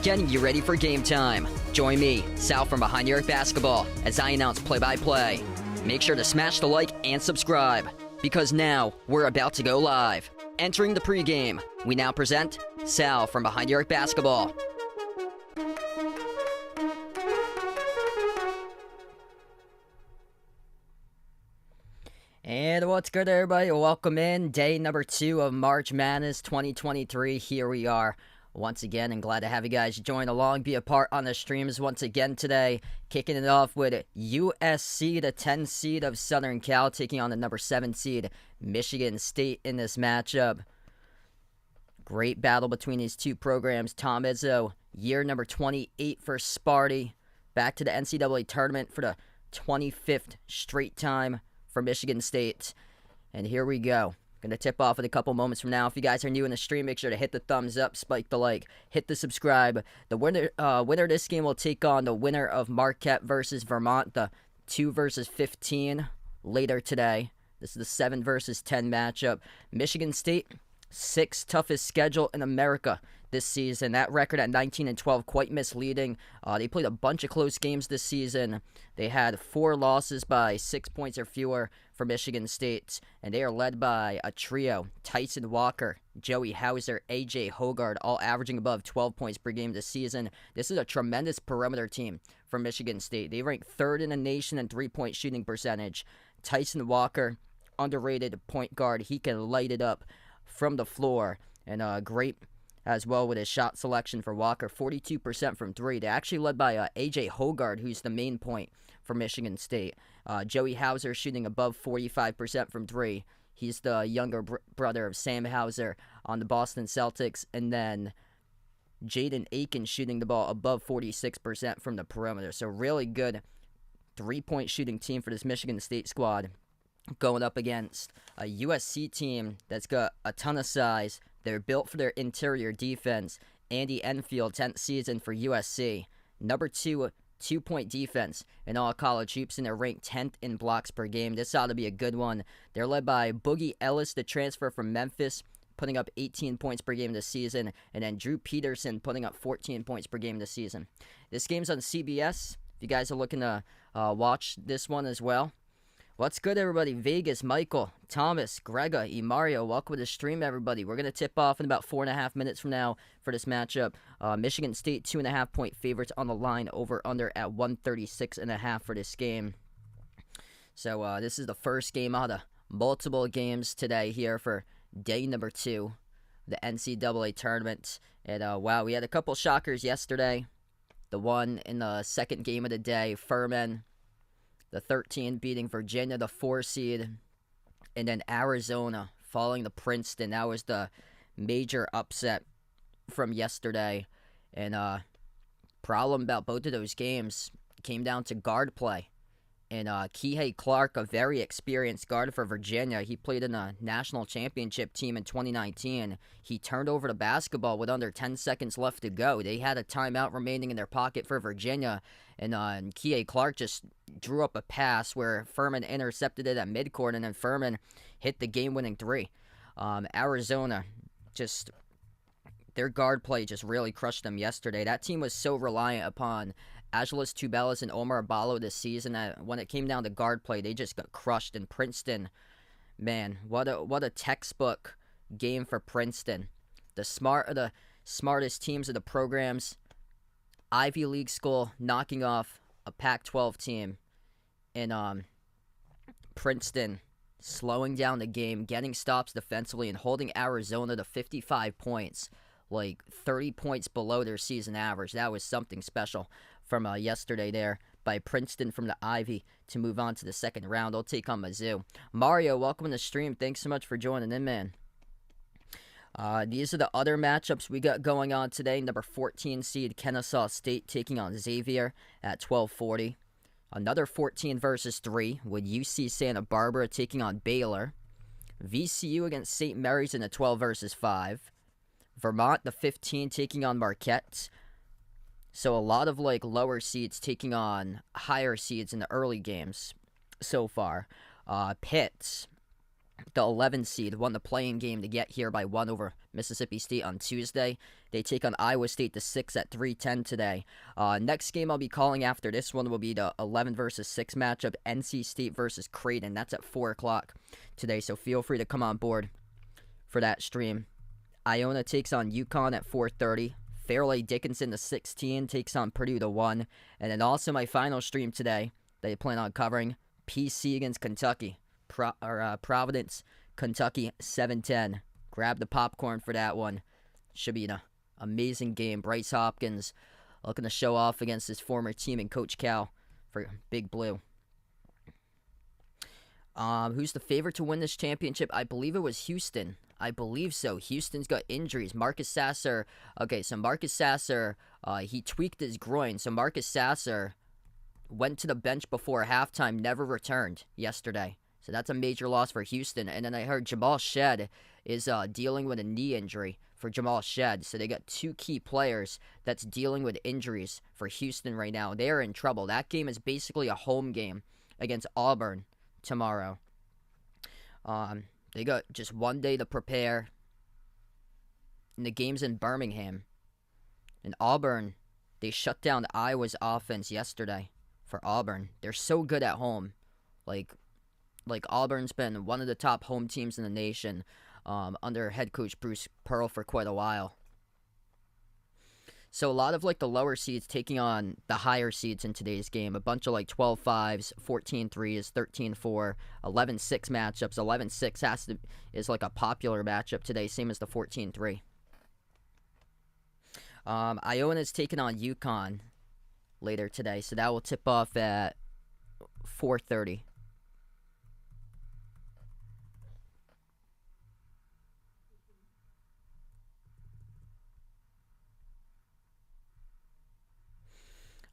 Getting you ready for game time. Join me, Sal from Behind the Arc Basketball, as I announce play-by-play. Make sure to smash the like and subscribe, because now we're about to go live. Entering the pregame, we now present Sal from Behind the Arc Basketball. And what's good, everybody? Welcome in. Day number 2 of March Madness 2023. Here we are once again, and glad to have you guys join along, be a part on the streams once again today. Kicking it off with USC, the 10 seed of Southern Cal, taking on the number 7 seed Michigan State in this matchup. Great battle between these two programs. Tom Izzo, year number 28 for Sparty, back to the NCAA tournament for the 25th straight time for Michigan State. And here we go. Going to tip off in a couple moments from now. If you guys are new in the stream, make sure to hit the thumbs up, spike the like, hit the subscribe. The winner of this game will take on the winner of Marquette versus Vermont, the 2 versus 15 later today. This is the 7 versus 10 matchup. Michigan State, 6th toughest schedule in America this season. That record at 19-12, quite misleading. They played a bunch of close games this season. They had 4 losses by 6 points or fewer for Michigan State, and they are led by a trio: Tyson Walker, Joey Hauser, A.J. Hogard, all averaging above 12 points per game this season. This is a tremendous perimeter team for Michigan State. They rank 3rd in the nation in three-point shooting percentage. Tyson Walker, underrated point guard. He can light it up from the floor, and great as well with his shot selection for Walker. 42% from 3. They're actually led by A.J. Hogard, who's the main point for Michigan State. Joey Hauser shooting above 45% from 3. He's the younger brother of Sam Hauser on the Boston Celtics. And then Jaden Aiken shooting the ball above 46% from the perimeter. So really good three-point shooting team for this Michigan State squad, going up against a USC team that's got a ton of size. They're built for their interior defense. Andy Enfield, 10th season for USC. Number 2 two-point defense in all college hoops, and they're ranked 10th in blocks per game. This ought to be a good one. They're led by Boogie Ellis, the transfer from Memphis, putting up 18 points per game this season, and then Drew Peterson putting up 14 points per game this season. This game's on CBS. If you guys are looking to watch this one as well. What's good, everybody? Vegas, Michael, Thomas, Grega, Mario, welcome to the stream, everybody. We're going to tip off in about 4.5 minutes from now for this matchup. Michigan State, 2.5-point favorites on the line, over-under at 136.5 for this game. So this is the first game out of multiple games today here for day number 2, the NCAA tournament. And wow, we had a couple shockers yesterday. The one in the second game of the day, Furman, the 13 beating Virginia, the 4 seed, and then Arizona falling to Princeton. That was the major upset from yesterday. And problem about both of those games came down to guard play. And Kihei Clark, a very experienced guard for Virginia, he played in a national championship team in 2019. He turned over the basketball with under 10 seconds left to go. They had a timeout remaining in their pocket for Virginia, and Kihei Clark just drew up a pass where Furman intercepted it at midcourt, and then Furman hit the game-winning 3. Arizona, just their guard play just really crushed them yesterday. That team was so reliant upon Agilis Tubelis and Omar Ballo this season that when it came down to guard play, they just got crushed. In Princeton, man, what a textbook game for Princeton. The smartest teams of the programs Ivy League school knocking off a Pac-12 team in Princeton, slowing down the game, getting stops defensively, and holding Arizona to 55 points, like 30 points below their season average. That was something special from yesterday there by Princeton from the Ivy to move on to the second round. They'll take on Mizzou. Mario, welcome to the stream. Thanks so much for joining in, man. These are the other matchups we got going on today. Number 14 seed Kennesaw State taking on Xavier at 12:40. Another 14 versus 3 with UC Santa Barbara taking on Baylor. VCU against St. Mary's in a 12 versus 5. Vermont, the 15, taking on Marquette. So a lot of lower seeds taking on higher seeds in the early games so far. Pitt, the 11 seed, won the play-in game to get here by 1 over Mississippi State on Tuesday. They take on Iowa State, the 6 at 3:10 today. Next game I'll be calling after this one will be the 11 versus 6 matchup, NC State versus Creighton. That's at 4 o'clock today, so feel free to come on board for that stream. Iona takes on UConn at 4:30. Fairleigh Dickinson, the 16, takes on Purdue, the 1. And then also my final stream today that I plan on covering, PC against Kentucky. Providence, Kentucky, 7:10. Grab the popcorn for that one. Should be an amazing game. Bryce Hopkins looking to show off against his former team and Coach Cal for Big Blue. Who's the favorite to win this championship? I believe it was Houston. I believe so. Houston's got injuries. Marcus Sasser. Okay, so Marcus Sasser, he tweaked his groin. So Marcus Sasser went to the bench before halftime, never returned yesterday. So that's a major loss for Houston. And then I heard Jamal Shead is dealing with a knee injury for Jamal Shead. So they got 2 key players that's dealing with injuries for Houston right now. They're in trouble. That game is basically a home game against Auburn tomorrow. They got just one day to prepare. And the game's in Birmingham. And Auburn, they shut down Iowa's offense yesterday for Auburn. They're so good at home. Like Auburn's been one of the top home teams in the nation under head coach Bruce Pearl for quite a while. So a lot of the lower seeds taking on the higher seeds in today's game. A bunch of 12-5s, 14-3s, 13-4, 11-6 matchups. 11-6 is a popular matchup today, same as the 14-3. Iona's taking on UConn later today, so that will tip off at 4:30.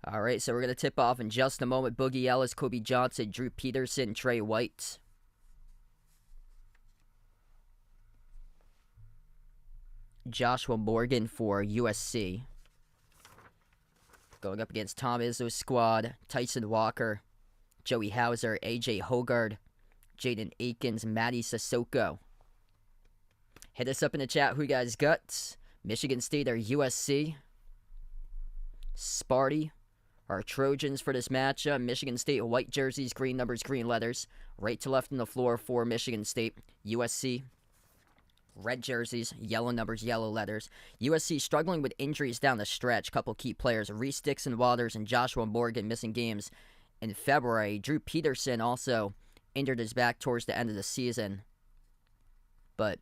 All right, so we're going to tip off in just a moment. Boogie Ellis, Kobe Johnson, Drew Peterson, Trey White. Joshua Morgan for USC. Going up against Tom Izzo's squad, Tyson Walker, Joey Hauser, AJ Hogard, Jaden Akins, Matty Sissoko. Hit us up in the chat who you guys got. Michigan State or USC. Sparty. Our Trojans for this matchup. Michigan State, white jerseys, green numbers, green letters. Right to left on the floor for Michigan State. USC, red jerseys, yellow numbers, yellow letters. USC struggling with injuries down the stretch. Couple key players, Reese Dixon Waters and Joshua Morgan missing games in February. Drew Peterson also injured his back towards the end of the season. But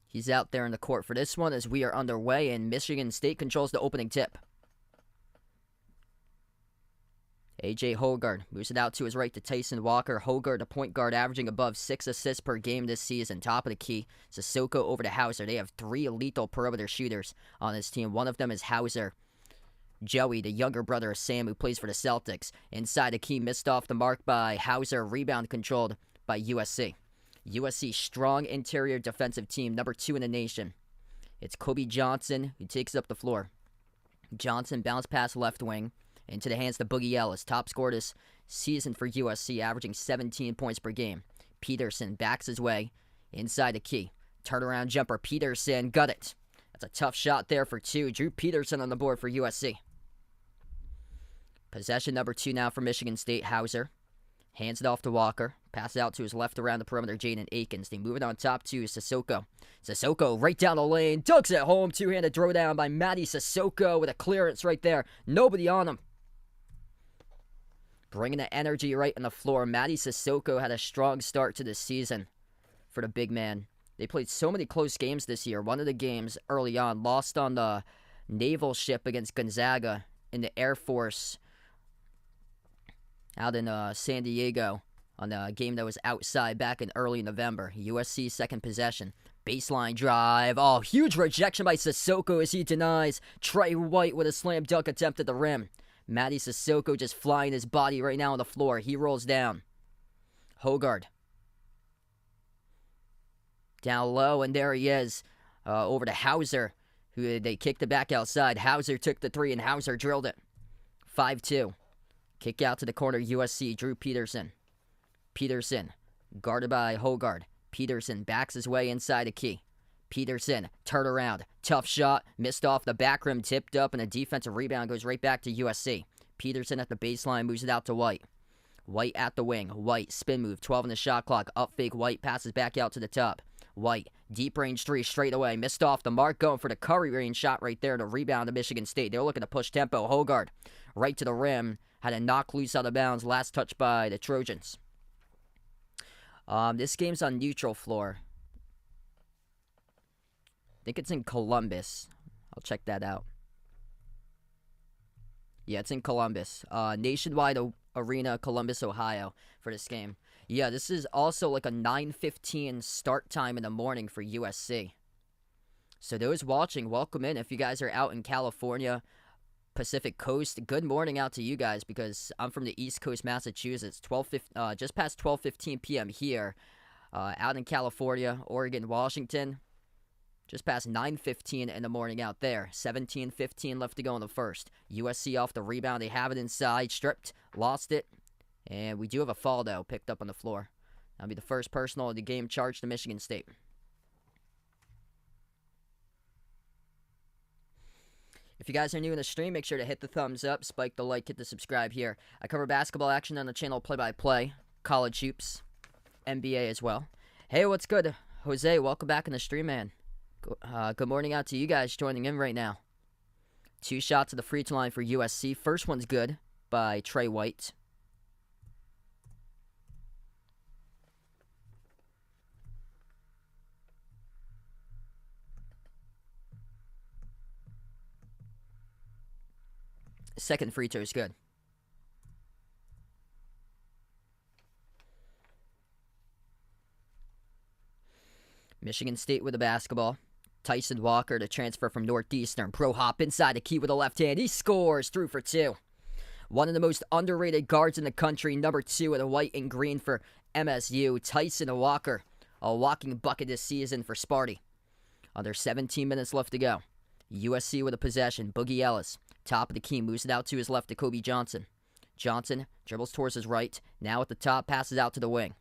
he's out there in the court for this one as we are underway, and Michigan State controls the opening tip. A.J. Hogard moves it out to his right to Tyson Walker. Hogard, a point guard, averaging above 6 assists per game this season. Top of the key. Sissoko over to Hauser. They have 3 lethal perimeter shooters on this team. One of them is Hauser. Joey, the younger brother of Sam, who plays for the Celtics. Inside the key, missed off the mark by Hauser. Rebound controlled by USC. USC strong interior defensive team, number 2 in the nation. It's Kobe Johnson who takes up the floor. Johnson bounce pass left wing into the hands of Boogie Ellis, top scorer this season for USC, averaging 17 points per game. Peterson backs his way inside the key. Turnaround jumper, Peterson got it. That's a tough shot there for 2. Drew Peterson on the board for USC. Possession number 2 now for Michigan State. Hauser Hands it off to Walker. Pass it out to his left around the perimeter, Jaden Akins. They move it on top to Sissoko. Sissoko right down the lane. Ducks it home. Two-handed throwdown by Matty Sissoko with a clearance right there. Nobody on him. Bringing the energy right on the floor. Matty Sissoko had a strong start to the season for the big man. They played so many close games this year. One of the games early on lost on the naval ship against Gonzaga in the Air Force out in San Diego on a game that was outside back in early November. USC second possession. Baseline drive. Oh, huge rejection by Sissoko as he denies Trey White with a slam dunk attempt at the rim. Matty Sissoko just flying his body right now on the floor. He rolls down. Hogard. Down low, and there he is. Over to Hauser, who they kicked it back outside. Hauser took the three, and Hauser drilled it. 5-2. Kick out to the corner, USC, Drew Peterson. Peterson, guarded by Hogard. Peterson backs his way inside the key. Peterson, turn around. Tough shot, missed off the back rim, tipped up, and a defensive rebound goes right back to USC. Peterson at the baseline, moves it out to White. White at the wing. White, spin move, 12 on the shot clock. Up fake, White passes back out to the top. White, deep range three straight away. Missed off the mark, going for the Curry range shot right there to rebound to Michigan State. They were looking to push tempo. Hogard, right to the rim. Had a knock loose out of bounds. Last touch by the Trojans. This game's on neutral floor. I think it's in Columbus. I'll check that out. Yeah, it's in Columbus. Nationwide Arena, Columbus, Ohio for this game. Yeah, this is also like a 9:15 start time in the morning for USC. So those watching, welcome in. If you guys are out in California, Pacific Coast, good morning out to you guys because I'm from the East Coast, Massachusetts. Just past 12:15 p.m. here. Out in California, Oregon, Washington, just past 9:15 in the morning out there. 17:15 left to go in the first. USC off the rebound. They have it inside. Stripped. Lost it. And we do have a foul, though, picked up on the floor. That'll be the first personal of the game charged to Michigan State. If you guys are new in the stream, make sure to hit the thumbs up, spike the like, hit the subscribe here. I cover basketball action on the channel play-by-play, college hoops, NBA as well. Hey, what's good? Jose, welcome back in the stream, man. Good morning out to you guys joining in right now. 2 shots at the free throw line for USC. First one's good by Trey White. Second free throw is good. Michigan State with the basketball. Tyson Walker to transfer from Northeastern. Pro hop inside the key with the left hand. He scores. Through for 2. One of the most underrated guards in the country. Number 2 in the white and green for MSU. Tyson Walker. A walking bucket this season for Sparty. Under 17 minutes left to go. USC with a possession. Boogie Ellis. Top of the key. Moves it out to his left to Kobe Johnson. Johnson dribbles towards his right. Now at the top. Passes out to the wing.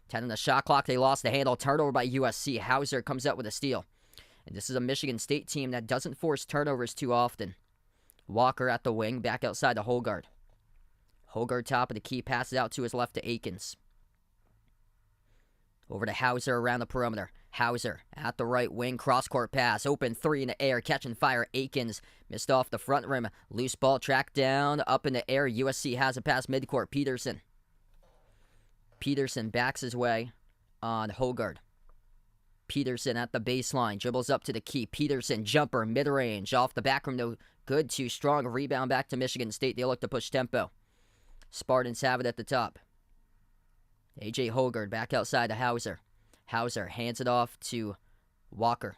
10 on the shot clock. They lost the handle. Turnover by USC. Hauser comes out with a steal. And this is a Michigan State team that doesn't force turnovers too often. Walker at the wing. Back outside to Hogard. Hogard top of the key. Passes out to his left to Akins. Over to Hauser around the perimeter. Hauser at the right wing. Cross-court pass. Open 3 in the air. Catch and fire. Akins missed off the front rim. Loose ball tracked down. Up in the air. USC has a pass midcourt. Peterson. Peterson backs his way on Hogard. Peterson at the baseline. Dribbles up to the key. Peterson jumper. Mid-range. Off the back rim. No good. Too strong. Rebound back to Michigan State. They look to push tempo. Spartans have it at the top. A.J. Hogard back outside to Hauser. Hauser hands it off to Walker.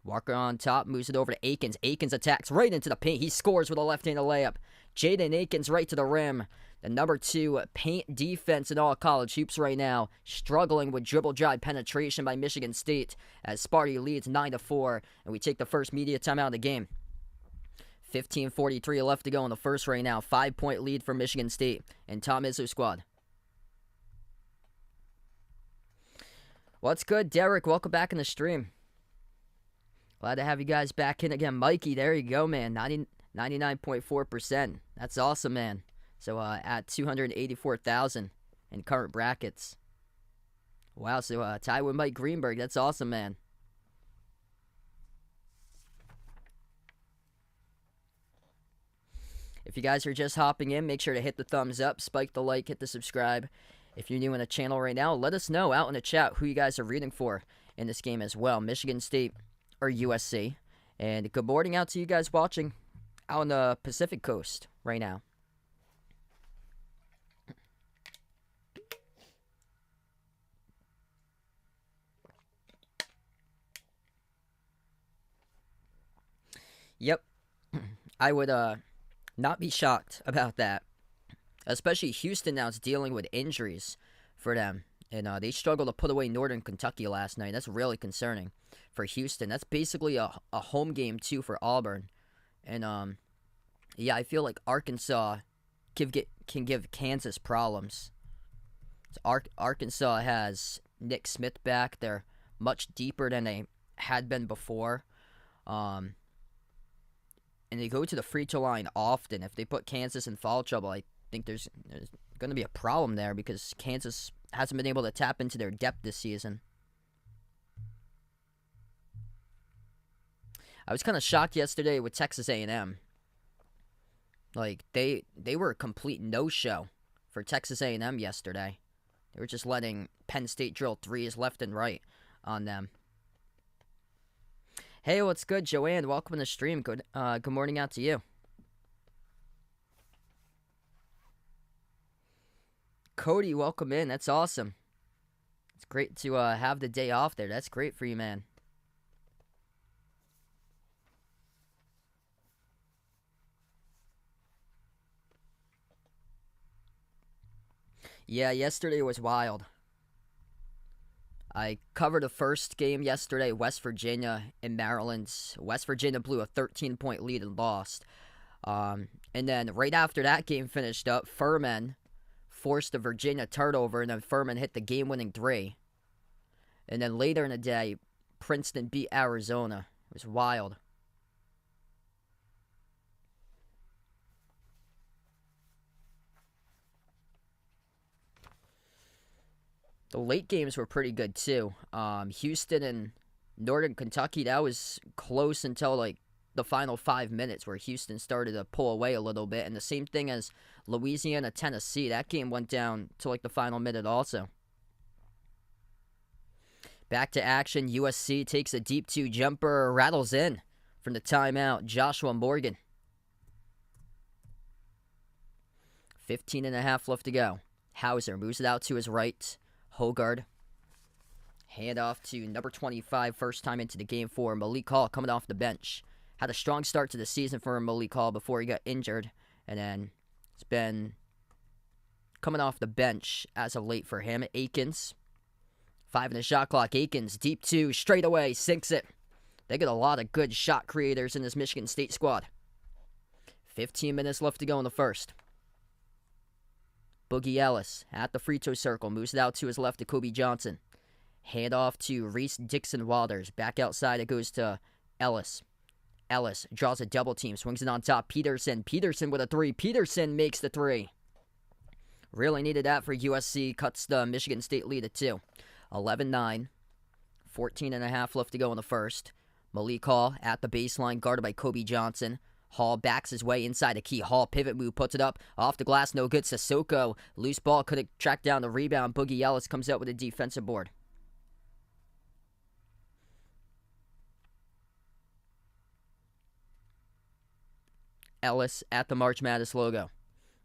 Walker on top, moves it over to Akins. Akins attacks right into the paint. He scores with a left-handed layup. Jaden Akins right to the rim. The number 2 paint defense in all college hoops right now. Struggling with dribble drive penetration by Michigan State as Sparty leads 9-4. And we take the first media timeout of the game. 15:43 left to go in the first right now. 5-point lead for Michigan State and Tom Izzo's squad. What's good, Derek? Welcome back in the stream. Glad to have you guys back in again. Mikey, there you go, man. 99.4%. That's awesome, man. So at 284,000 in current brackets. Wow, so tied with Mike Greenberg. That's awesome, man. If you guys are just hopping in, make sure to hit the thumbs up, spike the like, hit the subscribe. If you're new in the channel right now, let us know out in the chat who you guys are rooting for in this game as well, Michigan State or USC. And good morning out to you guys watching out on the Pacific Coast right now. Yep, I would not be shocked about that. Especially Houston now is dealing with injuries for them. And they struggled to put away Northern Kentucky last night. That's really concerning for Houston. That's basically a home game, too, for Auburn. And, yeah, I feel like Arkansas can give Kansas problems. So Arkansas has Nick Smith back. They're much deeper than they had been before. And they go to the free throw line often. If they put Kansas in foul trouble, I think there's going to be a problem there because Kansas hasn't been able to tap into their depth this season. I was kind of shocked yesterday with Texas A&M. Like, they were a complete no-show for Texas A&M yesterday. They were just letting Penn State drill threes left and right on them. Hey, what's good, Joanne? Welcome to the stream. Good morning out to you. Cody, welcome in. That's awesome. It's great to have the day off there. That's great for you, man. Yeah, yesterday was wild. I covered the first game yesterday, West Virginia and Maryland. West Virginia blew a 13-point lead and lost. And then right after that game finished up, Furman forced a Virginia turnover, and then Furman hit the game-winning three. And then later in the day, Princeton beat Arizona. It was wild. The late games were pretty good, too. Houston and Northern Kentucky, that was close until, like, the final 5 minutes where Houston started to pull away a little bit. And the same thing as Louisiana, Tennessee. That game went down to, like, the final minute also. Back to action. USC takes a deep two jumper, rattles in from the timeout. Joshua Morgan. 15.5 left to go. Hauser moves it out to his right. Hogard. Handoff to number 25, first time into the game for Malik Hall coming off the bench. Had a strong start to the season for Malik Hall before he got injured. And then it's been coming off the bench as of late for him. Akins. 5 in the shot clock. Akins, deep two, straight away, sinks it. They got a lot of good shot creators in this Michigan State squad. 15 minutes left to go in the first. Boogie Ellis at the free throw circle. Moves it out to his left to Kobe Johnson. Hand off to Reese Dixon Waters. Back outside it goes to Ellis. Ellis draws a double team. Swings it on top. Peterson. Peterson with a three. Peterson makes the three. Really needed that for USC. Cuts the Michigan State lead at 2. 11-9. 14.5 left to go in the first. Malik Hall at the baseline. Guarded by Kobe Johnson. Hall backs his way inside the key. Hall pivot move, puts it up. Off the glass, no good. Sissoko, loose ball, couldn't track down the rebound. Boogie Ellis comes out with a defensive board. Ellis at the March Madness logo.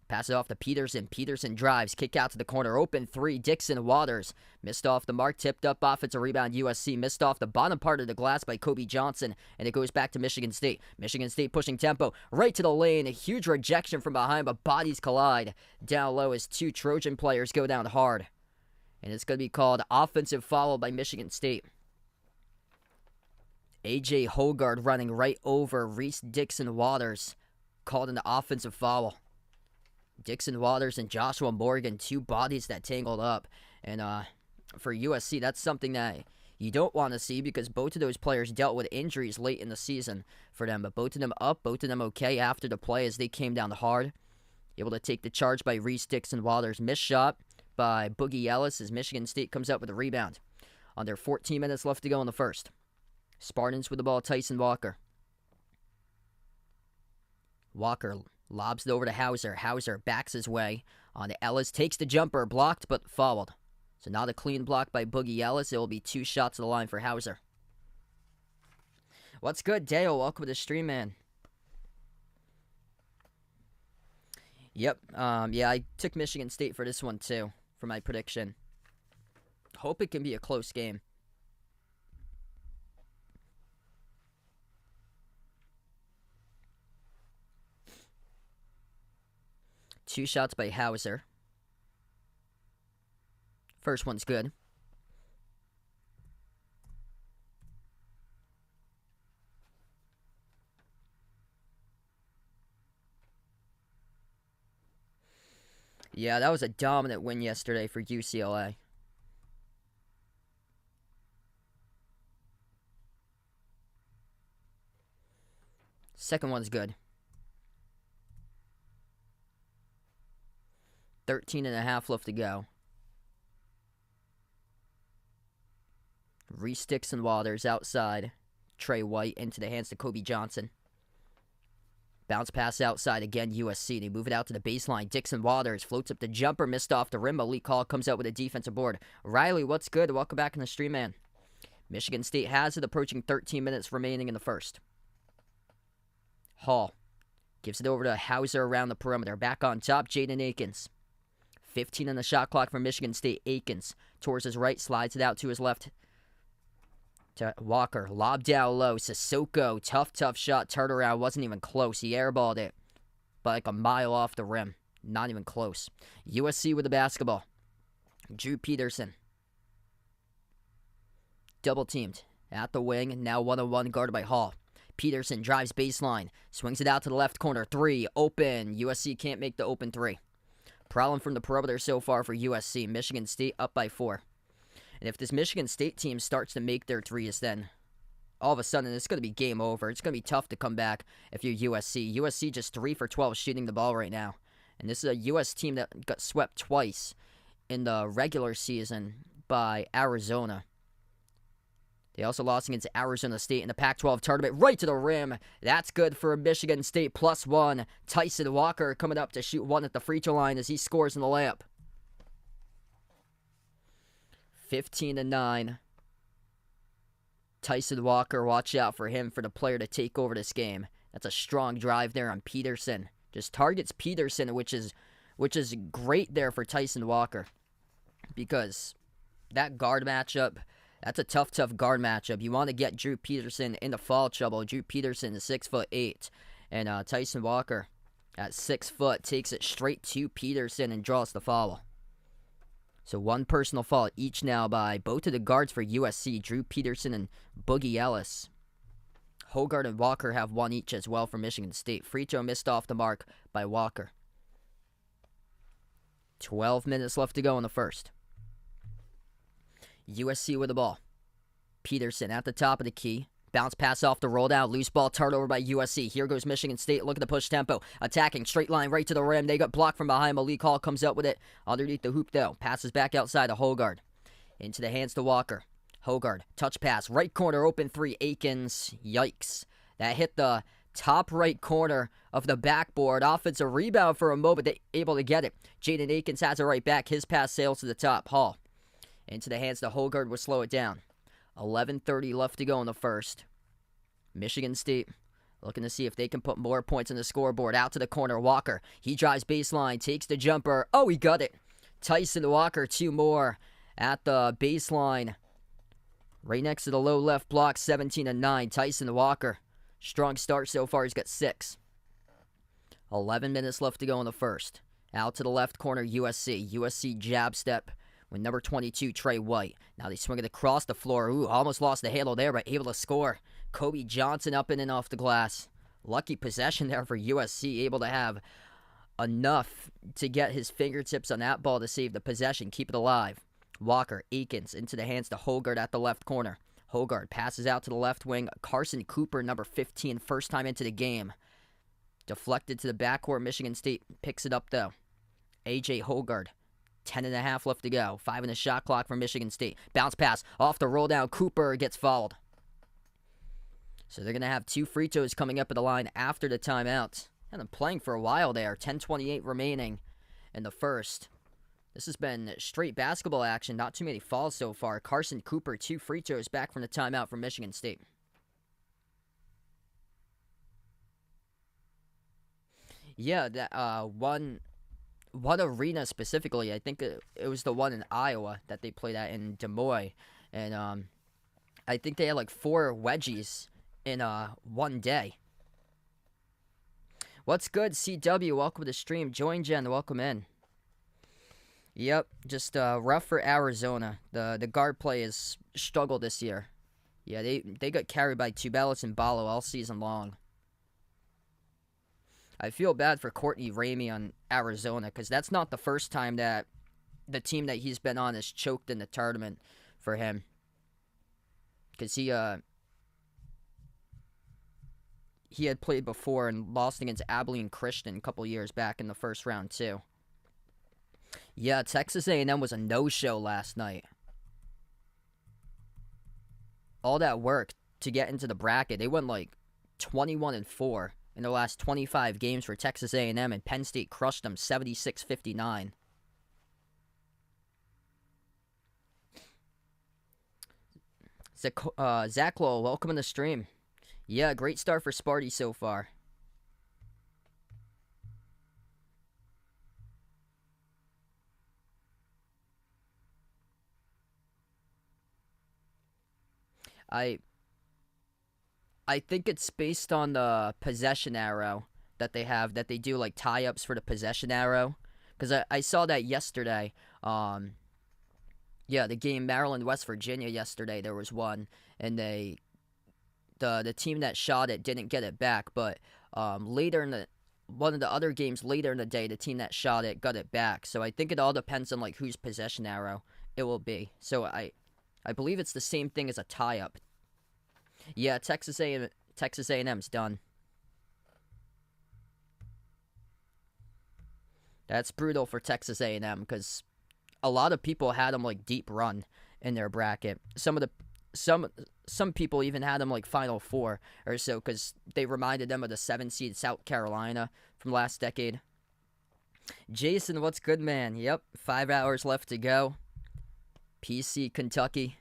Pass it off to Peterson. Peterson drives. Kick out to the corner. Open three. Dixon Waters. Missed off the mark. Tipped up offensive rebound. USC missed off the bottom part of the glass by Kobe Johnson. And it goes back to Michigan State. Michigan State pushing tempo. Right to the lane. A huge rejection from behind, but bodies collide. Down low as 2 Trojan players go down hard. And it's going to be called offensive foul by Michigan State. A.J. Hogard running right over Reese Dixon Waters. Called an offensive foul. Dixon Waters and Joshua Morgan, 2 bodies that tangled up. And for USC, that's something that you don't want to see because both of those players dealt with injuries late in the season for them. But both of them up, both of them okay after the play as they came down hard. Able to take the charge by Reese Dixon Waters. Missed shot, by Boogie Ellis as Michigan State comes up with a rebound. Under 14 minutes left to go in the first. Spartans with the ball, Tyson Walker. Walker lobs it over to Hauser. Hauser backs his way on to Ellis. Takes the jumper, blocked but fouled. So not a clean block by Boogie Ellis. It will be 2 shots to the line for Hauser. What's good, Dale? Welcome to the stream, man. Yep. Yeah, I took Michigan State for this one, too, for my prediction. Hope it can be a close game. Two shots by Hauser. First one's good. Yeah, that was a dominant win yesterday for UCLA. Second one's good. 13.5 left to go. Reese Dixon Waters outside. Trey White into the hands to Kobe Johnson. Bounce pass outside again, USC. They move it out to the baseline. Dixon Waters floats up the jumper, missed off the rim. Malik Hall comes out with a defensive board. Riley, what's good? Welcome back in the stream, man. Michigan State has it, approaching 13 minutes remaining in the first. Hall gives it over to Hauser around the perimeter. Back on top, Jaden Akins. 15 on the shot clock for Michigan State. Akins towards his right, slides it out to his left. To Walker, lob down low. Sissoko, tough shot. Turnaround wasn't even close. He airballed it, but like a mile off the rim. Not even close. USC with the basketball. Drew Peterson. Double teamed at the wing. Now 1-on-1 guarded by Hall. Peterson drives baseline. Swings it out to the left corner. 3, open. USC can't make the open 3. Problem from the perimeter so far for USC. Michigan State up by 4. And if this Michigan State team starts to make their threes, then all of a sudden it's going to be game over. It's going to be tough to come back if you're USC. USC just 3 for 12 shooting the ball right now. And this is a US team that got swept twice in the regular season by Arizona. They also lost against Arizona State in the Pac-12 tournament, right to the rim. That's good for Michigan State, +1. Tyson Walker coming up to shoot 1 at the free throw line as he scores in the layup. 15-9. Tyson Walker, watch out for him for the player to take over this game. That's a strong drive there on Peterson. Just targets Peterson, which is great there for Tyson Walker. Because that guard matchup, that's a tough guard matchup. You want to get Drew Peterson into foul trouble. Drew Peterson is 6'8", and Tyson Walker at 6 foot takes it straight to Peterson and draws the foul. So 1 personal foul each now by both of the guards for USC, Drew Peterson and Boogie Ellis. Hoggard and Walker have 1 each as well for Michigan State. Free throw missed off the mark by Walker. 12 minutes left to go in the first. USC with the ball. Peterson at the top of the key. Bounce pass off the roll down. Loose ball turnover by USC. Here goes Michigan State. Look at the push tempo. Attacking. Straight line right to the rim. They got blocked from behind. Malik Hall comes up with it. Underneath the hoop though. Passes back outside to Hoggard. Into the hands to Walker. Hoggard. Touch pass. Right corner. Open 3. Akins. Yikes. That hit the top right corner of the backboard. Offensive rebound for a moment. They able to get it. Jaden Akins has it right back. His pass sails to the top. Hall. Into the hands to Hoggard will slow it down. 11:30 left to go in the first. Michigan State looking to see if they can put more points on the scoreboard. Out to the corner, Walker. He drives baseline, takes the jumper. Oh, he got it. Tyson Walker, 2 more at the baseline. Right next to the low left block, 17-9. Tyson Walker, strong start so far. He's got 6. 11 minutes left to go in the first. Out to the left corner, USC. USC jab step with number 22, Trey White. Now they swing it across the floor. Ooh, almost lost the handle there, but able to score. Kobe Johnson up in and off the glass. Lucky possession there for USC, able to have enough to get his fingertips on that ball to save the possession, keep it alive. Walker, Akins, into the hands to Hoggard at the left corner. Hoggard passes out to the left wing. Carson Cooper, number 15, first time into the game. Deflected to the backcourt. Michigan State picks it up, though. A.J. Hoggard 10.5 left to go. 5 in the shot clock for Michigan State. Bounce pass off the roll down. Cooper gets fouled. So they're going to have 2 free throws coming up at the line after the timeout. And I'm playing for a while there. 10:28 remaining in the first. This has been straight basketball action. Not too many fouls so far. Carson Cooper, 2 free throws back from the timeout from Michigan State. Yeah, that one arena specifically. I think it was the one in Iowa that they played at in Des Moines. And I think they had like 4 wedgies in one day. What's good, CW? Welcome to the stream. Join Jen. Welcome in. Yep, just rough for Arizona. The guard play has struggled this year. Yeah, they got carried by Tubelis and Ballo all season long. I feel bad for Courtney Ramey on Arizona because that's not the first time that the team that he's been on has choked in the tournament for him. Because he had played before and lost against Abilene Christian a couple years back in the first round too. Yeah, Texas A&M was a no-show last night. All that work to get into the bracket, they went like 21-4 in the last 25 games for Texas A&M, and Penn State crushed them 76-59. Zach Lowell, welcome in the stream. Yeah, great start for Sparty so far. I think it's based on the possession arrow that they have, that they do like tie-ups for the possession arrow. Because I saw that yesterday. Yeah, the game Maryland-West Virginia yesterday, there was one. And the team that shot it didn't get it back. But later in one of the other games later in the day, the team that shot it got it back. So I think it all depends on like whose possession arrow it will be. So I believe it's the same thing as a tie-up. Yeah, Texas A&M's done. That's brutal for Texas A&M because a lot of people had them like deep run in their bracket. Some people even had them like Final Four or so because they reminded them of the 7-seed South Carolina from last decade. Jason, what's good, man? Yep, 5 hours left to go. PC, Kentucky.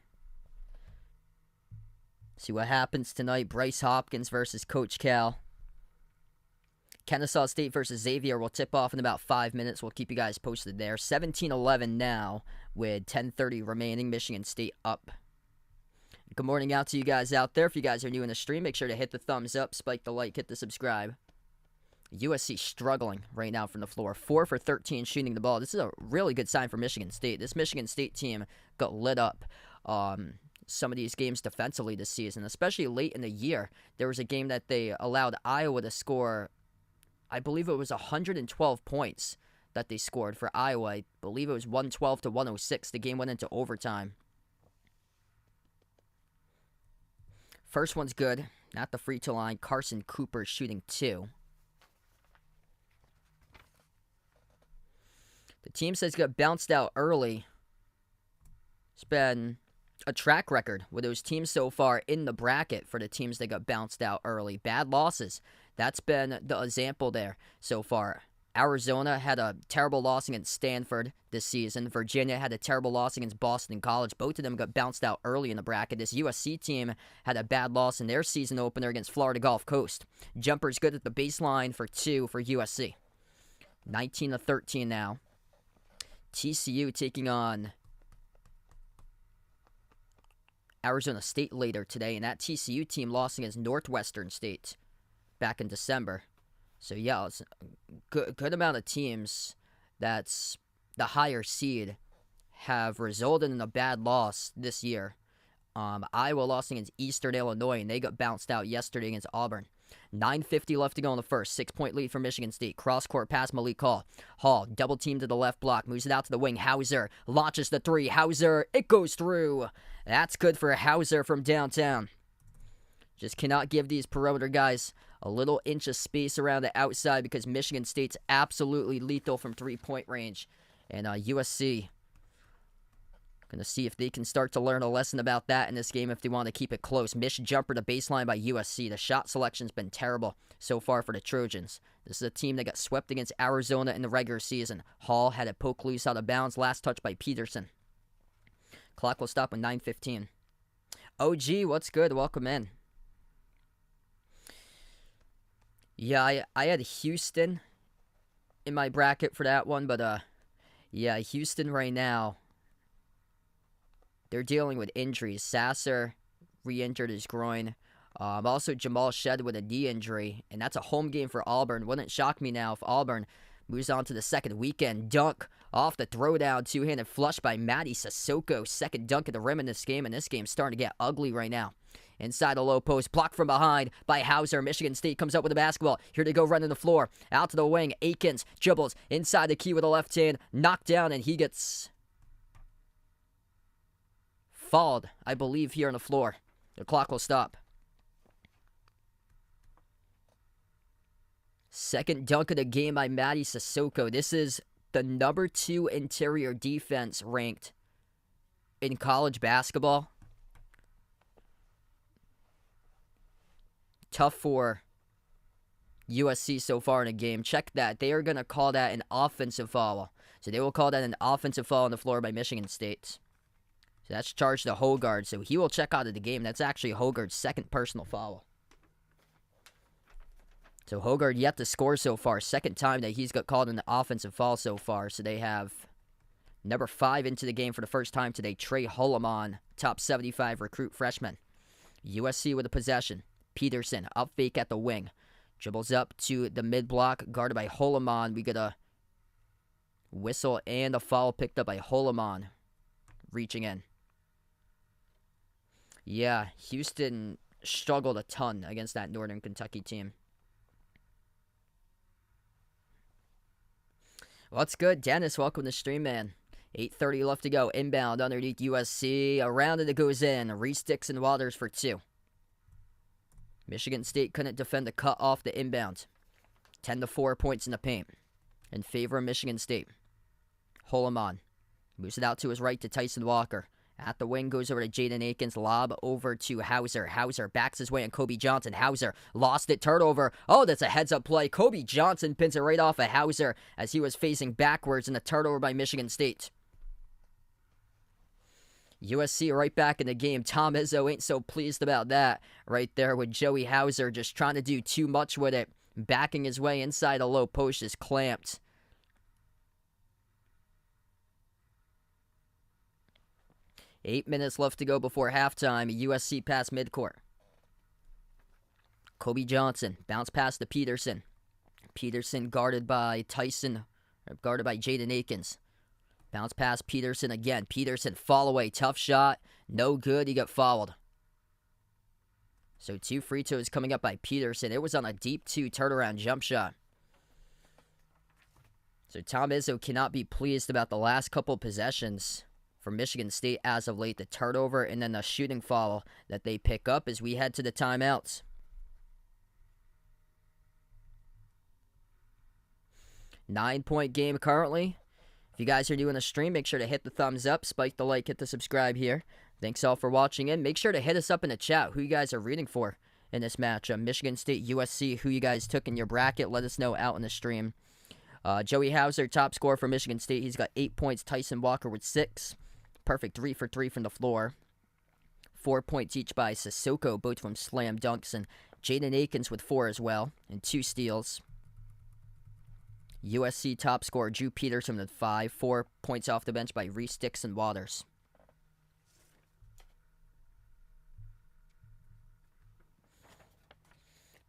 See what happens tonight. Bryce Hopkins versus Coach Cal. Kennesaw State versus Xavier will tip off in about 5 minutes. We'll keep you guys posted there. 17-11 now with 10:30 remaining. Michigan State up. Good morning out to you guys out there. If you guys are new in the stream, make sure to hit the thumbs up, spike the like, hit the subscribe. USC struggling right now from the floor. 4 for 13 shooting the ball. This is a really good sign for Michigan State. This Michigan State team got lit up some of these games defensively this season, especially late in the year. There was a game that they allowed Iowa to score, I believe it was 112 points that they scored for Iowa. I believe it was 112-106. The game went into overtime. First one's good. Not the free throw line. Carson Cooper shooting 2. The team says got bounced out early. It's been a track record with those teams so far in the bracket for the teams that got bounced out early. Bad losses. That's been the example there so far. Arizona had a terrible loss against Stanford this season. Virginia had a terrible loss against Boston College. Both of them got bounced out early in the bracket. This USC team had a bad loss in their season opener against Florida Gulf Coast. Jumper's good at the baseline for 2 for USC. 19-13 now. TCU taking on Arizona State later today, and that TCU team lost against Northwestern State back in December. So yeah, it's a good amount of teams that's the higher seed have resulted in a bad loss this year. Iowa lost against Eastern Illinois, and they got bounced out yesterday against Auburn. 9:50 left to go in the first. 6-point lead for Michigan State. Cross-court pass, Malik Hall. Hall, double team to the left block. Moves it out to the wing. Hauser launches the 3. Hauser, it goes through. That's good for Hauser from downtown. Just cannot give these perimeter guys a little inch of space around the outside because Michigan State's absolutely lethal from 3-point range. And USC, going to see if they can start to learn a lesson about that in this game if they want to keep it close. Missed jumper to baseline by USC. The shot selection's been terrible so far for the Trojans. This is a team that got swept against Arizona in the regular season. Hall had it poke loose out of bounds. Last touch by Peterson. Clock will stop with 9:15. OG, what's good? Welcome in. Yeah, I had Houston in my bracket for that one, but yeah, Houston right now, they're dealing with injuries. Sasser re-injured his groin. Also, Jamal Shed with a knee injury, and that's a home game for Auburn. Wouldn't shock me now if Auburn moves on to the second weekend. Dunk off the throwdown, two-handed flush by Matty Sissoko. Second dunk at the rim in this game, and this game's starting to get ugly right now. Inside the low post, blocked from behind by Hauser. Michigan State comes up with the basketball. Here to go running the floor. Out to the wing. Akins dribbles inside the key with the left hand. Knocked down, and he gets fouled, I believe, here on the floor. The clock will stop. Second dunk of the game by Matty Sissoko. This is the number 2 interior defense ranked in college basketball. Tough for USC so far in the game. Check that. They are going to call that an offensive foul. So they will call that an offensive foul on the floor by Michigan State. So that's charged to Hogard. So he will check out of the game. That's actually Hogard's second personal foul. So Hogard yet to score so far. Second time that he's got called an offensive foul so far. So they have number 5 into the game for the first time today. Trey Holloman, top 75 recruit freshman. USC with a possession. Peterson, up fake at the wing. Dribbles up to the mid-block, guarded by Holloman. We get a whistle and a foul picked up by Holloman. Reaching in. Yeah, Houston struggled a ton against that Northern Kentucky team. What's good, Dennis? Welcome to the stream, man. 8:30 left to go. Inbound underneath USC. Around and it goes in. Reese Dixon Waters for 2. Michigan State couldn't defend the cut off the inbound. 10-4 points in the paint in favor of Michigan State. Holloman moves it out to his right to Tyson Walker. At the wing, goes over to Jaden Akins. Lob over to Hauser. Hauser backs his way on Kobe Johnson. Hauser lost it. Turnover. Oh, that's a heads-up play. Kobe Johnson pins it right off of Hauser as he was facing backwards in the turnover by Michigan State. USC right back in the game. Tom Izzo ain't so pleased about that right there with Joey Hauser just trying to do too much with it. Backing his way inside a low post is clamped. Eight minutes left to go before halftime. USC pass midcourt. Kobe Johnson. Bounce pass to Peterson. Peterson guarded by Jaden Akins. Bounce pass Peterson again. Peterson fall away. Tough shot. No good. He got fouled. So 2 free throws coming up by Peterson. It was on a deep 2 turnaround jump shot. So Tom Izzo cannot be pleased about the last couple possessions for Michigan State as of late. The turnover and then the shooting foul that they pick up as we head to the timeouts. Nine-point game currently. If you guys are doing a stream, make sure to hit the thumbs up, spike the like, hit the subscribe here. Thanks all for watching in. Make sure to hit us up in the chat who you guys are rooting for in this matchup. Michigan State, USC, who you guys took in your bracket. Let us know out in the stream. Joey Hauser, top scorer for Michigan State. He's got 8 points. Tyson Walker with 6. Perfect 3 for 3 from the floor. 4 points each by Sissoko, both from slam dunks. And Jaden Akins with 4 as well, and 2 steals. USC top scorer Drew Peterson with 5. 4 points off the bench by Reese Dixon Waters.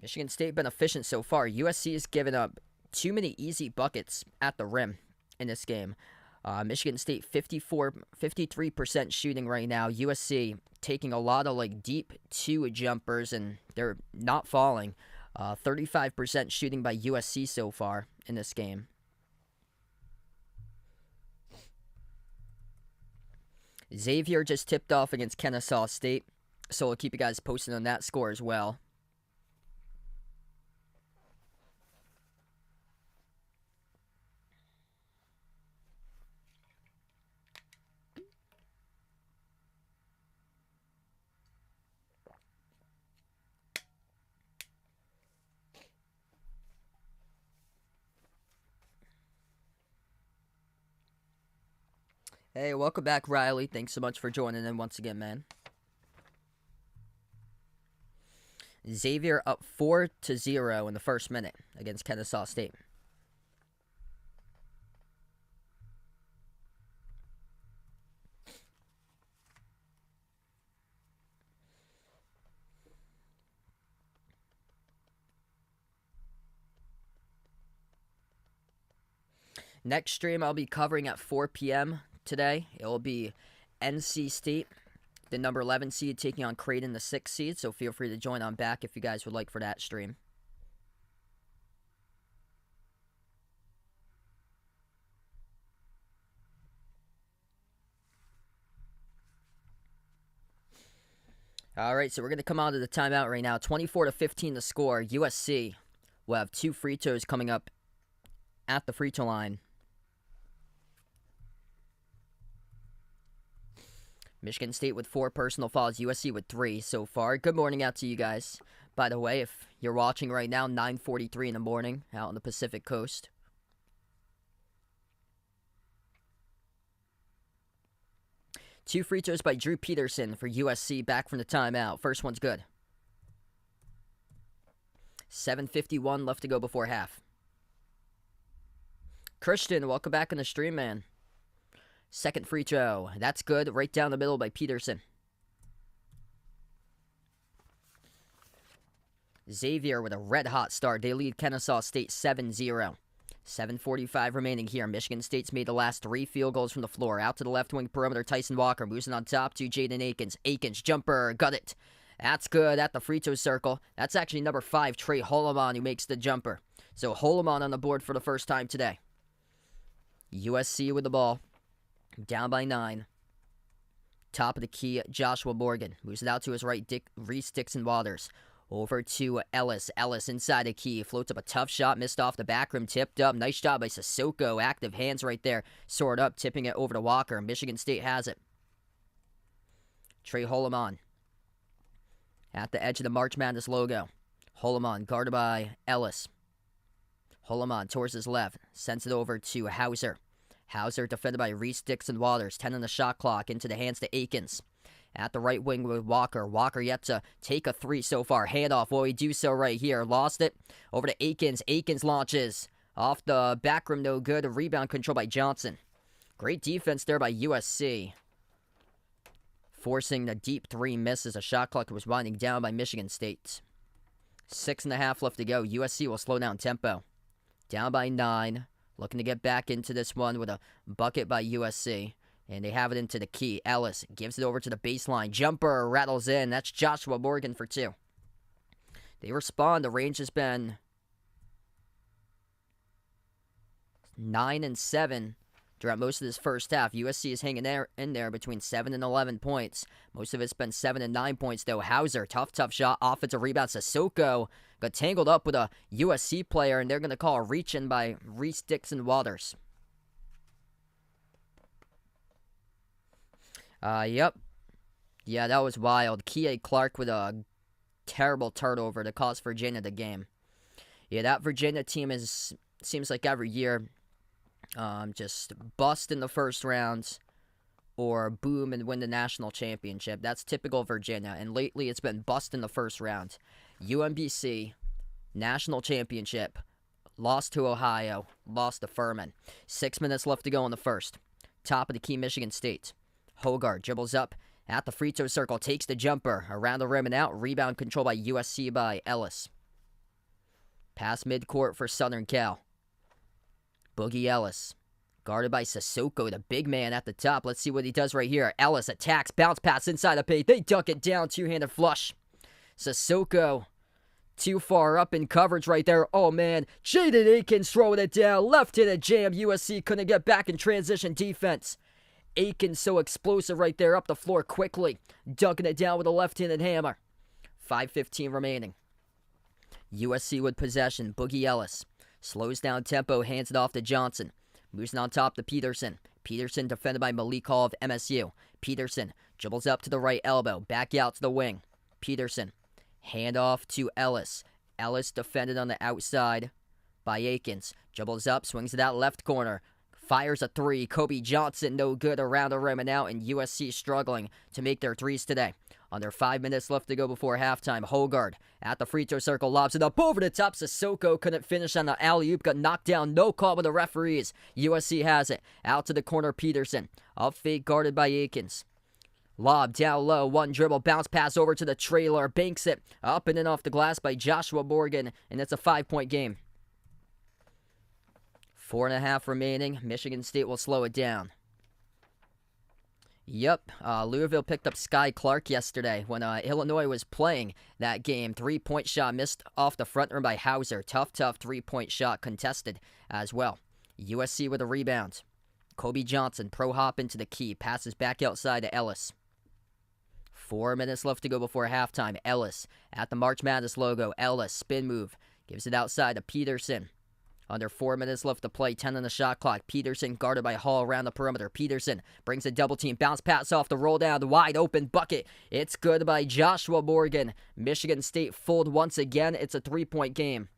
Michigan State been efficient so far. USC has given up too many easy buckets at the rim in this game. Michigan State 53% shooting right now. USC taking a lot of deep 2 jumpers and they're not falling. 35% shooting by USC so far in this game. Xavier just tipped off against Kennesaw State, so we'll keep you guys posted on that score as well. Hey, welcome back, Riley. Thanks so much for joining in once again, man. Xavier up 4-0 in the first minute against Kennesaw State. Next stream I'll be covering at 4 p.m. today. It will be NC State, the number 11 seed, taking on Creighton, the 6th seed. So feel free to join on back if you guys would like for that stream. All right, so we're going to come out of the timeout right now. 24-15 the score. USC will have 2 free throws coming up at the free throw line. Michigan State with 4 personal fouls, USC with 3 so far. Good morning out to you guys. By the way, if you're watching right now, 9:43 in the morning out on the Pacific Coast. Two free throws by Drew Peterson for USC back from the timeout. First one's good. 7:51 left to go before half. Christian, welcome back on the stream, man. Second free throw. That's good. Right down the middle by Peterson. Xavier with a red-hot start. They lead Kennesaw State 7-0. 7:45 remaining here. Michigan State's made the last 3 field goals from the floor. Out to the left wing perimeter, Tyson Walker moves it on top to Jaden Akins. Akins, jumper, got it. That's good at the free throw circle. That's actually number 5, Trey Holloman, who makes the jumper. So Holloman on the board for the first time today. USC with the ball. Down by 9. Top of the key, Joshua Morgan. Moves it out to his right, Reese Dixon-Waters. Over to Ellis. Ellis inside the key. Floats up a tough shot. Missed off the back rim. Tipped up. Nice job by Sissoko. Active hands right there. Soared up. Tipping it over to Walker. Michigan State has it. Trey Holloman. At the edge of the March Madness logo. Holloman guarded by Ellis. Holloman towards his left. Sends it over to Hauser. Hauser defended by Reese Dixon-Waters. 10 on the shot clock. Into the hands to Akins. At the right wing with Walker. Walker yet to take a 3 so far. Handoff. Will he do so right here? Lost it. Over to Akins. Akins launches. Off the back rim, no good. A rebound control by Johnson. Great defense there by USC. Forcing the deep 3 misses. A shot clock was winding down by Michigan State. 6.5 left to go. USC will slow down tempo. Down by 9. Looking to get back into this one with a bucket by USC. And they have it into the key. Ellis gives it over to the baseline. Jumper rattles in. That's Joshua Morgan for 2. They respond. The range has been 9 and 7 throughout most of this first half. USC is hanging in there between 7 and 11 points. Most of it's been 7 and 9 points, though. Hauser, tough shot. Offensive rebound. Sissoko got tangled up with a USC player, and they're going to call a reach-in by Reese Dixon-Waters. Yep. Yeah, that was wild. Kie Clark with a terrible turnover to cost Virginia the game. Yeah, that Virginia team seems like every year just bust in the first round or boom and win the national championship. That's typical Virginia, and lately it's been bust in the first round. UMBC, national championship, lost to Ohio, lost to Furman. 6 minutes left to go in the first. Top of the key, Michigan State. Hogarth dribbles up at the free throw circle, takes the jumper, around the rim and out. Rebound control by USC by Ellis. Pass midcourt for Southern Cal. Boogie Ellis, guarded by Sissoko, the big man at the top. Let's see what he does right here. Ellis attacks, bounce pass inside the paint. They duck it down, two-handed flush. Sissoko, too far up in coverage right there. Oh, man. Jaden Akins throwing it down. Left-handed jam. USC couldn't get back in transition defense. Akins so explosive right there up the floor quickly. Dunking it down with a left-handed hammer. 5:15 remaining. USC with possession. Boogie Ellis slows down tempo, hands it off to Johnson. Moves it on top to Peterson. Peterson defended by Malik Hall of MSU. Peterson dribbles up to the right elbow. Back out to the wing. Peterson. Hand off to Ellis. Ellis defended on the outside by Akins. Dribbles up, swings it out left corner. fires a three. Kobe Johnson, no good around the rim and out, and USC struggling to make their threes today. Under 5 minutes left to go before halftime, Hogard at the free throw circle lobs it up over the top. Sissoko couldn't finish on the alley-oop, got knocked down, no call by the referees. USC has it, out to the corner, Peterson, up fake guarded by Akins. Lob down low, one dribble, bounce pass over to the trailer, banks it, up and in off the glass by Joshua Morgan, and it's a 5-point game. 4.5 remaining, Michigan State will slow it down. Yep, Louisville picked up Sky Clark yesterday when Illinois was playing that game. 3-point shot missed off the front rim by Hauser. Tough 3-point shot contested as well. USC with a rebound. Kobe Johnson, pro hop into the key. Passes back outside to Ellis. 4 minutes left to go before halftime. Ellis at the March Madness logo. Ellis, spin move. Gives it outside to Peterson. Under 4 minutes left to play, 10 on the shot clock. Peterson guarded by Hall around the perimeter. Peterson brings a double team. Bounce pass off the roll down. The wide open bucket. It's good by Joshua Morgan. Michigan State fooled once again. It's a 3-point game.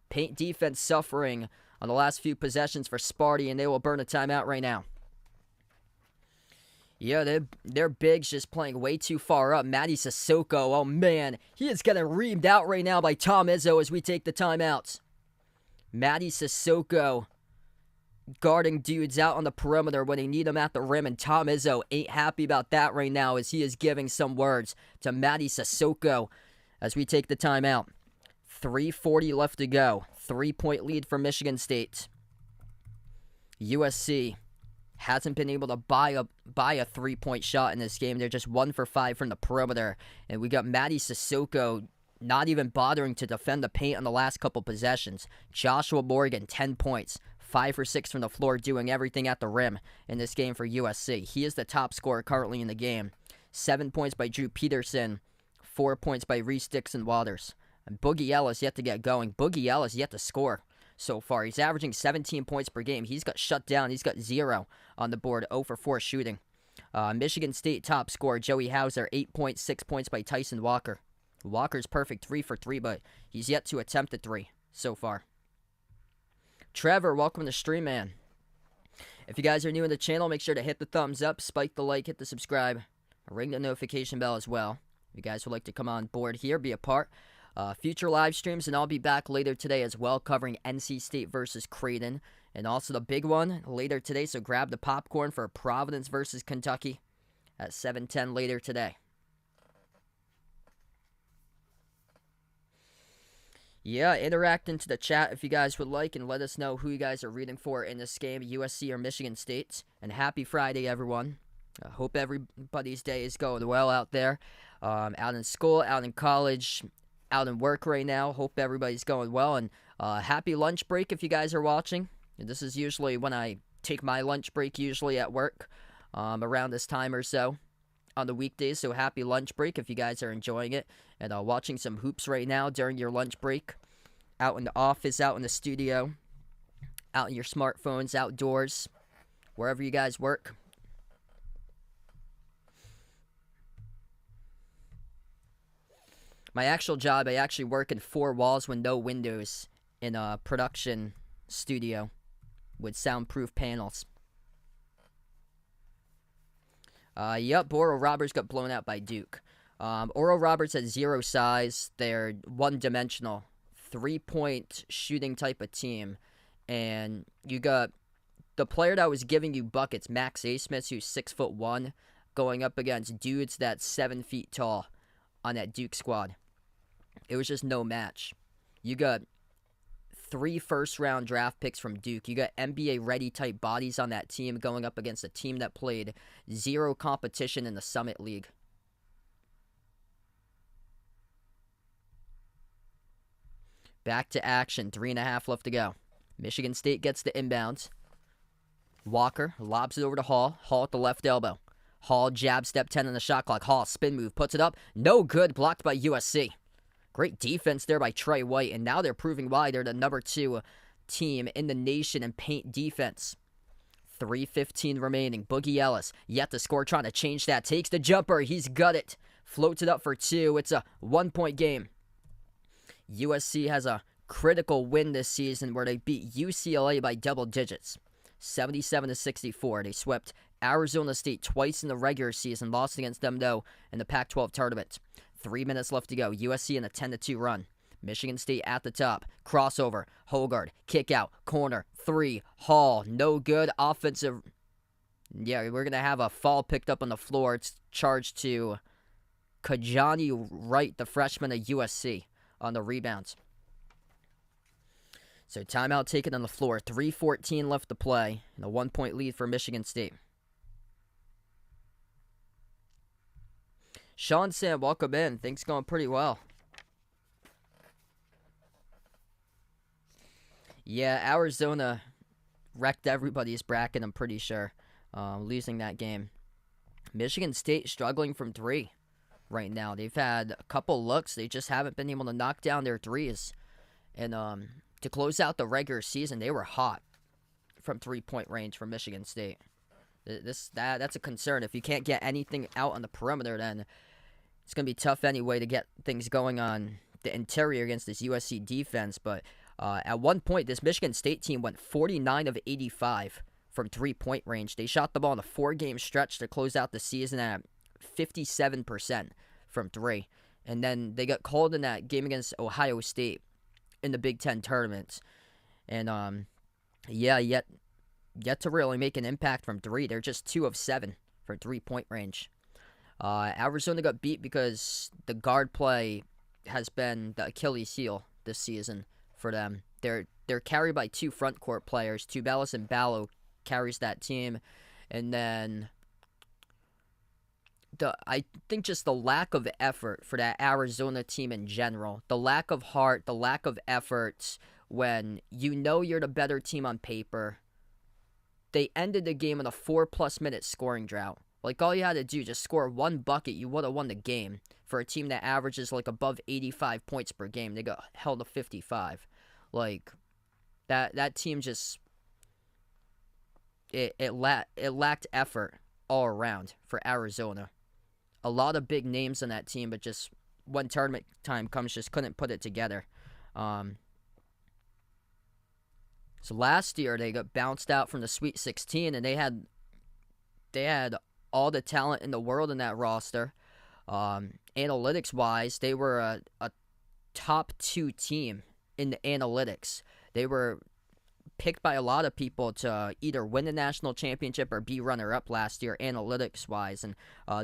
Paint defense suffering on the last few possessions for Sparty, and they will burn a timeout right now. Yeah, their bigs just playing way too far up. Matty Sissoko, oh man, he is getting reamed out right now by Tom Izzo as we take the timeouts. Matty Sissoko guarding dudes out on the perimeter when they need him at the rim, and Tom Izzo ain't happy about that right now as he is giving some words to Matty Sissoko as we take the timeout. 3:40 left to go. 3-point lead for Michigan State. USC hasn't been able to buy a 3-point shot in this game. They're just 1 for 5 from the perimeter, and we got Matty Sissoko not even bothering to defend the paint on the last couple possessions. Joshua Morgan, 10 points, 5 for 6 from the floor, doing everything at the rim in this game for USC. He is the top scorer currently in the game. 7 points by Drew Peterson, 4 points by Reese Dixon-Waters. And Boogie Ellis yet to get going. Boogie Ellis yet to score so far. He's averaging 17 points per game. He's got shut down. He's got 0 on the board, 0 for 4 shooting. Michigan State top scorer, Joey Hauser, 8 points, 6 points by Tyson Walker. Walker's perfect 3 for 3, but he's yet to attempt a 3 so far. Trevor, welcome to the stream, man. If you guys are new in the channel, make sure to hit the thumbs up, spike the like, hit the subscribe, ring the notification bell as well. If you guys would like to come on board here, be a part. Future live streams, and I'll be back later today as well, covering NC State versus Creighton, and also the big one later today, so grab the popcorn for Providence versus Kentucky at 7:10 later today. Yeah, interact into the chat if you guys would like, and let us know who you guys are rooting for in this game, USC or Michigan State. And happy Friday, everyone. I hope everybody's day is going well out there. Out in school, out in college, out in work right now. Hope everybody's going well, and happy lunch break if you guys are watching. This is usually when I take my lunch break, usually at work, around this time or so on the weekdays, so happy lunch break if you guys are enjoying it and watching some hoops right now during your lunch break, out in the office, out in the studio, out in your smartphones, outdoors, wherever you guys work. My actual job, I actually work in 4 walls with no windows in a production studio with soundproof panels. Yep, Oral Roberts got blown out by Duke. Oral Roberts has 0 size. They're one-dimensional, 3-point shooting type of team. And you got the player that was giving you buckets, Max Asmith, who's 6'1", going up against dudes that's 7 feet tall on that Duke squad. It was just no match. You got 3 first-round draft picks from Duke. You got NBA-ready type bodies on that team going up against a team that played 0 competition in the Summit League. Back to action. 3.5 left to go. Michigan State gets the inbounds. Walker lobs it over to Hall. Hall at the left elbow. Hall jab step 10 on the shot clock. Hall spin move. Puts it up. No good. Blocked by USC. Great defense there by Trey White, and now they're proving why they're the number 2 team in the nation in paint defense. 3:15 remaining. Boogie Ellis yet to score, trying to change that. Takes the jumper. He's got it. Floats it up for 2. It's a 1-point game. USC has a critical win this season where they beat UCLA by double digits. 77-64. They swept Arizona State twice in the regular season, lost against them, though, in the Pac-12 tournament. 3 minutes left to go. USC in a 10-2 run. Michigan State at the top. Crossover. Hogard. Kick out. Corner. 3. Hall. No good. Offensive. Yeah, we're going to have a foul picked up on the floor. It's charged to Kajani Wright, the freshman at USC, on the rebounds. So timeout taken on the floor. 3:14 left to play. And a 1-point lead for Michigan State. Sean Sam, welcome in. Things going pretty well. Yeah, Arizona wrecked everybody's bracket, I'm pretty sure, losing that game. Michigan State struggling from 3 right now. They've had a couple looks. They just haven't been able to knock down their threes. And to close out the regular season, they were hot from 3-point range for Michigan State. That's a concern. If you can't get anything out on the perimeter, then it's going to be tough anyway to get things going on the interior against this USC defense. But at one point, this Michigan State team went 49 of 85 from 3-point range. They shot the ball in a 4-game stretch to close out the season at 57% from 3. And then they got called in that game against Ohio State in the Big Ten tournament. And, yet to really make an impact from 3. They're just 2 of 7 from 3-point range. Arizona got beat because the guard play has been the Achilles heel this season for them. They're carried by 2 front court players. Tubelis and Ballo carries that team. And then I think just the lack of effort for that Arizona team in general. The lack of heart, the lack of effort when you know you're the better team on paper. They ended the game in a 4+ minute scoring drought. Like, all you had to do, just score 1 bucket, you would have won the game. For a team that averages, like, above 85 points per game, they got held to 55. Like, that team just, it lacked effort all around for Arizona. A lot of big names on that team, but just when tournament time comes, just couldn't put it together. So last year, they got bounced out from the Sweet 16, and they had all the talent in the world in that roster. Analytics-wise, they were a top 2 team in the analytics. They were picked by a lot of people to either win the national championship or be runner-up last year, analytics-wise. And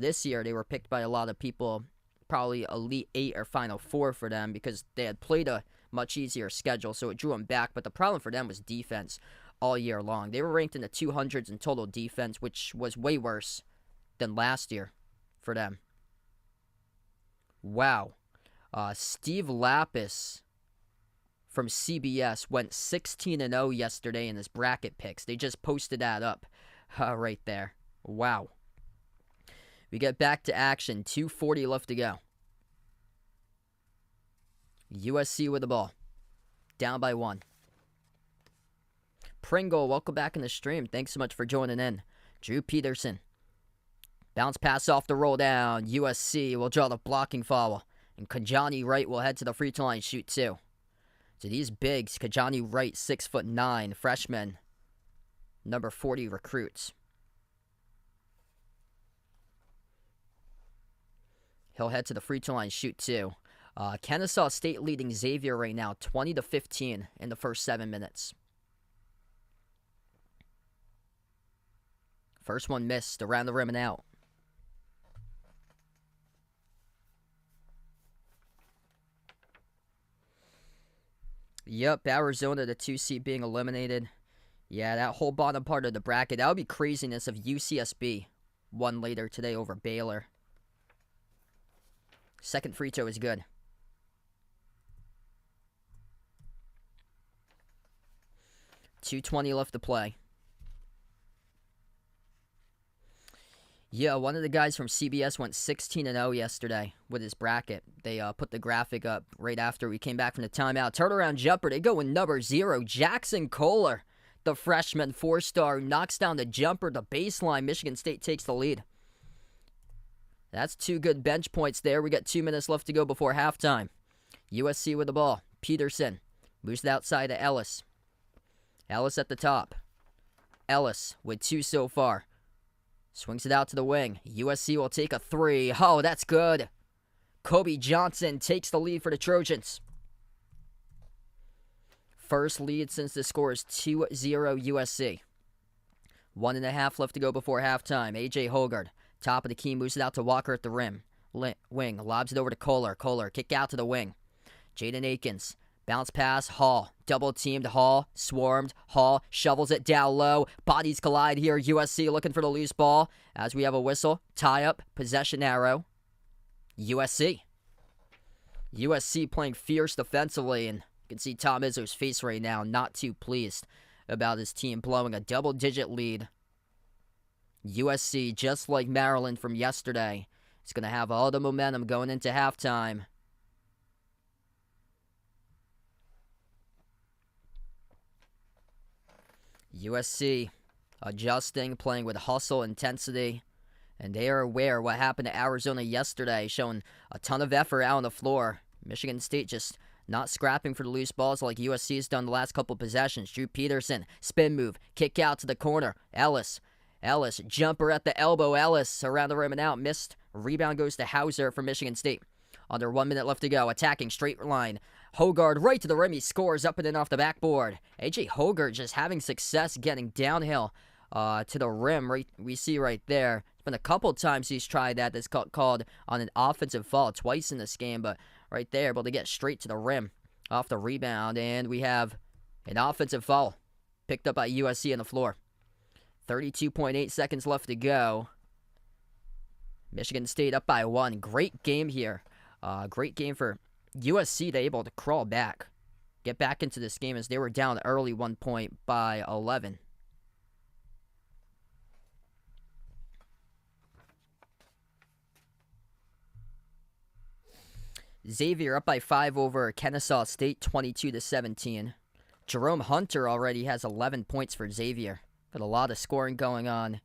this year, they were picked by a lot of people, probably Elite 8 or Final 4 for them, because they had played a much easier schedule, so it drew them back. But the problem for them was defense all year long. They were ranked in the 200s in total defense, which was way worse than last year for them. Wow. Steve Lapis from CBS went 16-0 yesterday in his bracket picks. They just posted that up right there. Wow. We get back to action. 2:40 left to go. USC with the ball. Down by 1. Pringle, welcome back in the stream. Thanks so much for joining in. Drew Peterson. Bounce pass off the roll down. USC will draw the blocking foul. And Kajani Wright will head to the free throw line, shoot 2. So these bigs, Kajani Wright, 6'9", freshman, number 40 recruits. He'll head to the free throw line, shoot 2. Kennesaw State leading Xavier right now, 20-15 in the first 7 minutes. First one missed, around the rim and out. Yep, Arizona, the 2 seed being eliminated. Yeah, that whole bottom part of the bracket, that would be craziness if UCSB won later today over Baylor. Second free throw is good. .220 left to play. Yeah, one of the guys from CBS went 16-0 yesterday with his bracket. They put the graphic up right after we came back from the timeout. Turnaround jumper, they go with number 0, Jackson Kohler, the freshman 4-star, knocks down the jumper, the baseline. Michigan State takes the lead. That's 2 good bench points there. We got 2 minutes left to go before halftime. USC with the ball. Peterson moves it outside to Ellis. Ellis at the top. Ellis with 2 so far. Swings it out to the wing. USC will take a 3. Oh, that's good. Kobe Johnson takes the lead for the Trojans. First lead since the score is 2-0 USC. 1.5 left to go before halftime. A.J. Hogard, top of the key, moves it out to Walker at the rim. Wing, lobs it over to Kohler. Kohler, kick out to the wing. Jaden Akins, bounce pass, Hall. Double teamed, Hall, swarmed. Hall shovels it down low. Bodies collide here. USC looking for the loose ball as we have a whistle. Tie up, possession arrow. USC. USC playing fierce defensively, and you can see Tom Izzo's face right now, not too pleased about his team blowing a double-digit lead. USC, just like Maryland from yesterday, is going to have all the momentum going into halftime. USC adjusting, playing with hustle, intensity, and they are aware what happened to Arizona yesterday, showing a ton of effort out on the floor. Michigan State just not scrapping for the loose balls like USC has done the last couple possessions. Drew Peterson, spin move, kick out to the corner. Ellis, jumper at the elbow. Ellis around the rim and out, missed. Rebound goes to Hauser for Michigan State. Under 1 minute left to go, attacking straight line. Hogard right to the rim, he scores up and in off the backboard. A.J. Hogard just having success getting downhill to the rim, right, we see right there. It's been a couple times he's tried that. That's called on an offensive foul twice in this game, but right there, able to get straight to the rim off the rebound, and we have an offensive foul picked up by USC on the floor. 32.8 seconds left to go. Michigan State up by 1. Great game here. Great game for USC. They able to crawl back, get back into this game as they were down early 1 point by 11. Xavier up by 5 over Kennesaw State, 22-17. Jerome Hunter already has 11 points for Xavier. Got a lot of scoring going on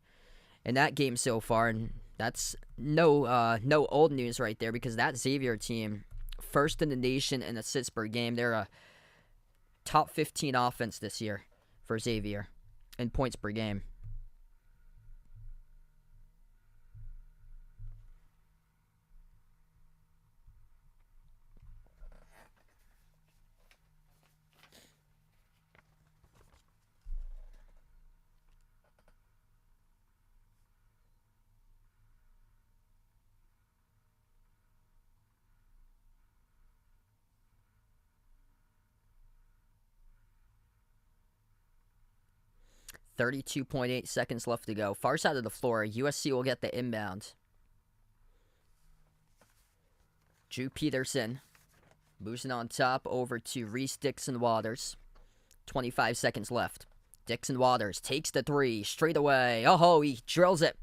in that game so far, and that's no old news right there, because that Xavier team, first in the nation in assists per game. They're a top 15 offense this year for Xavier in points per game. .8 seconds left to go. Far side of the floor, USC will get the inbound. Drew Peterson moves it on top over to Reese Dixon Waters. 25 seconds left. Dixon Waters takes the 3 straight away. Oh, he drills it.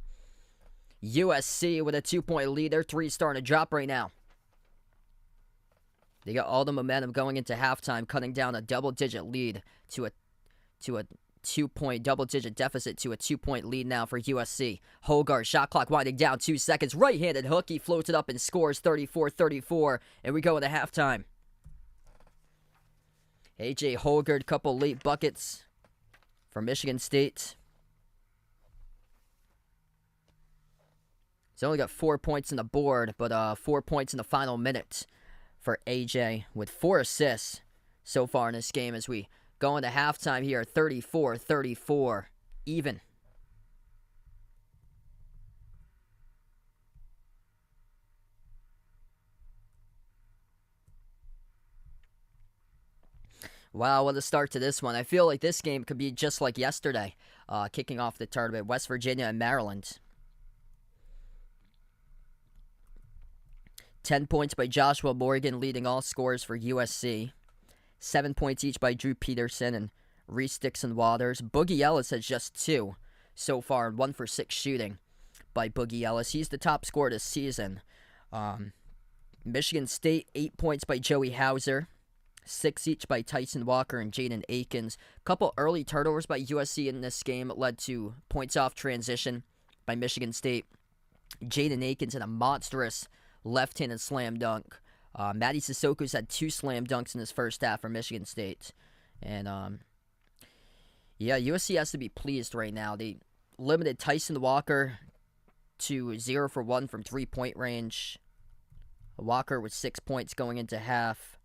USC with a 2-point lead. Their 3 starting to drop right now. They got all the momentum going into halftime, cutting down a double-digit lead to a 2-point double-digit deficit to a 2-point lead now for USC. Hogard, shot clock winding down, 2 seconds. Right-handed hook, he floats it up and scores 34-34, and we go into halftime. A.J. Hogard, couple late buckets for Michigan State. He's only got 4 points on the board, but 4 points in the final minute for A.J. with 4 assists so far in this game as we go into halftime here, 34-34, even. Wow, what a start to this one. I feel like this game could be just like yesterday, kicking off the tournament, West Virginia and Maryland. 10 points by Joshua Morgan, leading all scorers for USC. 7 points each by Drew Peterson and Reese Dixon Waters. Boogie Ellis has just 2 so far, and 1 for 6 shooting by Boogie Ellis. He's the top scorer this season. Michigan State, 8 points by Joey Hauser. 6 each by Tyson Walker and Jaden Akins. Couple early turnovers by USC in this game led to points off transition by Michigan State. Jaden Akins had a monstrous left-handed slam dunk. Matty Sissoko's had 2 slam dunks in his first half for Michigan State. And Yeah, USC has to be pleased right now. They limited Tyson Walker to 0 for 1 from 3-point range. Walker with 6 points going into half.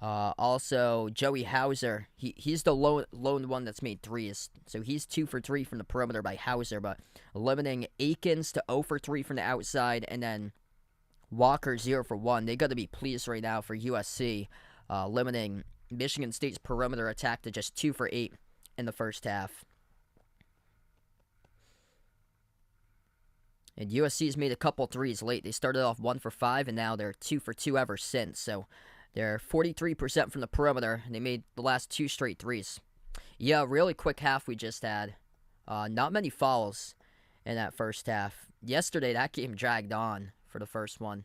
Also, Joey Hauser, he's the lone one that's made threes. So he's 2 for 3 from the perimeter by Hauser, but limiting Akins to 0 for 3 from the outside, and then Walker 0 for 1. They got to be pleased right now for USC, limiting Michigan State's perimeter attack to just 2 for 8 in the first half. And USC's made a couple threes late. They started off 1 for 5, and now they're 2 for 2 ever since. So they're 43% from the perimeter, and they made the last 2 straight threes. Yeah, really quick half we just had. Not many fouls in that first half. Yesterday, that game dragged on for the first one.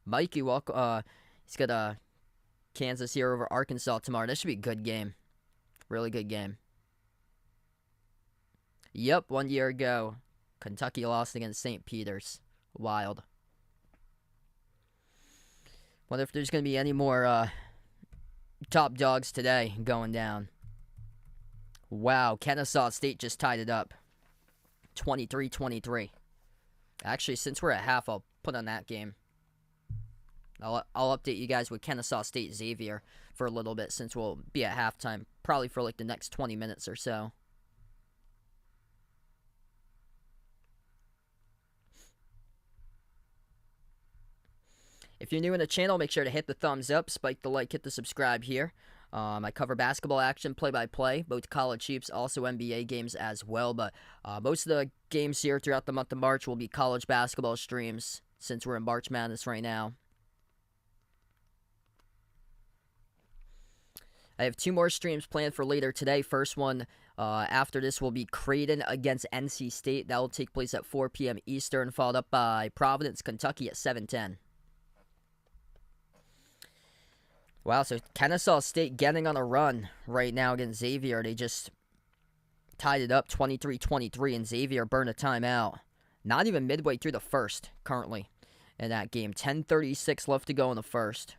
Mikey, he's got Kansas here over Arkansas tomorrow. This should be a good game. Really good game. Yep, 1 year ago, Kentucky lost against St. Peter's. Wild. Wonder if there's going to be any more top dogs today going down. Wow, Kennesaw State just tied it up. 23-23. Actually, since we're at half, I'll put on that game. I'll update you guys with Kennesaw State Xavier for a little bit since we'll be at halftime. Probably for like the next 20 minutes or so. If you're new in the channel, make sure to hit the thumbs up, spike the like, hit the subscribe here. I cover basketball action, play-by-play, both college hoops, also NBA games as well. But most of the games here throughout the month of March will be college basketball streams since we're in March Madness right now. I have 2 more streams planned for later today. First one after this will be Creighton against NC State. That will take place at 4 p.m. Eastern, followed up by Providence, Kentucky at 7:10. Wow, so Kennesaw State getting on a run right now against Xavier. They just tied it up 23-23, and Xavier burned a timeout. Not even midway through the first currently in that game. 10:36 left to go in the first.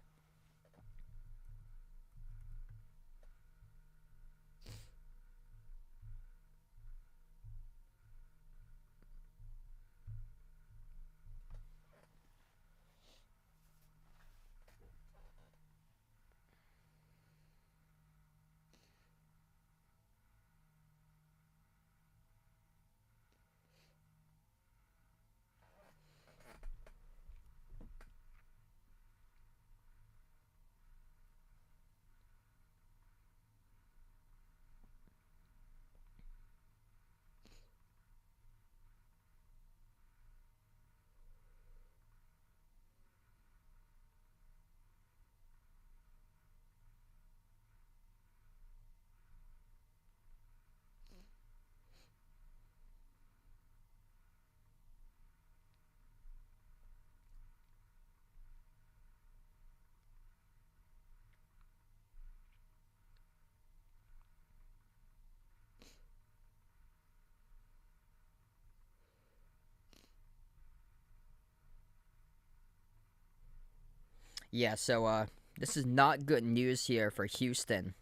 Yeah, so this is not good news here for Houston.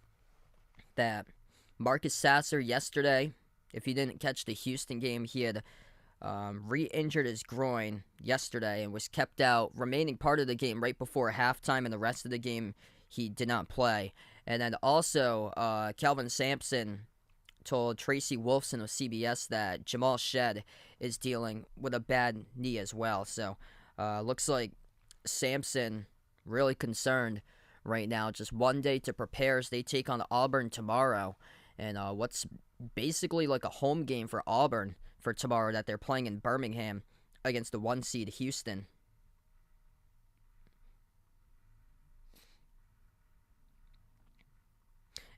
That Marcus Sasser yesterday, if you didn't catch the Houston game, he had re-injured his groin yesterday and was kept out remaining part of the game right before halftime, and the rest of the game he did not play. And then also, Kelvin Sampson told Tracy Wolfson of CBS that Jamal Shedd is dealing with a bad knee as well. So, looks like Sampson really concerned right now. Just 1 day to prepare as they take on Auburn tomorrow. And what's basically like a home game for Auburn for tomorrow, that they're playing in Birmingham against the 1 seed Houston.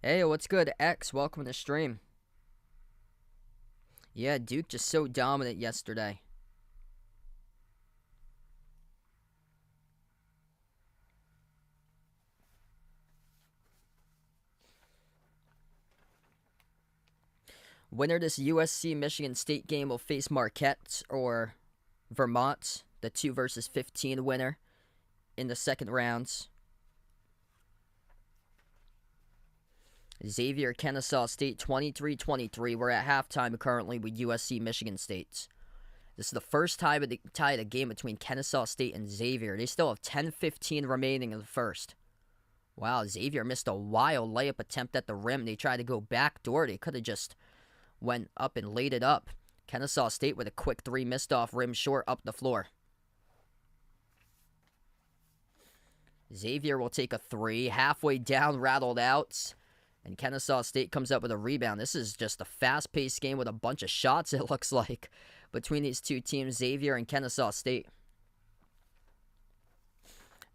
Hey, what's good, X? Welcome to the stream. Yeah, Duke just so dominant yesterday. Winner this USC Michigan State game will face Marquette or Vermont, the 2 versus 15 winner in the second rounds. Xavier, Kennesaw State, 23-23. We're at halftime currently with USC, Michigan State. This is the first time they tied a game between Kennesaw State and Xavier. They still have 10:15 remaining in the first. Wow, Xavier missed a wild layup attempt at the rim. They tried to go backdoor. They could have just went up and laid it up. Kennesaw State with a quick three, missed off, rim short, up the floor. Xavier will take a three, halfway down, rattled out. And Kennesaw State comes up with a rebound. This is just a fast-paced game with a bunch of shots, it looks like, between these two teams, Xavier and Kennesaw State.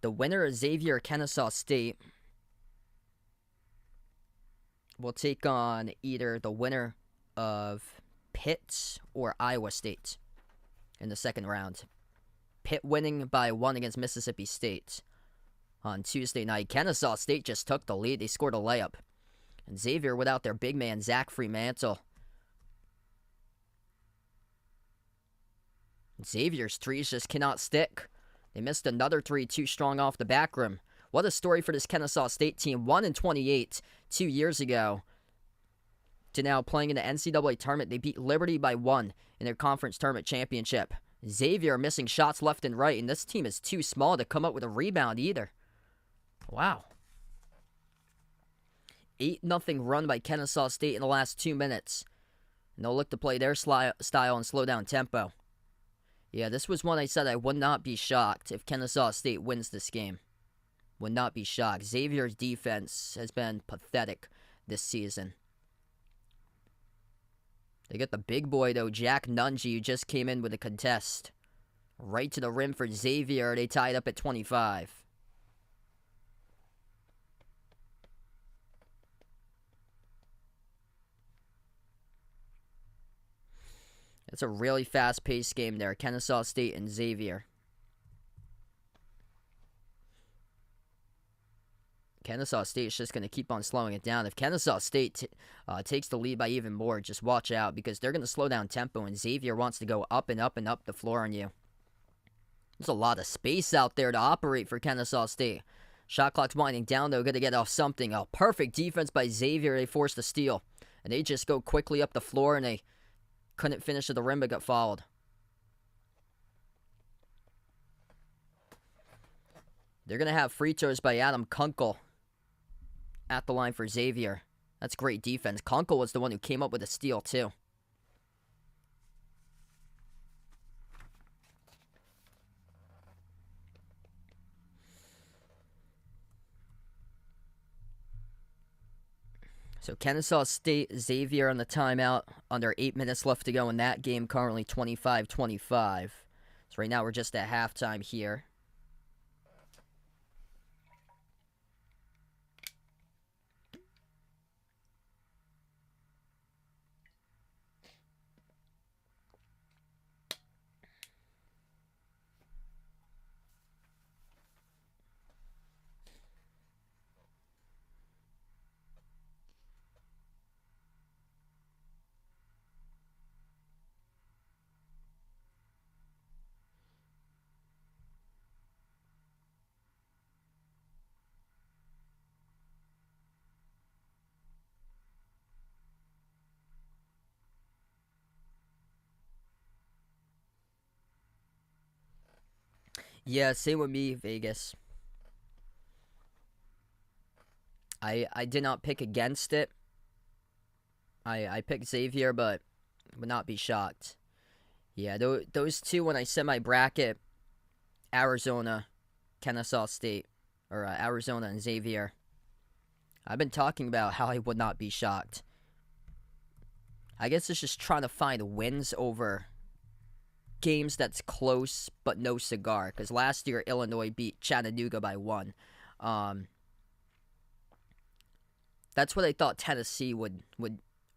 The winner of Xavier-Kennesaw State will take on either the winner of Pitt or Iowa State in the second round. Pitt winning by 1 against Mississippi State on Tuesday night. Kennesaw State just took the lead. They scored a layup. And Xavier without their big man, Zach Fremantle. Xavier's threes just cannot stick. They missed another three, too strong off the back rim. What a story for this Kennesaw State team. 1-28 2 years ago. To now playing in the NCAA tournament. They beat Liberty by 1 in their conference tournament championship. Xavier missing shots left and right. And this team is too small to come up with a rebound either. Wow. 8-0 run by Kennesaw State in the last 2 minutes. And they'll look to play their style and slow down tempo. Yeah, this was one I said I would not be shocked if Kennesaw State wins this game. Would not be shocked. Xavier's defense has been pathetic this season. They got the big boy, though, Jack Nungy, who just came in with a contest. Right to the rim for Xavier. They tied up at 25. It's a really fast-paced game there. Kennesaw State and Xavier. Kennesaw State is just going to keep on slowing it down. If Kennesaw State takes the lead by even more, just watch out because they're going to slow down tempo, and Xavier wants to go up and up and up the floor on you. There's a lot of space out there to operate for Kennesaw State. Shot clock's winding down, though. Got to get off something. A perfect defense by Xavier. They forced a steal. And they just go quickly up the floor, and they couldn't finish at the rim but got fouled. They're going to have free throws by Adam Kunkel at the line for Xavier. That's great defense. Kunkel was the one who came up with a steal, too. So Kennesaw State, Xavier on the timeout. Under 8 minutes left to go in that game. Currently 25-25. So right now we're just at halftime here. Yeah, same with me, Vegas. I did not pick against it. I picked Xavier, but would not be shocked. Yeah, those two, when I set my bracket, Arizona, Kennesaw State, or Arizona and Xavier, I've been talking about how I would not be shocked. I guess it's just trying to find wins over games that's close but no cigar, because last year Illinois beat Chattanooga by 1. That's what I thought Tennessee would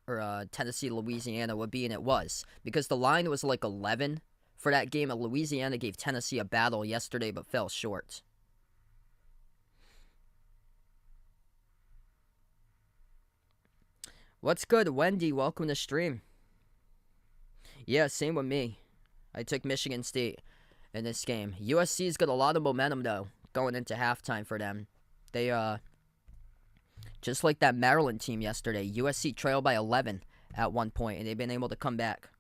or Tennessee Louisiana would be, and it was, because the line was like 11 for that game, and Louisiana gave Tennessee a battle yesterday but fell short. What's good, Wendy? Welcome to stream. Yeah, same with me. I took Michigan State in this game. USC's got a lot of momentum, though, going into halftime for them. They Just like that Maryland team yesterday. USC trailed by 11 at one point, and they've been able to come back. –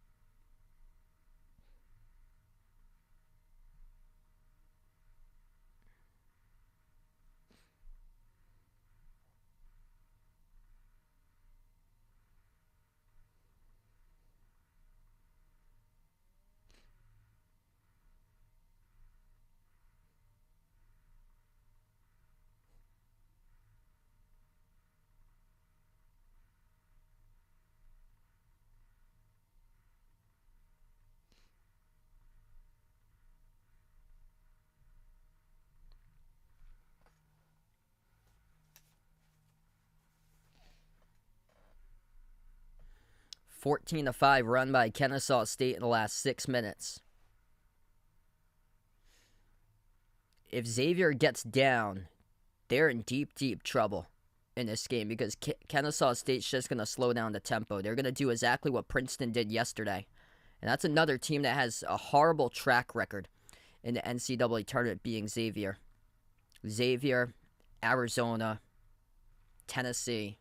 14-5 run by Kennesaw State in the last 6 minutes. If Xavier gets down, they're in deep, deep trouble in this game because Kennesaw State's just going to slow down the tempo. They're going to do exactly what Princeton did yesterday. And that's another team that has a horrible track record in the NCAA tournament, being Xavier. Xavier, Arizona, Tennessee,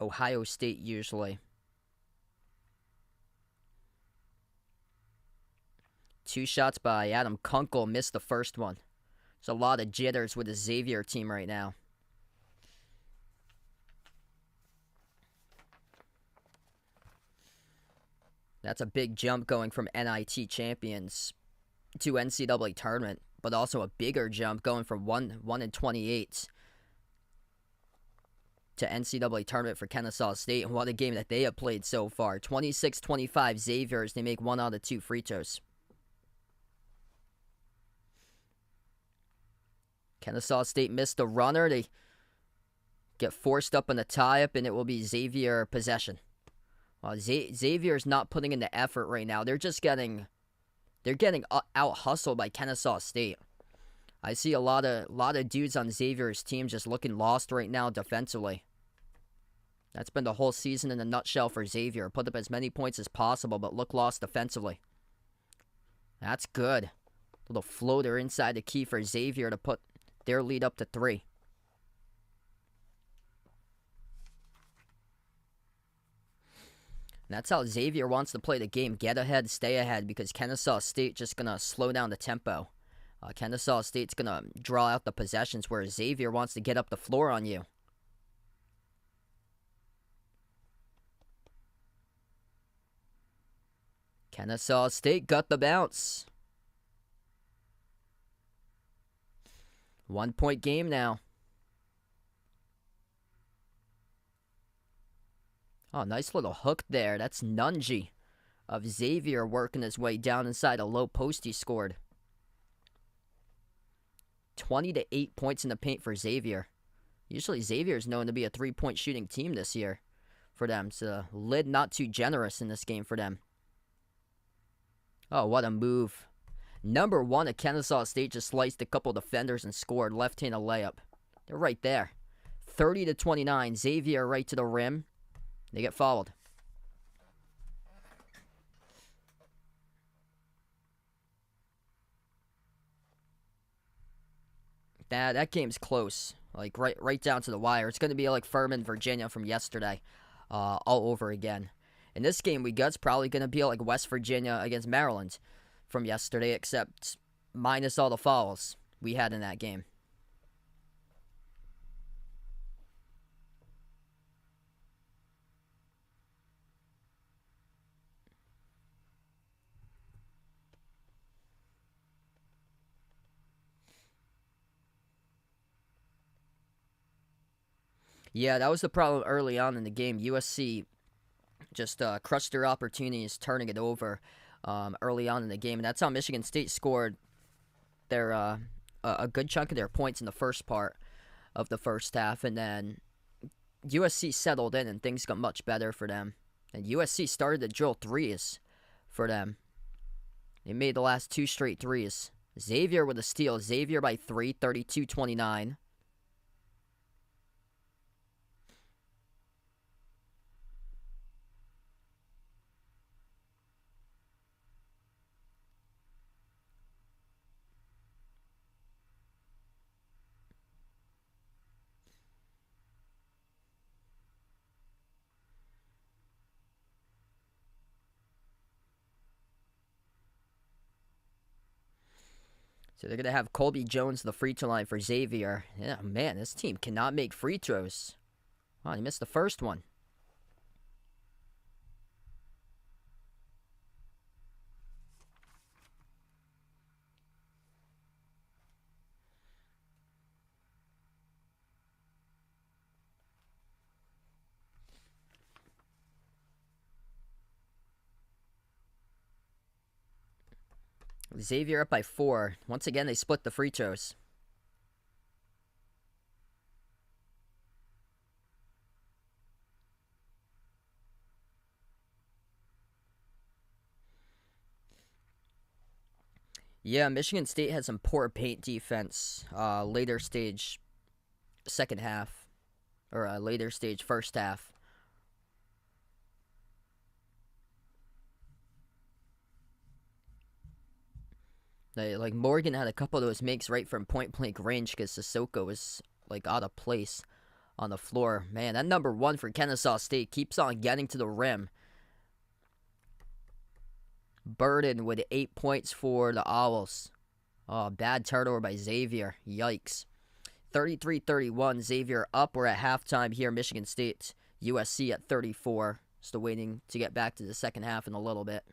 Ohio State usually. 2 shots by Adam Kunkel, missed the first one. There's a lot of jitters with the Xavier team right now. That's a big jump going from NIT champions to NCAA tournament, but also a bigger jump going from 1-28 to NCAA tournament for Kennesaw State. And what a game that they have played so far. 26-25 Xaviers. They make 1 out of 2 free throws. Kennesaw State missed a runner. They get forced up in the tie-up, and it will be Xavier possession. Well, Xavier's not putting in the effort right now. They're getting out-hustled by Kennesaw State. I see a lot of dudes on Xavier's team just looking lost right now defensively. That's been the whole season in a nutshell for Xavier. Put up as many points as possible, but look lost defensively. That's good. Little floater inside the key for Xavier to put their lead up to 3. And that's how Xavier wants to play the game. Get ahead, stay ahead, because Kennesaw State just going to slow down the tempo. Kennesaw State's going to draw out the possessions where Xavier wants to get up the floor on you. Kennesaw State got the bounce. 1-point game now. Oh, nice little hook there. That's Nunji of Xavier working his way down inside a low post he scored. 20-8 points in the paint for Xavier. Usually Xavier is known to be a 3-point shooting team this year for them. So the lid not too generous in this game for them. Oh, what a move. Number 1 at Kennesaw State just sliced a couple defenders and scored. Left-handed layup. They're right there. 30-29. Xavier right to the rim. They get fouled. That game's close. Like right down to the wire. It's going to be like Furman, Virginia from yesterday. All over again. In this game we got, it's probably going to be like West Virginia against Maryland from yesterday, except minus all the fouls we had in that game. Yeah, that was the problem early on in the game. USC just crushed their opportunities, turning it over early on in the game. And that's how Michigan State scored their a good chunk of their points in the first part of the first half. And then USC settled in and things got much better for them. And USC started to drill threes for them. They made the last 2 straight threes. Xavier with a steal. Xavier by 3, 32-29. So they're going to have Colby Jones the free throw line for Xavier. Yeah, man, this team cannot make free throws. Oh, he missed the first one. Xavier up by 4. Once again, they split the free throws. Yeah, Michigan State had some poor paint defense later stage second half. Or later stage first half. Like Morgan had a couple of those makes right from point blank range because Sissoko was like out of place on the floor. Man, that number 1 for Kennesaw State keeps on getting to the rim. Burden with 8 points for the Owls. Oh, bad turnover by Xavier. Yikes. 33-31, Xavier up. We're at halftime here. Michigan State, USC at 34. Still waiting to get back to the second half in a little bit.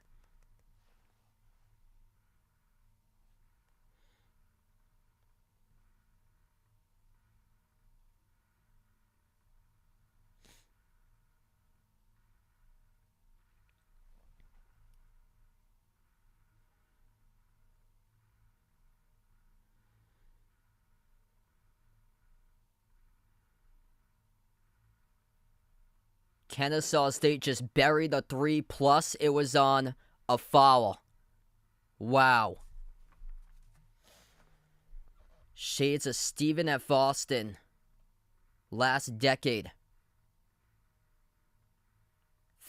Kennesaw State just buried the 3, plus it was on a foul. Wow. Shades of Stephen F. Austin. Last decade.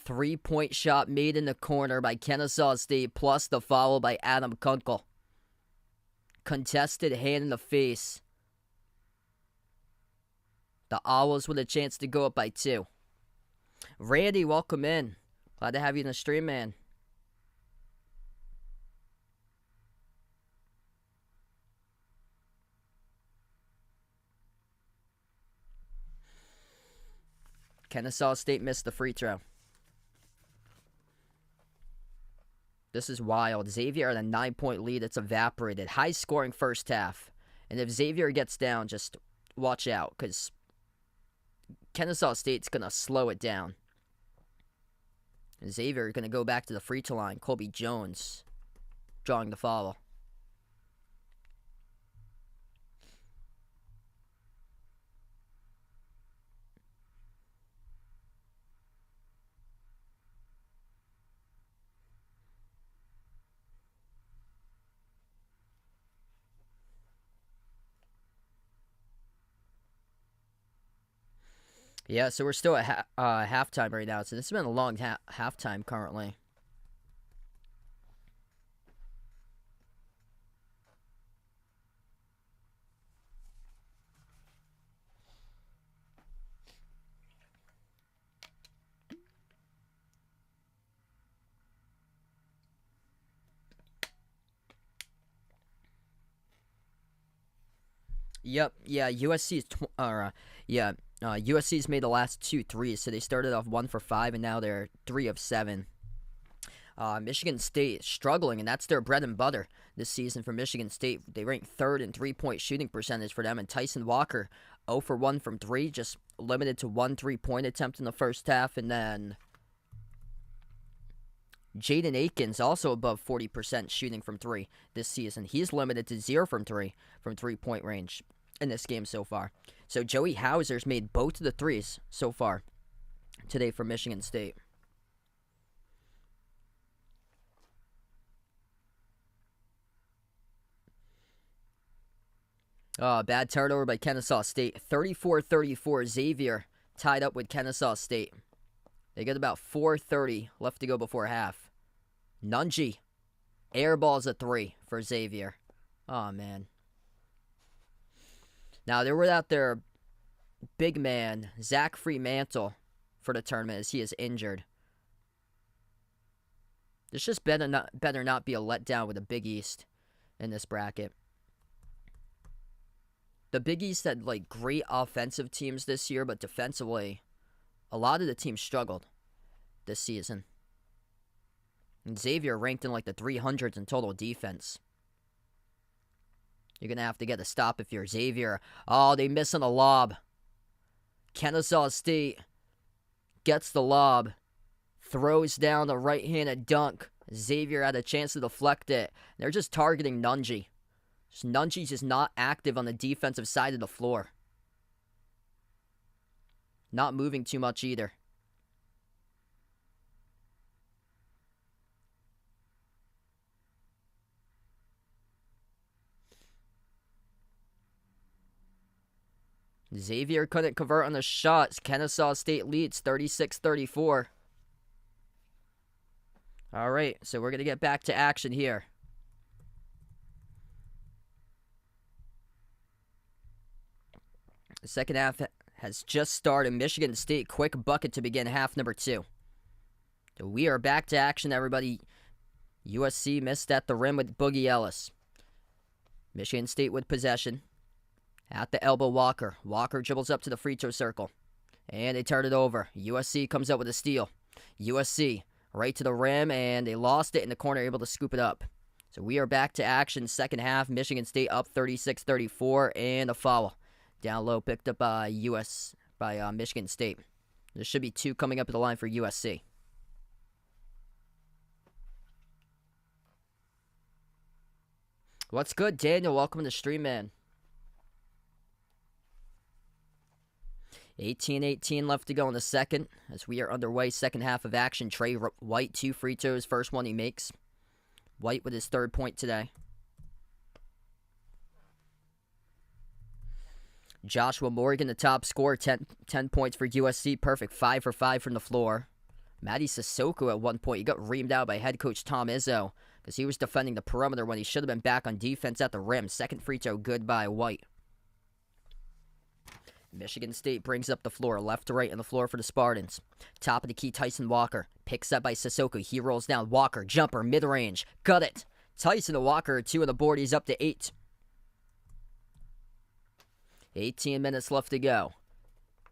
3-point shot made in the corner by Kennesaw State, plus the foul by Adam Kunkel. Contested hand in the face. The Owls with a chance to go up by 2. Randy, welcome in. Glad to have you in the stream, man. Kennesaw State missed the free throw. This is wild. Xavier had a 9-point lead. It's evaporated. High-scoring first half. And if Xavier gets down, just watch out, because Kennesaw State's going to slow it down. And Xavier is going to go back to the free throw line. Colby Jones drawing the foul. Yeah, so we're still at halftime right now. So this has been a long halftime currently. Yep, yeah, USC's made the last 2 threes, so they started off 1 for 5, and now they're 3 of 7. Michigan State struggling, and that's their bread and butter this season for Michigan State. They rank 3rd in 3-point shooting percentage for them, and Tyson Walker, 0 for 1 from 3, just limited to 1 3-point attempt in the first half, and then Jaden Akins, also above 40% shooting from 3 this season. He's limited to 0 from 3 from 3-point range in this game so far. So Joey Hauser's made both of the 3s so far today for Michigan State. Bad turnover by Kennesaw State. 34-34, Xavier tied up with Kennesaw State. They got about 4:30 left to go before half. Nunji airballs a 3 for Xavier. Oh, man. Now, they're without their big man, Zach Freemantle, for the tournament as he is injured. This just better not be a letdown with the Big East in this bracket. the Big East had like great offensive teams this year, but defensively, a lot of the teams struggled this season. And Xavier ranked in like the 300s in total defense. You're going to have to get a stop if you're Xavier. Oh, they miss on the lob. Kennesaw State gets the lob. Throws down the right-handed dunk. Xavier had a chance to deflect it. They're just targeting Nunji. Nunji's just not active on the defensive side of the floor. Not moving too much either. Xavier couldn't convert on the shots. Kennesaw State leads 36-34. All right, so we're going to get back to action here. The second half has just started. Michigan State, quick bucket to begin half number 2. So we are back to action, everybody. USC missed at the rim with Boogie Ellis. Michigan State with possession. At the elbow, Walker. Walker dribbles up to the free throw circle. And they turn it over. USC comes up with a steal. USC right to the rim, and they lost it in the corner, able to scoop it up. So we are back to action. Second half, Michigan State up 36-34, and a foul. Down low, picked up by Michigan State. There should be 2 coming up at the line for USC. What's good, Daniel? Welcome to the stream, man. 18-18 left to go in the second as we are underway. Second half of action. Trey White, 2 free throws. First one he makes. White with his 3rd point today. Joshua Morgan, the top scorer, 10 points for USC. Perfect 5 for 5 from the floor. Matty Sissoko at one point. He got reamed out by head coach Tom Izzo because he was defending the perimeter when he should have been back on defense at the rim. Second free throw good by White. Michigan State brings up the floor, left to right on the floor for the Spartans. Top of the key, Tyson Walker. Picks up by Sissoko. He rolls down. Walker, jumper, mid-range. Got it. Tyson and Walker, 2 on the board. He's up to 8. 18 minutes left to go.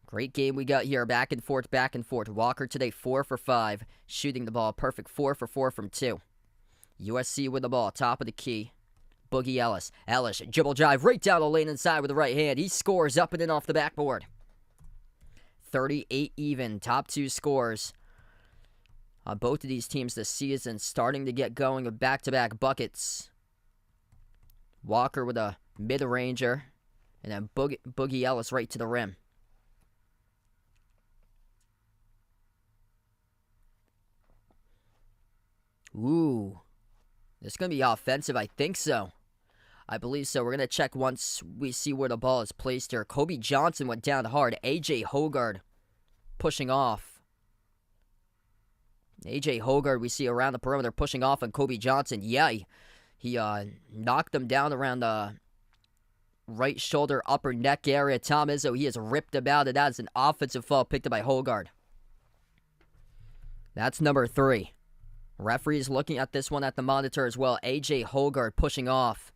Great game we got here. Back and forth, back and forth. Walker today 4 for 5. Shooting the ball. Perfect 4 for 4 from 2. USC with the ball. Top of the key. Boogie Ellis. Ellis, dribble drive right down the lane inside with the right hand. He scores up and in off the backboard. 38 even. Top 2 scores on both of these teams this season. Starting to get going with back-to-back buckets. Walker with a mid-ranger. And then Boogie Ellis right to the rim. Ooh. This is going to be offensive. I think so. I believe so. We're going to check once we see where the ball is placed here. Kobe Johnson went down hard. A.J. Hogard pushing off. A.J. Hogard we see around the perimeter pushing off on Kobe Johnson. Yeah, he knocked him down around the right shoulder, upper neck area. Tom Izzo, he has ripped about it. That is an offensive foul picked up by Hogard. That's number 3. Referees looking at this one at the monitor as well. A.J. Hogard pushing off.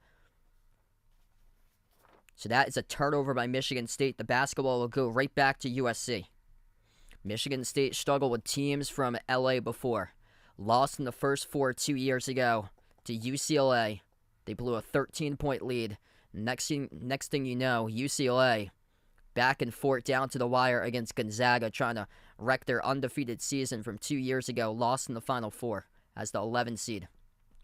So that is a turnover by Michigan State. The basketball will go right back to USC. Michigan State struggled with teams from LA before. Lost in the first 4 2 years ago to UCLA. They blew a 13-point lead. Next thing you know, UCLA back and forth down to the wire against Gonzaga, trying to wreck their undefeated season from 2 years ago. Lost in the Final Four as the 11 seed.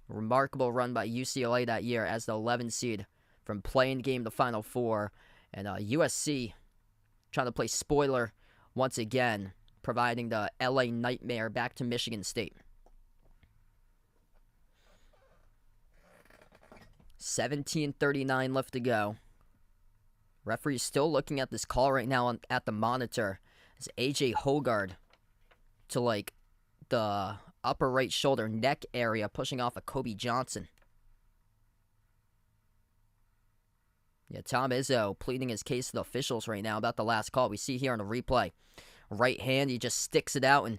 Remarkable run by UCLA that year as the 11 seed from playing game to Final Four. And USC trying to play spoiler once again, providing the LA nightmare back to Michigan State. 17:39 left to go. Referee's still looking at this call right now at the monitor. It's A.J. Hogard to like the upper right shoulder neck area, pushing off of Kobe Johnson. Yeah, Tom Izzo pleading his case to the officials right now about the last call. We see here on the replay. Right hand, he just sticks it out and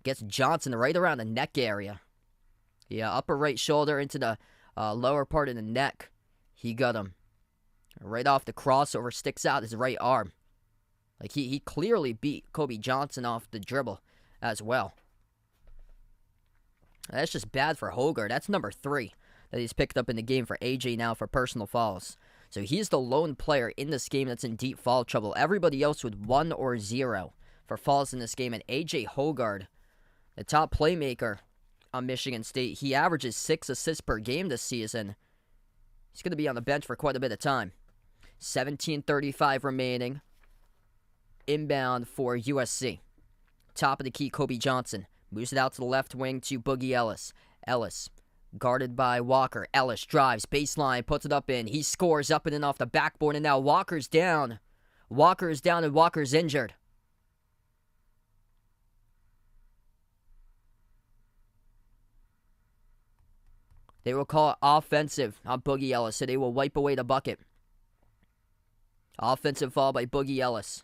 gets Johnson right around the neck area. Yeah, upper right shoulder into the lower part of the neck. He got him. Right off the crossover, sticks out his right arm. Like, he clearly beat Kobe Johnson off the dribble as well. That's just bad for Hoggard. That's number 3 that he's picked up in the game for AJ now for personal fouls. So he's the lone player in this game that's in deep foul trouble. Everybody else with 1 or 0 for fouls in this game. And AJ Hoggard, the top playmaker on Michigan State, he averages 6 assists per game this season. He's going to be on the bench for quite a bit of time. 17:35 remaining. Inbound for USC. Top of the key, Kobe Johnson. Moves it out to the left wing to Boogie Ellis. Ellis, guarded by Walker. Ellis drives, baseline, puts it up in. He scores up and in off the backboard, and now Walker's down. Walker's down, and Walker's injured. They will call it offensive on Boogie Ellis, so they will wipe away the bucket. Offensive foul by Boogie Ellis.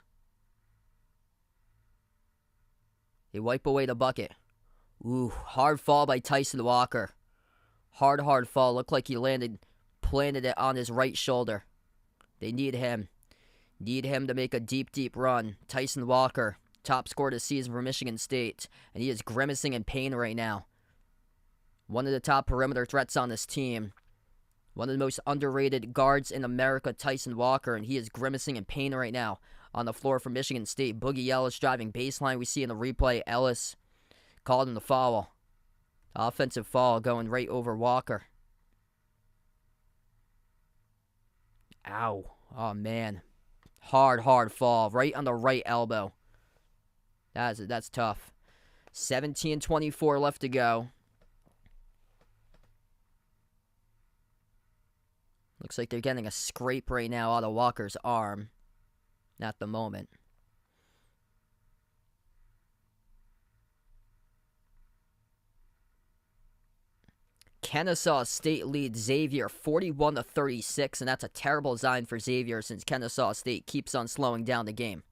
They wipe away the bucket. Ooh, hard fall by Tyson Walker. Hard fall. Looked like he planted it on his right shoulder. They need him. Need him to make a deep run. Tyson Walker, top scorer this season for Michigan State. And he is grimacing in pain right now. One of the top perimeter threats on this team. One of the most underrated guards in America, Tyson Walker. And he is grimacing in pain right now on the floor for Michigan State. Boogie Ellis driving baseline. We see in the replay, Ellis called him the foul. Offensive foul going right over Walker. Ow. Oh, man. Hard fall. Right on the right elbow. That's tough. 17:24 left to go. Looks like they're getting a scrape right now out of Walker's arm. At the moment. Kennesaw State leads Xavier 41-36, and that's a terrible sign for Xavier since Kennesaw State keeps on slowing down the game.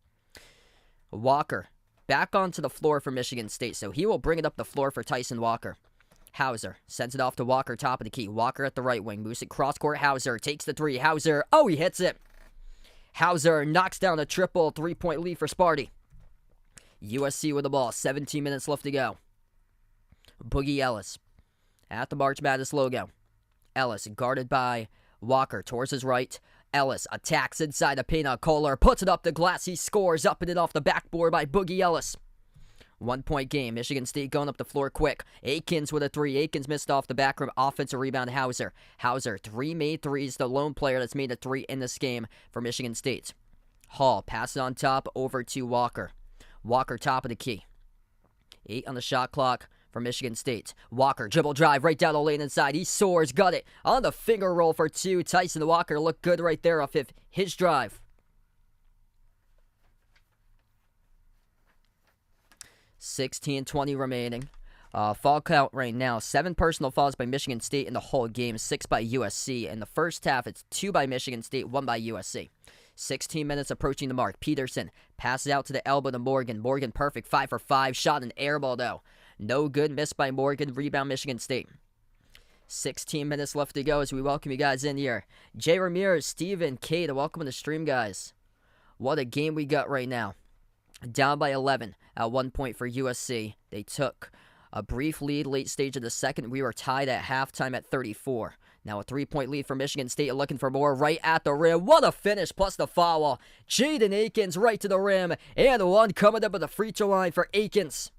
Walker back onto the floor for Michigan State, so he will bring it up the floor for Tyson Walker. Hauser sends it off to Walker, top of the key. Walker at the right wing, moves it cross court. Hauser takes the 3. Hauser, oh, he hits it. Hauser knocks down a triple 3-point lead for Sparty. USC with the ball. 17 minutes left to go. Boogie Ellis at the March Madness logo. Ellis guarded by Walker towards his right. Ellis attacks inside the paint on Kohler. Puts it up the glass. He scores up and in off the backboard by Boogie Ellis. 1-point game. Michigan State going up the floor quick. Akins with a 3. Akins missed off the back rim. Offensive rebound, Hauser. Hauser, 3 made threes. The lone player that's made a 3 in this game for Michigan State. Hall passes on top over to Walker. Walker, top of the key. 8 on the shot clock for Michigan State. Walker, dribble drive right down the lane inside. He soars, got it on the finger roll for 2. Tyson Walker looked good right there off his drive. 16:20 remaining. Foul count right now. 7 personal fouls by Michigan State in the whole game. 6 by USC. In the first half, it's 2 by Michigan State, 1 by USC. 16 minutes approaching the mark. Peterson passes out to the elbow to Morgan. Morgan perfect. 5 for 5. Shot an air ball though. No good. Missed by Morgan. Rebound Michigan State. 16 minutes left to go as we welcome you guys in here. Jay Ramirez, Steven, Kate, welcome to the stream, guys. What a game we got right now. Down by 11 at 1 point for USC. They took a brief lead late stage of the second. We were tied at halftime at 34. Now a 3-point lead for Michigan State, looking for more right at the rim. What a finish, plus the foul. Jaden Akins right to the rim. And one coming up at the free throw line for Akins.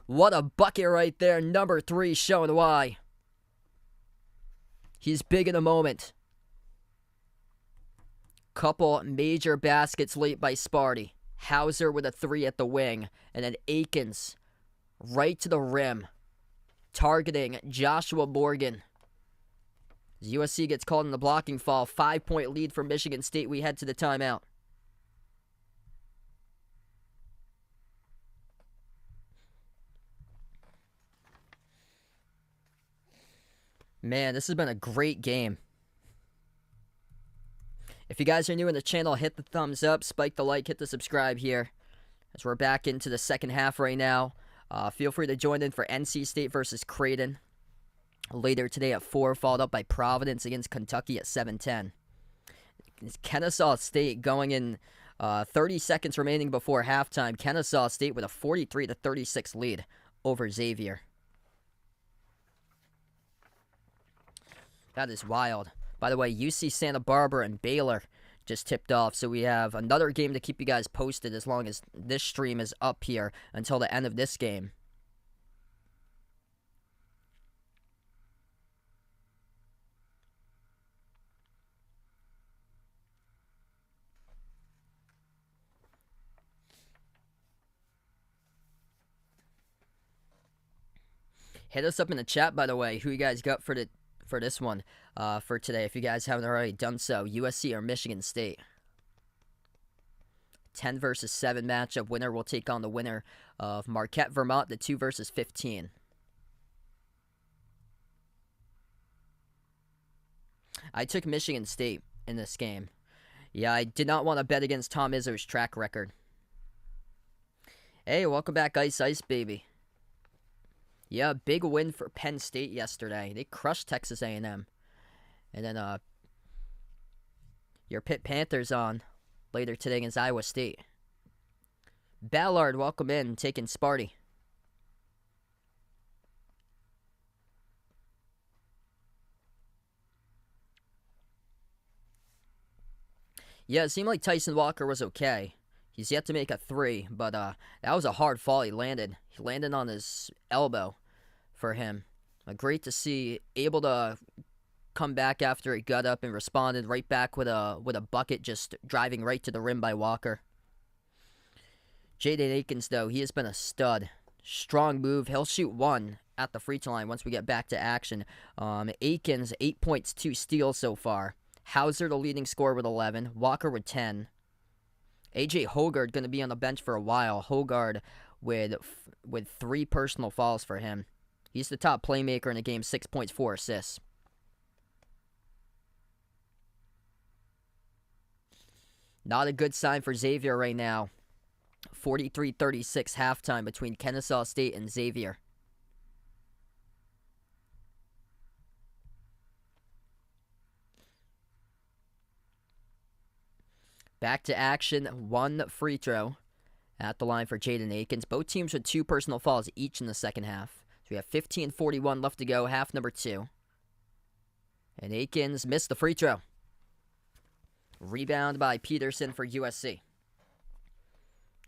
What a bucket right there. Number 3 showing why. He's big in the moment. Couple major baskets late by Sparty. Hauser with a 3 at the wing. And then Akins right to the rim. Targeting Joshua Morgan. As USC gets called in the blocking foul. 5-point lead for Michigan State. We head to the timeout. Man, this has been a great game. If you guys are new in the channel, hit the thumbs up, spike the like, hit the subscribe here. As we're back into the second half right now. Feel free to join in for NC State versus Creighton. Later today at 4, followed up by Providence against Kentucky at 7:10. Kennesaw State going in 30 seconds remaining before halftime. Kennesaw State with a 43-36 lead over Xavier. That is wild. By the way, UC Santa Barbara and Baylor just tipped off, so we have another game to keep you guys posted as long as this stream is up here until the end of this game. Hit us up in the chat, by the way, who you guys got for this one for today, if you guys haven't already done so. USC or Michigan State. 10 versus 7 matchup. Winner will take on the winner of Marquette, Vermont, the 2 versus 15. I took Michigan State in this game. Yeah, I did not want to bet against Tom Izzo's track record. Hey, welcome back, Ice Baby. Yeah, big win for Penn State yesterday. They crushed Texas A&M. And then your Pitt Panthers on later today against Iowa State. Ballard, welcome in, taking Sparty. Yeah, it seemed like Tyson Walker was okay. He's yet to make a 3, but that was a hard fall he landed. He landed on his elbow for him. Great to see, able to come back after he got up and responded right back with a bucket, just driving right to the rim by Walker. Jaden Akins, though, he has been a stud. Strong move. He'll shoot 1 at the free throw line once we get back to action. Akins, 8 points, 2 steals so far. Hauser, the leading scorer, with 11. Walker with 10. A.J. Hogard going to be on the bench for a while. Hogard with 3 personal fouls for him. He's the top playmaker in the game, 6 points, 4 assists. Not a good sign for Xavier right now. 43-36 halftime between Kennesaw State and Xavier. Back to action, 1 free throw at the line for Jaden Akins. Both teams with 2 personal fouls each in the second half. So we have 15:41 left to go, half number 2. And Akins missed the free throw. Rebound by Peterson for USC.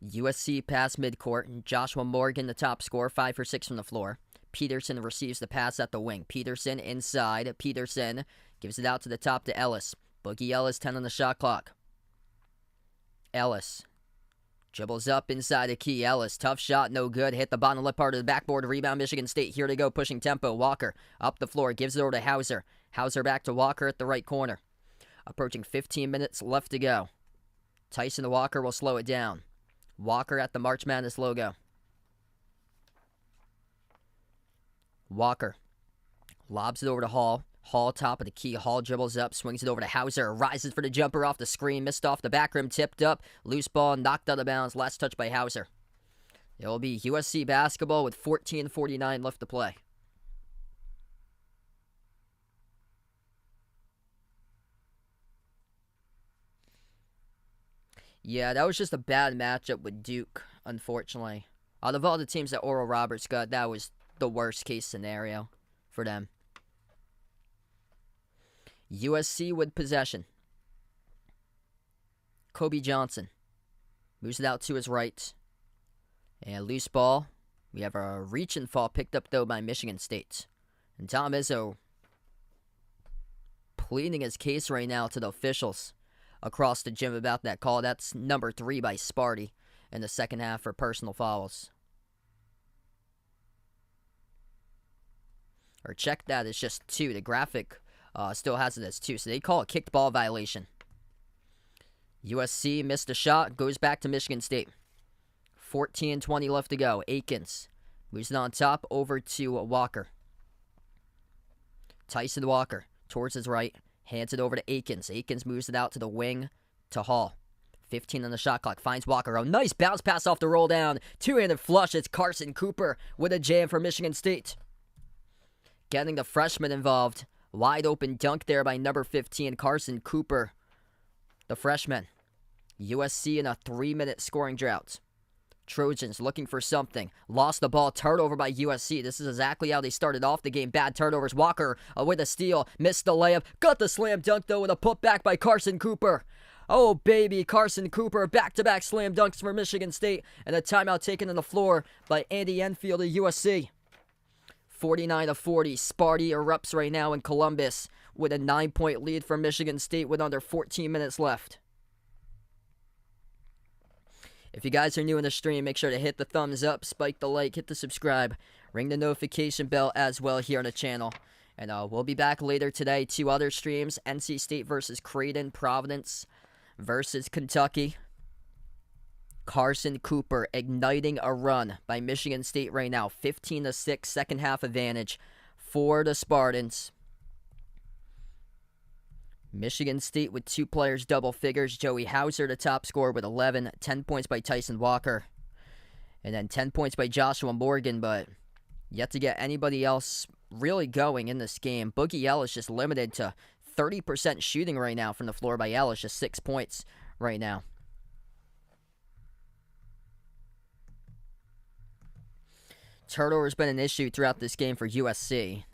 USC pass midcourt. Joshua Morgan, the top scorer, 5 for 6 from the floor. Peterson receives the pass at the wing. Peterson inside. Peterson gives it out to the top to Ellis. Boogie Ellis, 10 on the shot clock. Ellis dribbles up inside the key. Ellis, tough shot, no good. Hit the bottom left part of the backboard. Rebound, Michigan State. Here to go, pushing tempo. Walker up the floor, gives it over to Hauser. Hauser back to Walker at the right corner. Approaching 15 minutes left to go. Tyson Walker will slow it down. Walker at the March Madness logo. Walker lobs it over to Hall. Hall, top of the key. Hall dribbles up, swings it over to Hauser. Rises for the jumper off the screen. Missed off the back rim, tipped up. Loose ball, knocked out of bounds. Last touch by Hauser. It will be USC basketball with 14:49 left to play. Yeah, that was just a bad matchup with Duke, unfortunately. Out of all the teams that Oral Roberts got, that was the worst case scenario for them. USC with possession. Kobe Johnson moves it out to his right. And loose ball. We have a reach and fall picked up, though, by Michigan State. And Tom Izzo pleading his case right now to the officials across the gym about that call. That's number 3 by Sparty in the second half for personal fouls. Or check that, it's just 2. The graphic still has it as 2, so they call it kicked ball violation. USC missed a shot, goes back to Michigan State. 14:20 left to go. Akins moves it on top over to Walker. Tyson Walker towards his right, hands it over to Akins. Akins moves it out to the wing to Hall. 15 on the shot clock, finds Walker. Oh, nice bounce pass off the roll down. Two-handed flush. It's Carson Cooper with a jam for Michigan State. getting the freshman involved. Wide open dunk there by number 15, Carson Cooper, the freshman. USC in a 3-minute scoring drought. Trojans looking for something. Lost the ball. Turnover by USC. This is exactly how they started off the game. Bad turnovers. Walker with a steal. Missed the layup. Got the slam dunk, though, with a putback by Carson Cooper. Oh, baby. Carson Cooper. Back-to-back slam dunks for Michigan State. And a timeout taken on the floor by Andy Enfield of USC. 49-40. Sparty erupts right now in Columbus with a 9-point lead for Michigan State with under 14 minutes left. If you guys are new in the stream, make sure to hit the thumbs up, spike the like, hit the subscribe, ring the notification bell as well here on the channel. And we'll be back later today. 2 other streams, NC State versus Creighton, Providence versus Kentucky. Carson Cooper igniting a run by Michigan State right now. 15-6, second half advantage for the Spartans. Michigan State with 2 players double figures. Joey Hauser, the top scorer with 11. 10 points by Tyson Walker. And then 10 points by Joshua Morgan, but yet to get anybody else really going in this game. Boogie Ellis just limited to 30% shooting right now from the floor by Ellis. Just 6 points right now. Turnover has been an issue throughout this game for USC.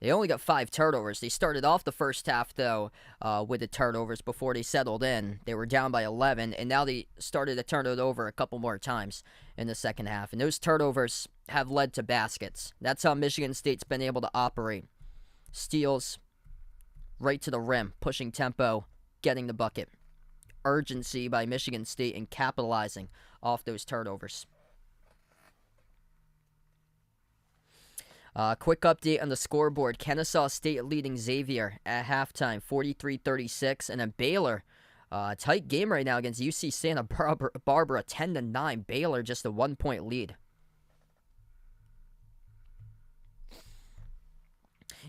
They only got 5 turnovers. They started off the first half, though, with the turnovers before they settled in. They were down by 11, and now they started to turn it over a couple more times in the second half. And those turnovers have led to baskets. That's how Michigan State's been able to operate. Steals right to the rim, pushing tempo, getting the bucket. Urgency by Michigan State in capitalizing off those turnovers. Quick update on the scoreboard. Kennesaw State leading Xavier at halftime, 43-36. And then Baylor, tight game right now against UC Santa Barbara, 10-9. Baylor just a 1-point lead.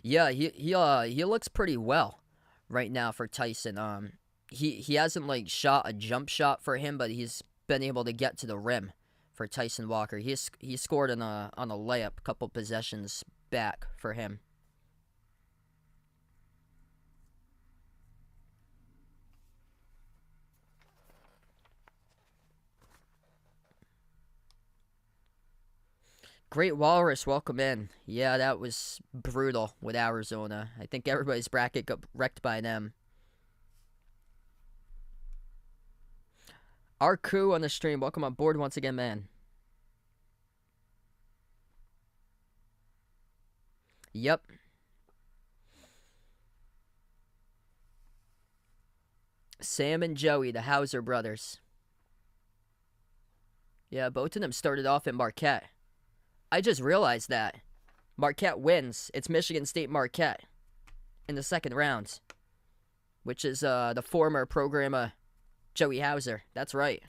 Yeah, he looks pretty well right now for Tyson. He hasn't shot a jump shot for him, but he's been able to get to the rim. For Tyson Walker, he scored on a layup a couple possessions back for him. Great Walrus, welcome in. Yeah, that was brutal with Arizona. I think everybody's bracket got wrecked by them. Arku on the stream. Welcome on board once again, man. Yep. Sam and Joey, the Hauser brothers. Yeah, both of them started off at Marquette. I just realized that. Marquette wins. It's Michigan State Marquette in the second round, which is the former program of Joey Hauser. That's right.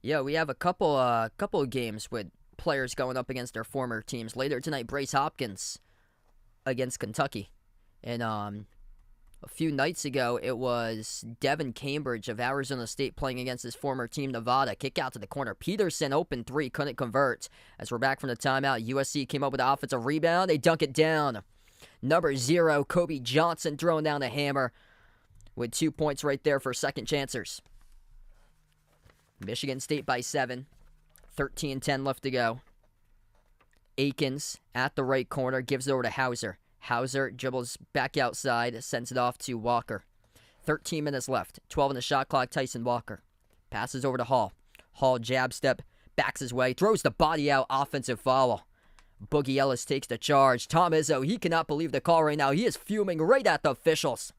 Yeah, we have a couple of games with players going up against their former teams. Later tonight, Bryce Hopkins against Kentucky. And a few nights ago, it was Devin Cambridge of Arizona State playing against his former team, Nevada. Kick out to the corner. Peterson, open 3, couldn't convert. As we're back from the timeout, USC came up with an offensive rebound. They dunk it down. Number 0, Kobe Johnson throwing down the hammer with 2 points right there for second chancers. Michigan State by 7. 13-10 left to go. Akins at the right corner gives it over to Hauser. Hauser dribbles back outside, sends it off to Walker. 13 minutes left. 12 in the shot clock. Tyson Walker passes over to Hall. Hall jab step, backs his way, throws the body out. Offensive foul. Boogie Ellis takes the charge. Tom Izzo, he cannot believe the call right now. He is fuming right at the officials.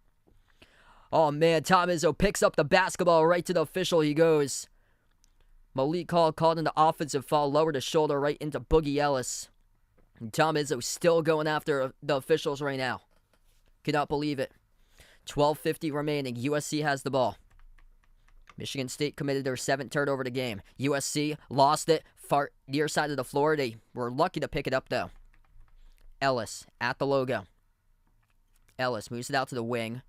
Oh man, Tom Izzo picks up the basketball right to the official. He goes. Malik Hall called in the offensive foul, lowered his shoulder right into Boogie Ellis. And Tom Izzo still going after the officials right now. Cannot believe it. 12:50 remaining. USC has the ball. Michigan State committed their 7th turnover of the game. USC lost it far near side of the floor. They were lucky to pick it up, though. Ellis at the logo. Ellis moves it out to the wing.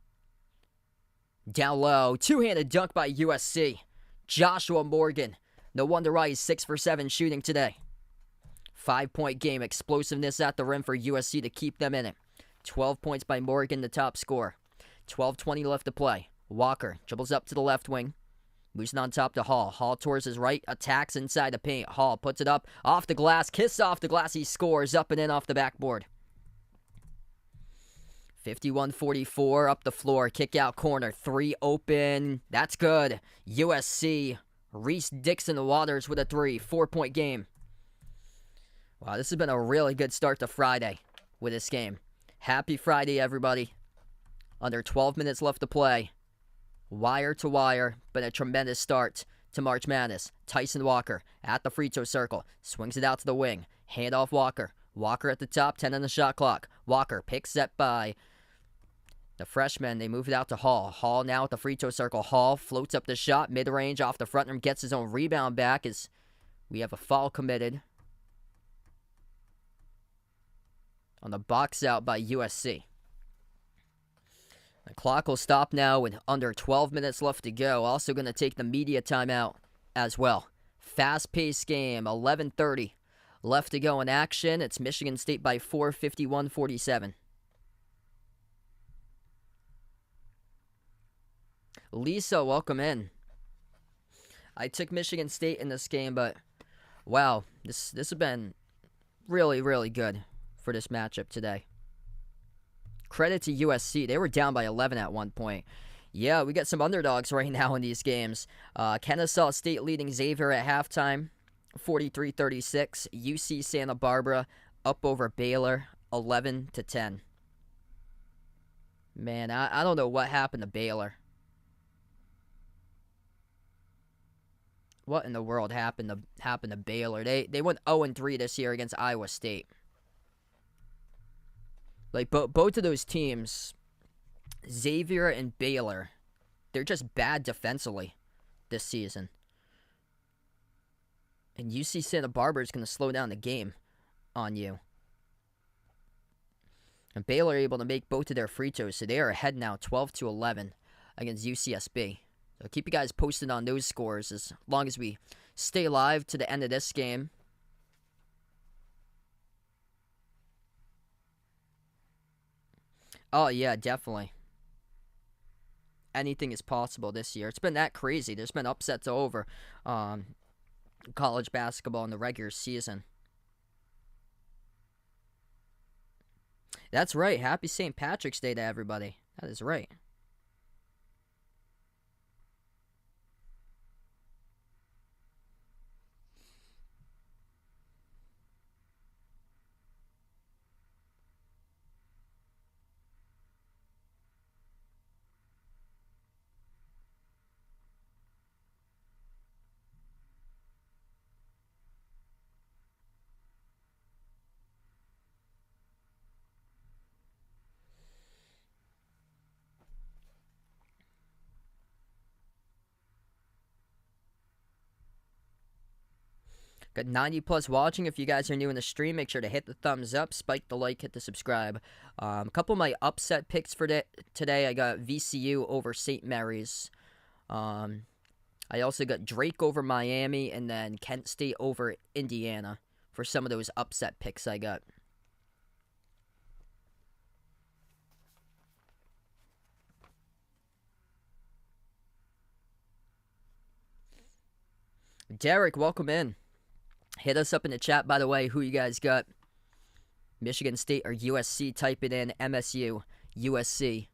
Down low. Two-handed dunk by USC. Joshua Morgan. No wonder why he's 6 for 7 shooting today. 5-point game. Explosiveness at the rim for USC to keep them in it. 12 points by Morgan, the top scorer. 12:20 left to play. Walker dribbles up to the left wing. Moves it on top to Hall. Hall towards his right. Attacks inside the paint. Hall puts it up. Off the glass. Kiss off the glass. He scores. Up and in off the backboard. 51-44 up the floor. Kick out corner. 3 open. That's good. USC. Reese Dixon Waters with a 3. 4-point game. Wow, this has been a really good start to Friday with this game. Happy Friday, everybody. Under 12 minutes left to play. Wire to wire. Been a tremendous start to March Madness. Tyson Walker at the free throw circle. Swings it out to the wing. Handoff Walker. Walker at the top. 10 on the shot clock. Walker picks that by the freshman. They move it out to Hall. Hall now at the free throw circle. Hall floats up the shot. Mid-range off the front rim. Gets his own rebound back as we have a foul committed on the box out by USC. The clock will stop now with under 12 minutes left to go. Also going to take the media timeout as well. Fast-paced game, 11:30 left to go in action. It's Michigan State by 4, 51-47. Lisa, welcome in. I took Michigan State in this game, but wow, this has been really, really good for this matchup today. Credit to USC. They were down by 11 at one point. Yeah, we got some underdogs right now in these games. Kennesaw State leading Xavier at halftime, 43-36. UC Santa Barbara up over Baylor, 11-10. Man, I don't know what happened to Baylor. What in the world happened to Baylor? They went 0-3 this year against Iowa State. Like, both of those teams, Xavier and Baylor, they're just bad defensively this season. And UC Santa Barbara is going to slow down the game on you. And Baylor able to make both of their free throws, so they are ahead now 12-11 against UCSB. So keep you guys posted on those scores as long as we stay live to the end of this game. Oh, yeah, definitely. Anything is possible this year. It's been that crazy. There's been upsets over college basketball in the regular season. That's right. Happy St. Patrick's Day to everybody. That is right. Got 90 plus watching. If you guys are new in the stream, make sure to hit the thumbs up, spike the like, hit the subscribe. A couple of my upset picks for today. I got VCU over St. Mary's. I also got Drake over Miami and then Kent State over Indiana for some of those upset picks I got. Derek, welcome in. Hit us up in the chat, by the way, who you guys got. Michigan State or USC, type it in. MSU, USC.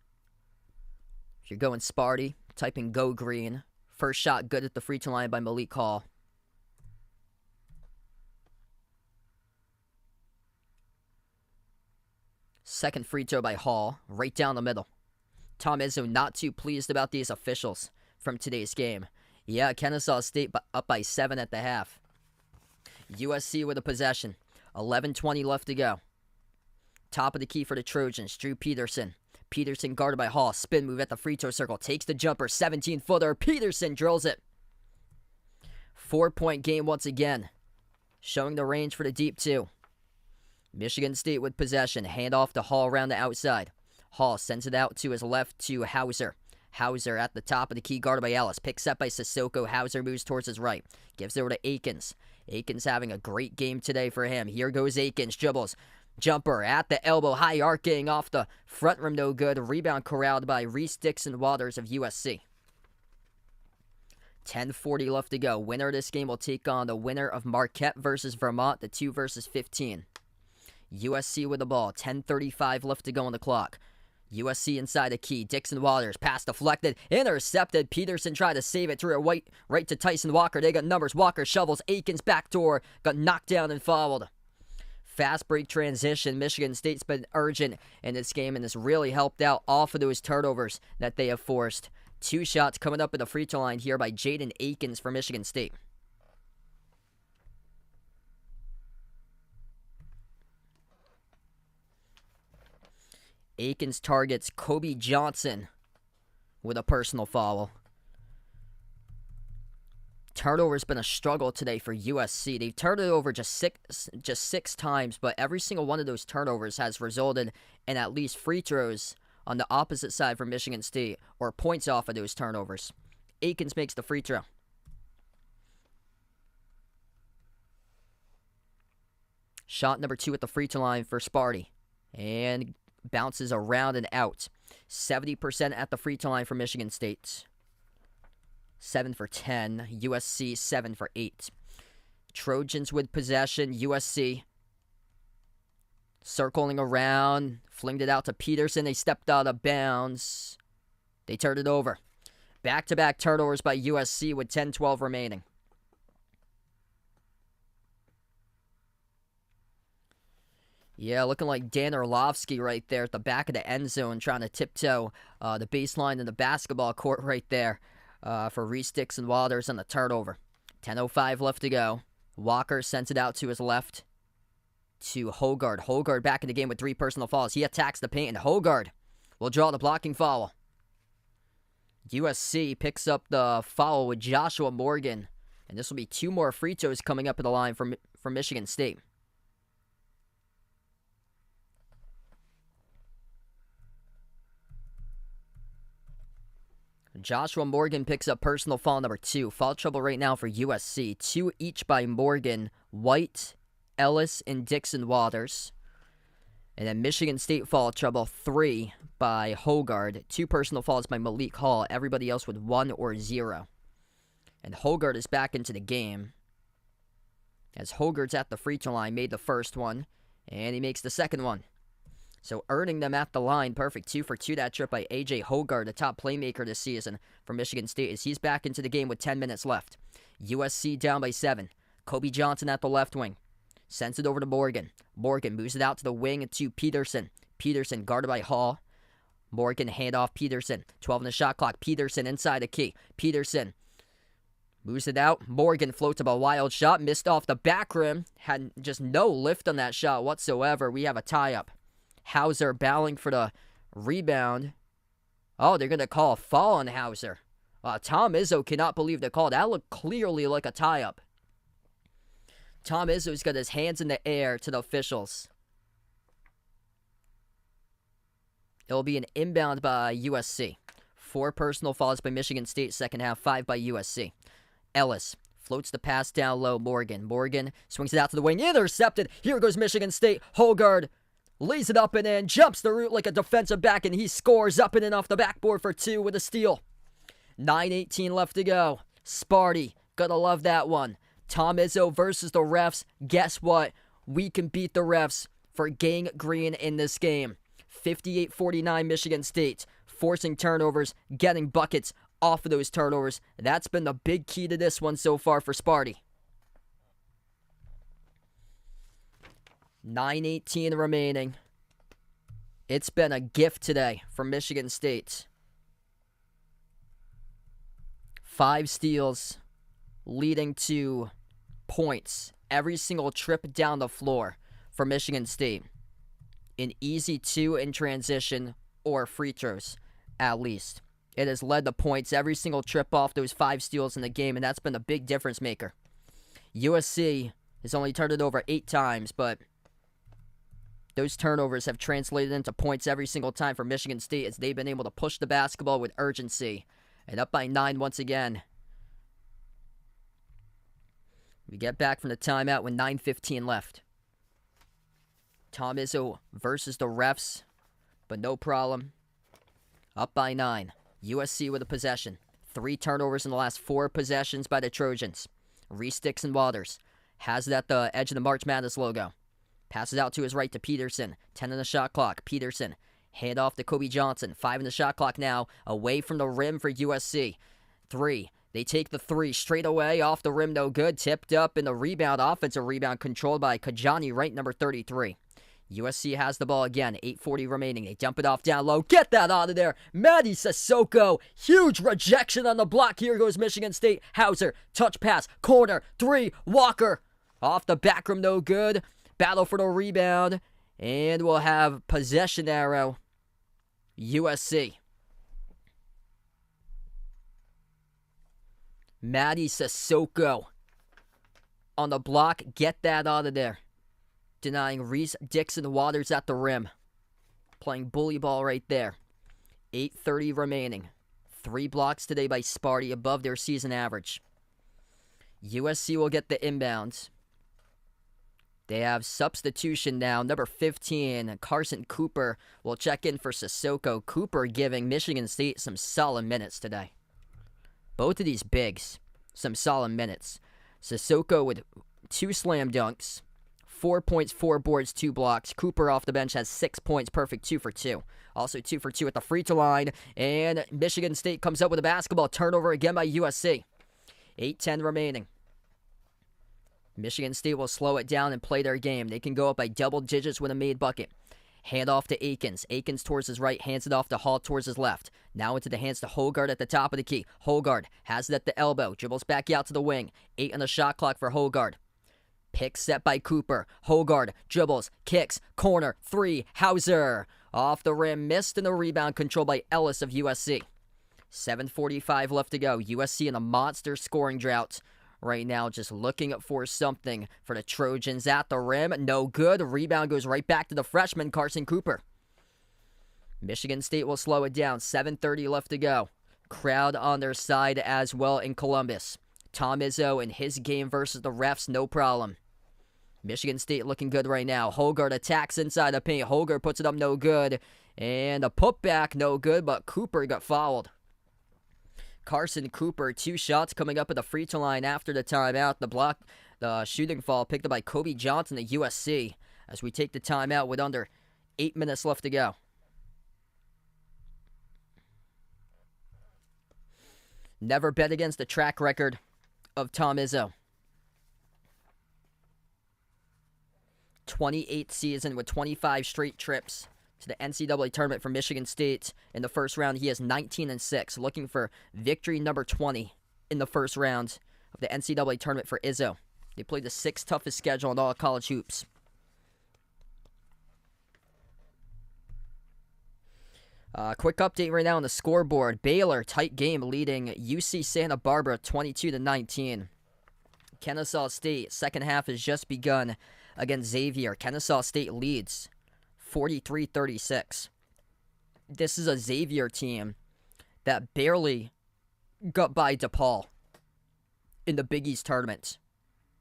If you're going Sparty, type in Go Green. First shot good at the free throw line by Malik Hall. Second free throw by Hall, right down the middle. Tom Izzo not too pleased about these officials from today's game. Yeah, Kennesaw State up by 7 at the half. USC with a possession. 11:20 left to go. Top of the key for the Trojans. Drew Peterson. Peterson guarded by Hall. Spin move at the free throw circle. Takes the jumper. 17-footer. Peterson drills it. 4-point game once again. Showing the range for the deep two. Michigan State with possession. Handoff to Hall around the outside. Hall sends it out to his left to Hauser. Hauser at the top of the key, guarded by Ellis. Picks up by Sissoko. Hauser moves towards his right. Gives it over to Akins. Aikens having a great game today for him. Here goes Aikens, dribbles. Jumper at the elbow, high arcing off the front rim, no good. Rebound corralled by Reese Dixon Waters of USC. 10:40 left to go. Winner of this game will take on the winner of Marquette versus Vermont, the 2 versus 15. USC with the ball, 10:35 left to go on the clock. USC inside the key. Dixon Waters, pass deflected, intercepted. Peterson tried to save it, threw it right to Tyson Walker. They got numbers. Walker shovels. Aikens backdoor, got knocked down and fouled. Fast break transition. Michigan State's been urgent in this game, and this really helped out off of those turnovers that they have forced. 2 shots coming up at the free throw line here by Jaden Aikens for Michigan State. Aikens targets Kobe Johnson with a personal foul. Turnover's been a struggle today for USC. They've turned it over just six times, but every single one of those turnovers has resulted in at least free throws on the opposite side for Michigan State, or points off of those turnovers. Aikens makes the free throw. Shot number 2 at the free throw line for Sparty. And bounces around and out. 70% at the free throw line for Michigan State. 7 for 10. USC 7 for 8. Trojans with possession. USC circling around. Flinged it out to Peterson. They stepped out of bounds. They turned it over. Back-to-back turnovers by USC with 10-12 remaining. Yeah, looking like Dan Orlovsky right there at the back of the end zone, trying to tiptoe the baseline in the basketball court right there for Reese Dixon Waters on the turnover. 10:05 left to go. Walker sends it out to his left to Hogard. Hogard back in the game with 3 personal fouls. He attacks the paint, and Hogard will draw the blocking foul. USC picks up the foul with Joshua Morgan, and this will be 2 more free throws coming up at the line from Michigan State. Joshua Morgan picks up personal foul number 2. Foul trouble right now for USC. 2 each by Morgan, White, Ellis, and Dixon Waters. And then Michigan State foul trouble 3 by Hogard. 2 personal fouls by Malik Hall. Everybody else with 1 or 0. And Hogard is back into the game, as Hogard's at the free throw line, made the first one, and he makes the second one. So earning them at the line. Perfect 2 for 2 that trip by A.J. Hogard, the top playmaker this season for Michigan State, as he's back into the game with 10 minutes left. USC down by 7. Kobe Johnson at the left wing. Sends it over to Morgan. Morgan moves it out to the wing to Peterson. Peterson guarded by Hall. Morgan handoff Peterson. 12 in the shot clock. Peterson inside the key. Peterson moves it out. Morgan floats up a wild shot. Missed off the back rim. Had just no lift on that shot whatsoever. We have a tie-up. Hauser battling for the rebound. Oh, they're going to call a foul on Hauser. Tom Izzo cannot believe the call. That looked clearly like a tie-up. Tom Izzo's got his hands in the air to the officials. It'll be an inbound by USC. 4 personal fouls by Michigan State second half, 5 by USC. Ellis floats the pass down low. Morgan swings it out to the wing. Intercepted. Here goes Michigan State. Hogard lays it up and in, jumps the route like a defensive back, and he scores up and in off the backboard for 2 with a steal. 9:18 left to go. Sparty, gonna love that one. Tom Izzo versus the refs. Guess what? We can beat the refs for Gang Green in this game. 58-49 Michigan State, forcing turnovers, getting buckets off of those turnovers. That's been the big key to this one so far for Sparty. 9:18 remaining. It's been a gift today for Michigan State. 5 steals leading to points every single trip down the floor for Michigan State. An easy 2 in transition or free throws, at least. It has led to points every single trip off those 5 steals in the game, and that's been a big difference maker. USC has only turned it over 8 times, but those turnovers have translated into points every single time for Michigan State, as they've been able to push the basketball with urgency. And up by 9 once again. We get back from the timeout with 9:15 left. Tom Izzo versus the refs, but no problem. Up by 9. USC with a possession. 3 turnovers in the last 4 possessions by the Trojans. Reese Dixon Waters has it at the edge of the March Madness logo. Passes out to his right to Peterson. 10 on the shot clock. Peterson. Hand off to Kobe Johnson. 5 in the shot clock now. Away from the rim for USC. 3. They take the 3 straight away. Off the rim, no good. Tipped up in the rebound. Offensive rebound controlled by Kajani Wright, number 33. USC has the ball again. 8:40 remaining. They dump it off down low. Get that out of there. Maddie Sissoko. Huge rejection on the block. Here goes Michigan State. Hauser. Touch pass. Corner. 3. Walker. Off the back rim, no good. Battle for the rebound. And we'll have possession arrow. USC. Maddie Sissoko on the block. Get that out of there. Denying Reese Dixon Waters at the rim. Playing bully ball right there. 8:30 remaining. 3 blocks today by Sparty, above their season average. USC will get the inbounds. They have substitution now. Number 15, Carson Cooper, will check in for Sissoko. Cooper giving Michigan State some solid minutes today. Both of these bigs, some solid minutes. Sissoko with 2 slam dunks, 4 points, 4 boards, 2 blocks. Cooper off the bench has 6 points, perfect 2 for 2. Also 2 for 2 at the free throw line. And Michigan State comes up with a basketball turnover again by USC. 8:10 remaining. Michigan State will slow it down and play their game. They can go up by double digits with a made bucket. Hand off to Akins. Akins towards his right, hands it off to Hall towards his left. Now into the hands to Hogard at the top of the key. Hogard has it at the elbow. Dribbles back out to the wing. 8 on the shot clock for Hogard. Pick set by Cooper. Hogard dribbles, kicks, corner, 3. Hauser. Off the rim, missed, and the rebound controlled by Ellis of USC. 7:45 left to go. USC in a monster scoring drought right now, just looking for something for the Trojans at the rim. No good. Rebound goes right back to the freshman, Carson Cooper. Michigan State will slow it down. 7:30 left to go. Crowd on their side as well in Columbus. Tom Izzo in his game versus the refs, no problem. Michigan State looking good right now. Hogard attacks inside the paint. Hogard puts it up, no good. And a putback, no good, but Cooper got fouled. Carson Cooper, 2 shots coming up at the free throw line after the timeout. The shooting foul picked up by Kobe Johnson at USC as we take the timeout with under 8 minutes left to go. Never bet against the track record of Tom Izzo. 28th season with 25 straight trips to the NCAA tournament for Michigan State. In the first round, he is 19-6, looking for victory number 20 in the first round of the NCAA tournament for Izzo. They played the 6th toughest schedule in all college hoops. Quick update right now on the scoreboard. Baylor, tight game, leading UC Santa Barbara 22-19. Kennesaw State, second half has just begun against Xavier. Kennesaw State leads 43-36. This is a Xavier team that barely got by DePaul in the Big East tournament.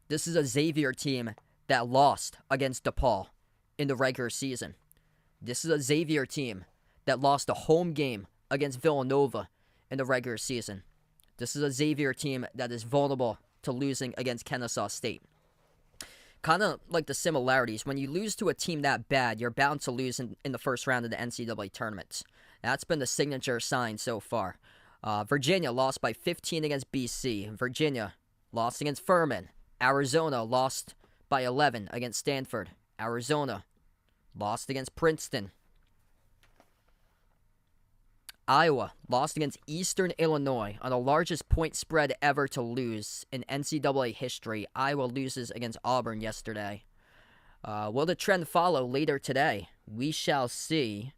This is a Xavier team that lost against DePaul in the regular season. This is a Xavier team that lost a home game against Villanova in the regular season. This is a Xavier team that is vulnerable to losing against Kennesaw State. Kind of like the similarities. When you lose to a team that bad, you're bound to lose in the first round of the NCAA tournament. That's been the signature sign so far. Virginia lost by 15 against BC. Virginia lost against Furman. Arizona lost by 11 against Stanford. Arizona lost against Princeton. Iowa lost against Eastern Illinois on the largest point spread ever to lose in NCAA history. Iowa loses against Auburn yesterday. Will the trend follow later today? We shall see.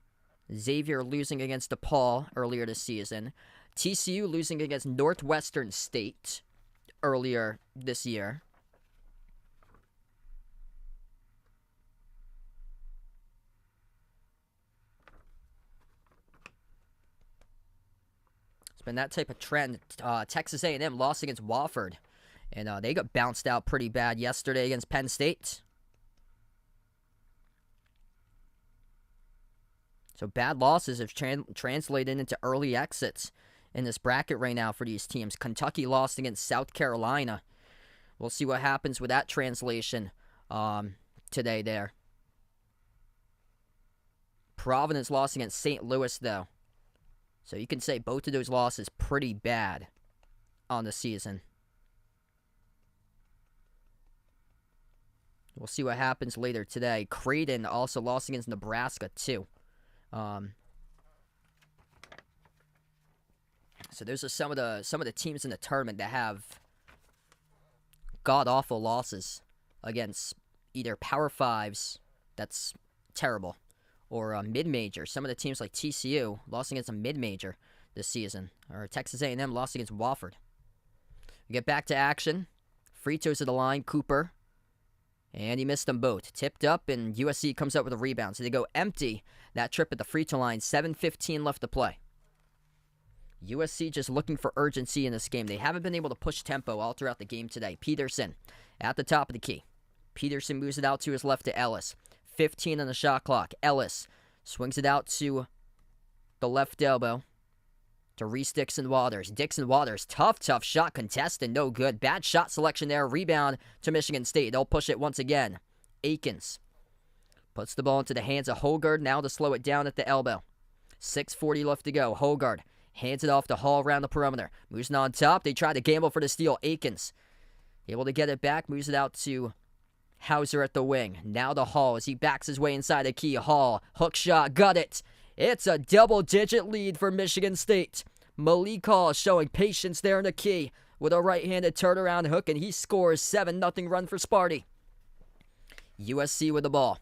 Xavier losing against DePaul earlier this season. TCU losing against Northwestern State earlier this year. It's been that type of trend. Texas A&M lost against Wofford And they got bounced out pretty bad yesterday against Penn State. So bad losses have translated into early exits in this bracket right now for these teams. Kentucky lost against South Carolina. We'll see what happens with that translation today there. Providence lost against St. Louis, though. So you can say both of those losses pretty bad on the season. We'll see what happens later today. Creighton also lost against Nebraska, too. So those are some of the teams in the tournament that have god-awful losses against either Power Fives, that's terrible, or mid-major. Some of the teams like TCU lost against a mid-major this season, or Texas A&M lost against Wofford. We get back to action. Free throws to the line, Cooper, and he missed them both. Tipped up, and USC comes up with a rebound. So they go empty that trip at the free throw line. 7:15 left to play. USC just looking for urgency in this game. They haven't been able to push tempo all throughout the game today. Peterson at the top of the key. Peterson moves it out to his left to Ellis. 15 on the shot clock. Ellis swings it out to the left elbow to Reese Dixon-Waters. Dixon-Waters, tough shot contested, no good. Bad shot selection there. Rebound to Michigan State. They'll push it once again. Akins puts the ball into the hands of Hogard, now to slow it down at the elbow. 6:40 left to go. Hogard hands it off to Hall around the perimeter. Moves it on top. They try to gamble for the steal. Akins able to get it back. Moves it out to Hauser at the wing. Now to Hall as he backs his way inside the key. Hall, hook shot, got it. It's a double-digit lead for Michigan State. Malik Hall showing patience there in the key with a right-handed turnaround hook, and he scores 7-0 run for Sparty. USC with the ball.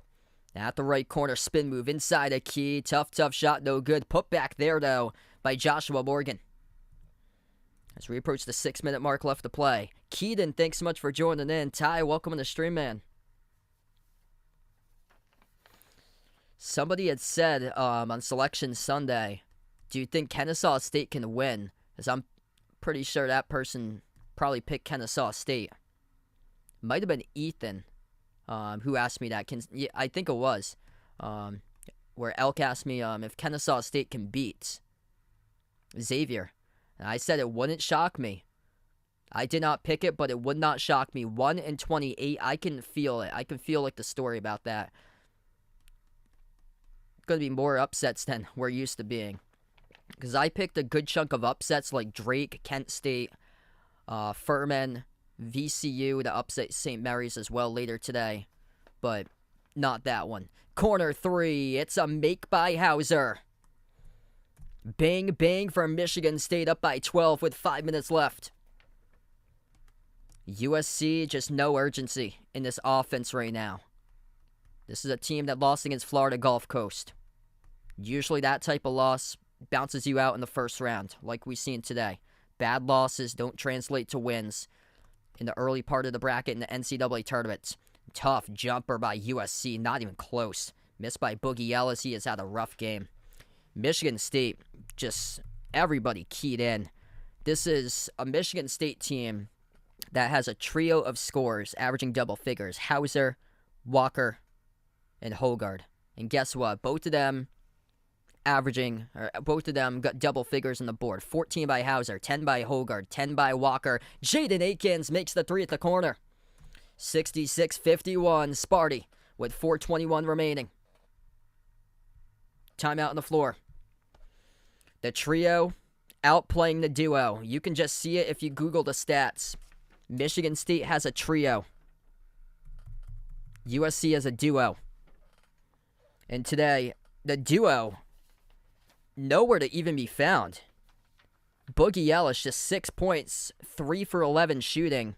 At the right corner, spin move inside the key. Tough shot, no good. Put back there, though, by Joshua Morgan. As we approach the 6-minute mark left to play. Keaton, thanks so much for joining in. Ty, welcome on the stream, man. Somebody had said on Selection Sunday, do you think Kennesaw State can win? Because I'm pretty sure that person probably picked Kennesaw State. Might have been Ethan who asked me that. Yeah, I think it was. Where Elk asked me if Kennesaw State can beat Xavier. And I said it wouldn't shock me. I did not pick it, but it would not shock me. 1-28, I can feel it. I can feel like the story about that. Going to be more upsets than we're used to being. Because I picked a good chunk of upsets like Drake, Kent State, Furman, VCU to upset St. Mary's as well later today. But not that one. Corner three. It's a make by Hauser. Bang, bang for Michigan State up by 12 with 5 minutes left. USC, just no urgency in this offense right now. This is a team that lost against Florida Gulf Coast. Usually that type of loss bounces you out in the first round, like we've seen today. Bad losses don't translate to wins in the early part of the bracket in the NCAA tournament. Tough jumper by USC, not even close. Missed by Boogie Ellis, he has had a rough game. Michigan State, just everybody keyed in. This is a Michigan State team that has a trio of scores averaging double figures. Hauser, Walker, and Hogard. And guess what? Both of them got double figures on the board. 14 by Hauser, 10 by Hogard, 10 by Walker. Jaden Akins makes the three at the corner. 66-51, Sparty with 4:21 remaining. Timeout on the floor. The trio outplaying the duo. You can just see it if you Google the stats. Michigan State has a trio. USC has a duo. And today, the duo, nowhere to even be found. Boogie Ellis, just 6 points, 3 for 11 shooting.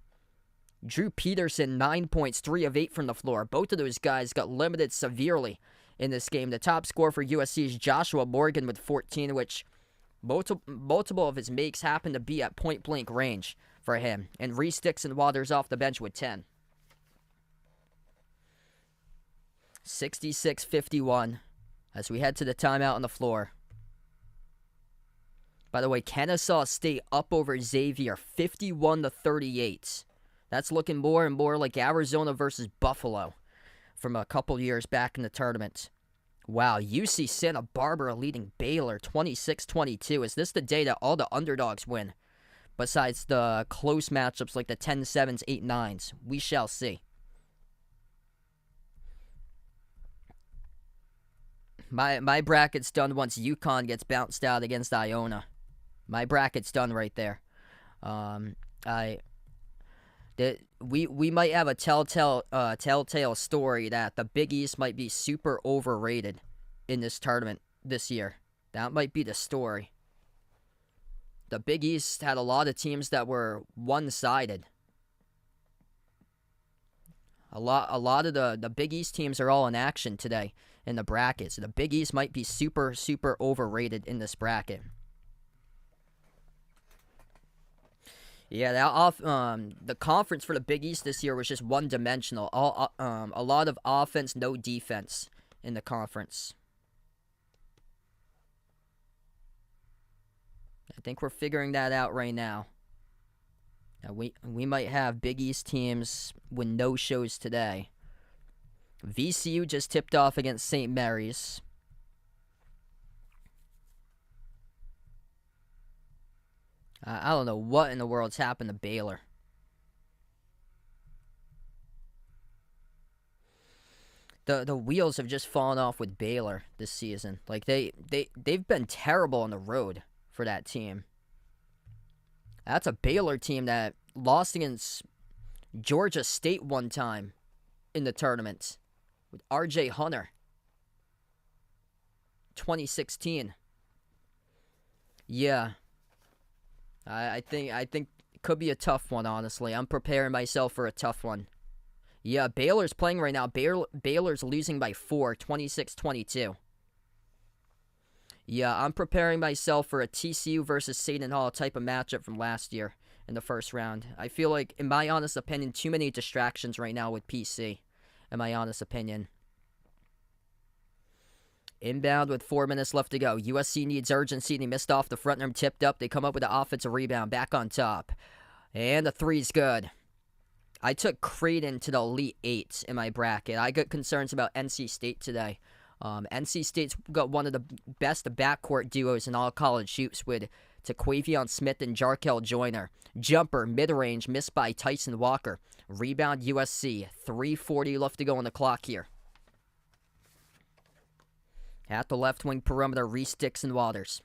Drew Peterson, 9 points, 3 of 8 from the floor. Both of those guys got limited severely in this game. The top scorer for USC is Joshua Morgan with 14, which multiple of his makes happen to be at point-blank range for him. And Reese Dixon-Waters off the bench with 10. 66-51 as we head to the timeout on the floor. By the way, Kennesaw State up over Xavier 51-38 That's looking more and more like Arizona versus Buffalo from a couple years back in the tournament. Wow, UC Santa Barbara leading Baylor 26-22. Is this the day that all the underdogs win? Besides the close matchups like the 10-7s, 8-9s. We shall see. My bracket's done once UConn gets bounced out against Iona. My bracket's done right there. We might have a telltale story that the Big East might be super overrated in this tournament this year. That might be the story. The Big East had a lot of teams that were one-sided. A lot of the Big East teams are all in action today in the bracket. So the Big East might be super, super overrated in this bracket. Yeah, the conference for the Big East this year was just one-dimensional. A lot of offense, no defense in the conference. I think we're figuring that out right now. Now we might have Big East teams with no shows today. VCU just tipped off against St. Mary's. I don't know what in the world's happened to Baylor. The wheels have just fallen off with Baylor this season. Like they've been terrible on the road for that team. That's a Baylor team that lost against Georgia State one time in the tournament with R.J. Hunter. 2016. Yeah. I think it could be a tough one, honestly. I'm preparing myself for a tough one. Yeah, Baylor's playing right now. Baylor's losing by 4, 26-22. Yeah, I'm preparing myself for a TCU versus Seton Hall type of matchup from last year in the first round. I feel like, in my honest opinion, too many distractions right now with PC, in my honest opinion. Inbound with 4 minutes left to go. USC needs urgency. They missed off the front rim, tipped up. They come up with an offensive rebound, back on top. And the three's good. I took Creighton to the Elite Eight in my bracket. I got concerns about NC State today. NC State's got one of the best backcourt duos in all college shoots with Taquavion Smith and Jarkel Joyner. Jumper, mid-range, missed by Tyson Walker. Rebound USC. 3:40 left to go on the clock here. At the left wing perimeter, Reese Dixon Waters.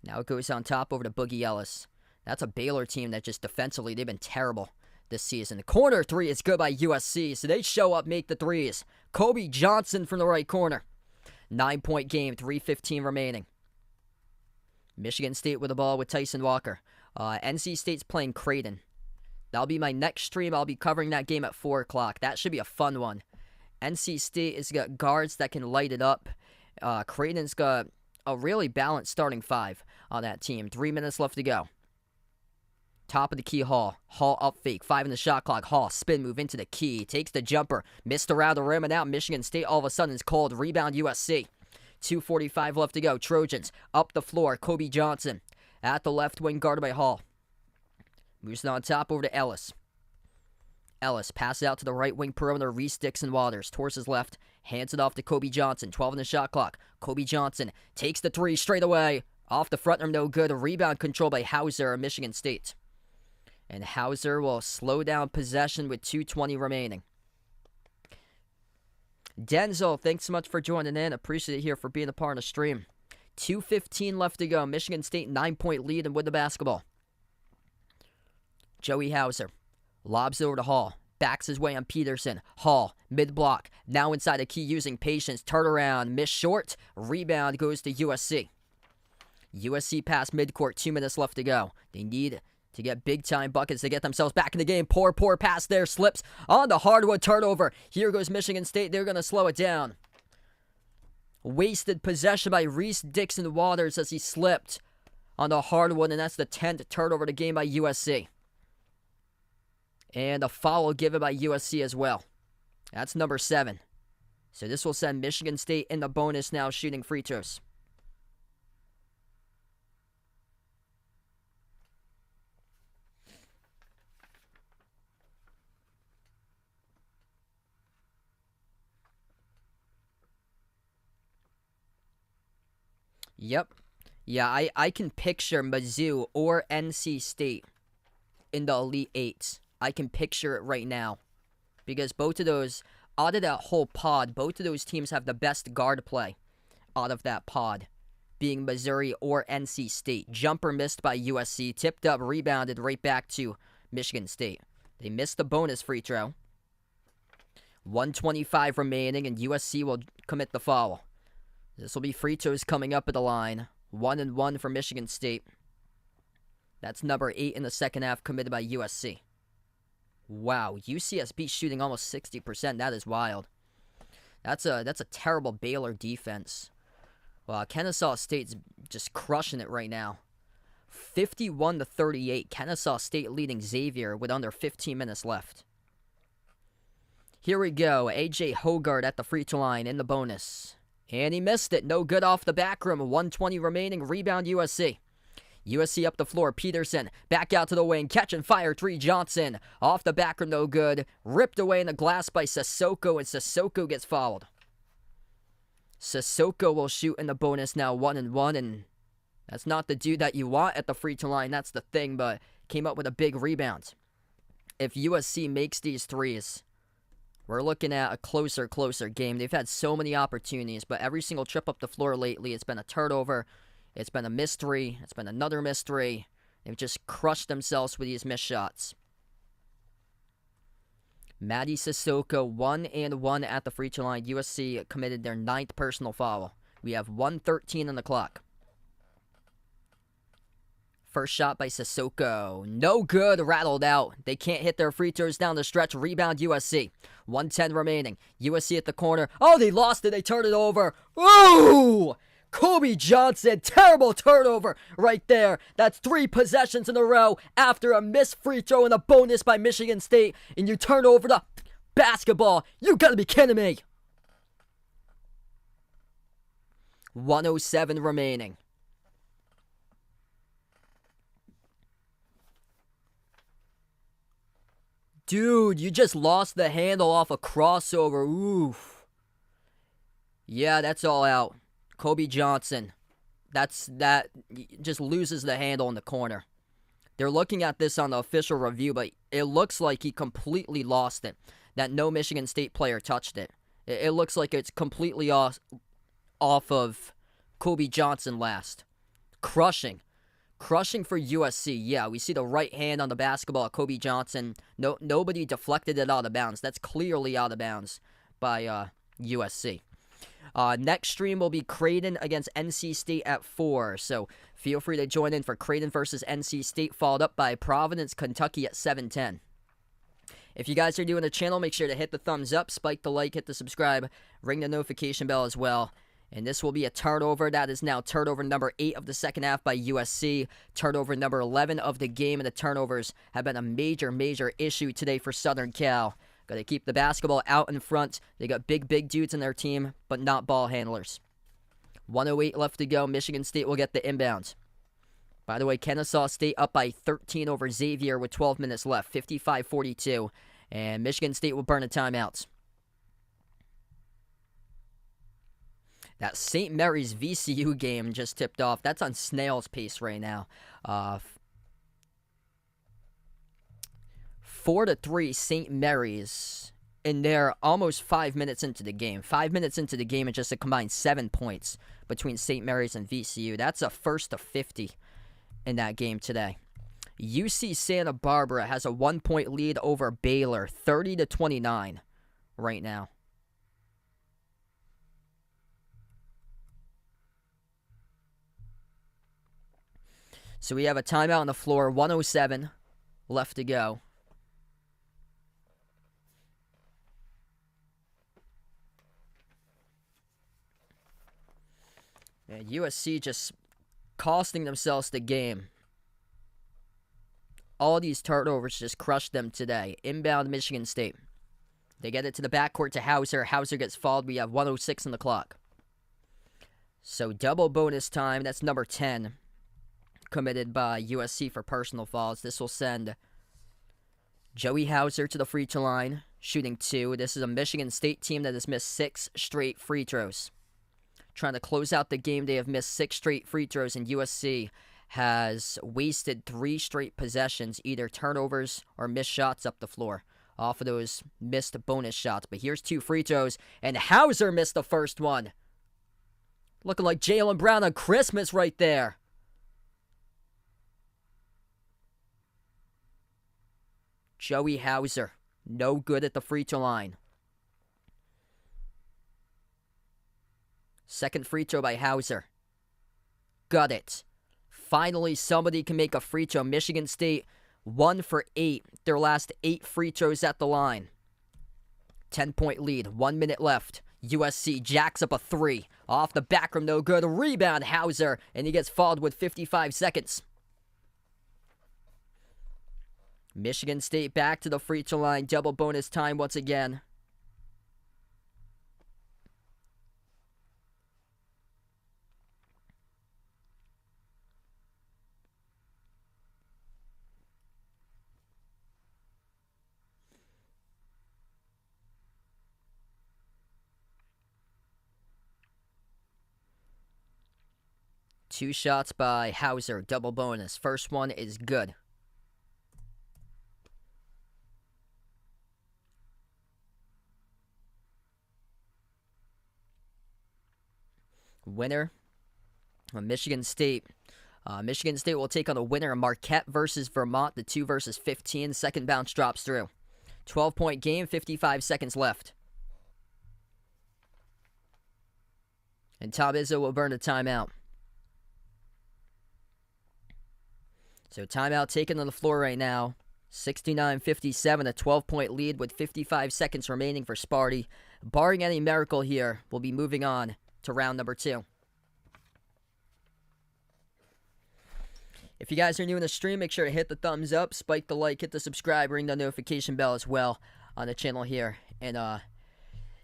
Now it goes on top over to Boogie Ellis. That's a Baylor team that just defensively, they've been terrible this season. The corner three is good by USC, so they show up, make the threes. Kobe Johnson from the right corner. 9-point game, 3:15 remaining. Michigan State with the ball with Tyson Walker. NC State's playing Creighton. That'll be my next stream. I'll be covering that game at 4 o'clock. That should be a fun one. NC State has got guards that can light it up. Creighton's got a really balanced starting five on that team. 3 minutes left to go. Top of the key, Hall. Hall up fake. 5 in the shot clock. Hall spin move into the key. Takes the jumper. Missed around the rim, and now Michigan State all of a sudden is called. Rebound USC. 2:45 left to go. Trojans up the floor. Kobe Johnson at the left wing, guarded by Hall. Moves it on top over to Ellis. Ellis passes out to the right wing perimeter. Reese Dixon Waters towards his left. Hands it off to Kobe Johnson. 12 in the shot clock. Kobe Johnson takes the three straight away. Off the front rim, no good. A rebound control by Hauser of Michigan State. And Hauser will slow down possession with 2:20 remaining. Denzel, thanks so much for joining in. Appreciate it here for being a part of the stream. 2:15 left to go. Michigan State 9-point lead and with the basketball. Joey Hauser lobs it over to Hall. Backs his way on Peterson. Hall, mid-block. Now inside the key using patience. Turn around. Miss short. Rebound goes to USC. USC pass midcourt. 2 minutes left to go. They need to get big-time buckets to get themselves back in the game. Poor pass there. Slips on the hardwood. Turnover. Here goes Michigan State. They're going to slow it down. Wasted possession by Reese Dixon Waters as he slipped on the hardwood, and that's the 10th turnover of the game by USC. And a foul given by USC as well. That's number 7. So this will send Michigan State in the bonus now, shooting free throws. Yep. Yeah, I can picture Mizzou or NC State in the Elite Eights. I can picture it right now. Because both of those, out of that whole pod, both of those teams have the best guard play out of that pod, being Missouri or NC State. Jumper missed by USC, tipped up, rebounded right back to Michigan State. They missed the bonus free throw. 1:25 remaining, and USC will commit the foul. This will be free throws coming up at the line. 1-1 for Michigan State. That's number 8 in the second half, committed by USC. Wow, UCSB shooting almost 60%. That is wild. That's a terrible Baylor defense. Well, Kennesaw State's just crushing it right now. 51-38. Kennesaw State leading Xavier with under 15 minutes left. Here we go. A.J. Hoggard at the free throw line in the bonus. And he missed it. No good off the back rim. 1:20 remaining. Rebound USC. USC up the floor. Peterson back out to the wing. Catch and fire. 3 Johnson. Off the back rim. No good. Ripped away in the glass by Sissoko. And Sissoko gets fouled. Sissoko will shoot in the bonus now. 1-1. And that's not the dude that you want at the free throw line. That's the thing. But came up with a big rebound. If USC makes these threes, we're looking at a closer game. They've had so many opportunities, but every single trip up the floor lately, it's been a turnover. It's been a mystery. It's been another mystery. They've just crushed themselves with these missed shots. Mady Sissoko, 1-1 at the free throw line. USC committed their 9th personal foul. We have 1:13 on the clock. First shot by Sissoko. No good. Rattled out. They can't hit their free throws down the stretch. Rebound USC. 1:10 remaining. USC at the corner. Oh, they lost it. They turned it over. Ooh! Kobe Johnson. Terrible turnover right there. That's 3 possessions in a row after a missed free throw and a bonus by Michigan State. And you turn over the basketball. You gotta be kidding me. 1:07 remaining. Dude, you just lost the handle off a crossover. Oof. Yeah, that's all out. Kobe Johnson. That just loses the handle in the corner. They're looking at this on the official review, but it looks like he completely lost it. That no Michigan State player touched it. It looks like it's completely off of Kobe Johnson last. Crushing for USC. Yeah, we see the right hand on the basketball of Kobe Johnson. Nobody deflected it out of bounds. That's clearly out of bounds by USC. Next stream will be Creighton against NC State at 4. So feel free to join in for Creighton versus NC State, followed up by Providence, Kentucky at 7:10. If you guys are new on the channel, make sure to hit the thumbs up, spike the like, hit the subscribe, ring the notification bell as well. And this will be a turnover. That is now turnover number 8 of the second half by USC. Turnover number 11 of the game. And the turnovers have been a major issue today for Southern Cal. Got to keep the basketball out in front. They got big dudes in their team, but not ball handlers. 1:08 left to go. Michigan State will get the inbound. By the way, Kennesaw State up by 13 over Xavier with 12 minutes left. 55-42. And Michigan State will burn a timeout. That St. Mary's VCU game just tipped off. That's on snail's pace right now. 4-3 St. Mary's. And they're almost 5 minutes into the game. 5 minutes into the game and just a combined 7 points between St. Mary's and VCU. That's a first to 50 in that game today. UC Santa Barbara has a 1-point lead over Baylor. 30-29 right now. So we have a timeout on the floor, 1:07 left to go. And USC just costing themselves the game. All these turnovers just crushed them today. Inbound Michigan State. They get it to the backcourt to Hauser. Hauser gets fouled. We have 1:06 on the clock. So double bonus time. That's number 10. Committed by USC for personal fouls. This will send Joey Hauser to the free throw line, shooting 2. This is a Michigan State team that has missed 6 straight free throws. trying to close out the game. They have missed 6 straight free throws, and USC has wasted 3 straight possessions, either turnovers or missed shots up the floor off of those missed bonus shots. But here's 2 free throws, and Hauser missed the first one. Looking like Jaylen Brown on Christmas right there. Joey Hauser, no good at the free throw line. Second free throw by Hauser. Got it. Finally, somebody can make a free throw. Michigan State, 1 for 8. Their last 8 free throws at the line. 10-point lead, 1 minute left. USC jacks up a 3. Off the back rim, no good. Rebound, Hauser, and he gets fouled with 55 seconds. Michigan State back to the free throw line. Double bonus time once again. Two shots by Hauser, double bonus. First one is good. Winner, Michigan State. Michigan State will take on the winner of Marquette versus Vermont, the 2 versus 15. Second bounce drops through. 12-point game, 55 seconds left. And Tom Izzo will burn a timeout. So timeout taken on the floor right now. 69-57, a 12-point lead with 55 seconds remaining for Sparty. Barring any miracle here, we'll be moving on to round number 2. If you guys are new in the stream, make sure to hit the thumbs up, spike the like, hit the subscribe, ring the notification bell as well on the channel here. And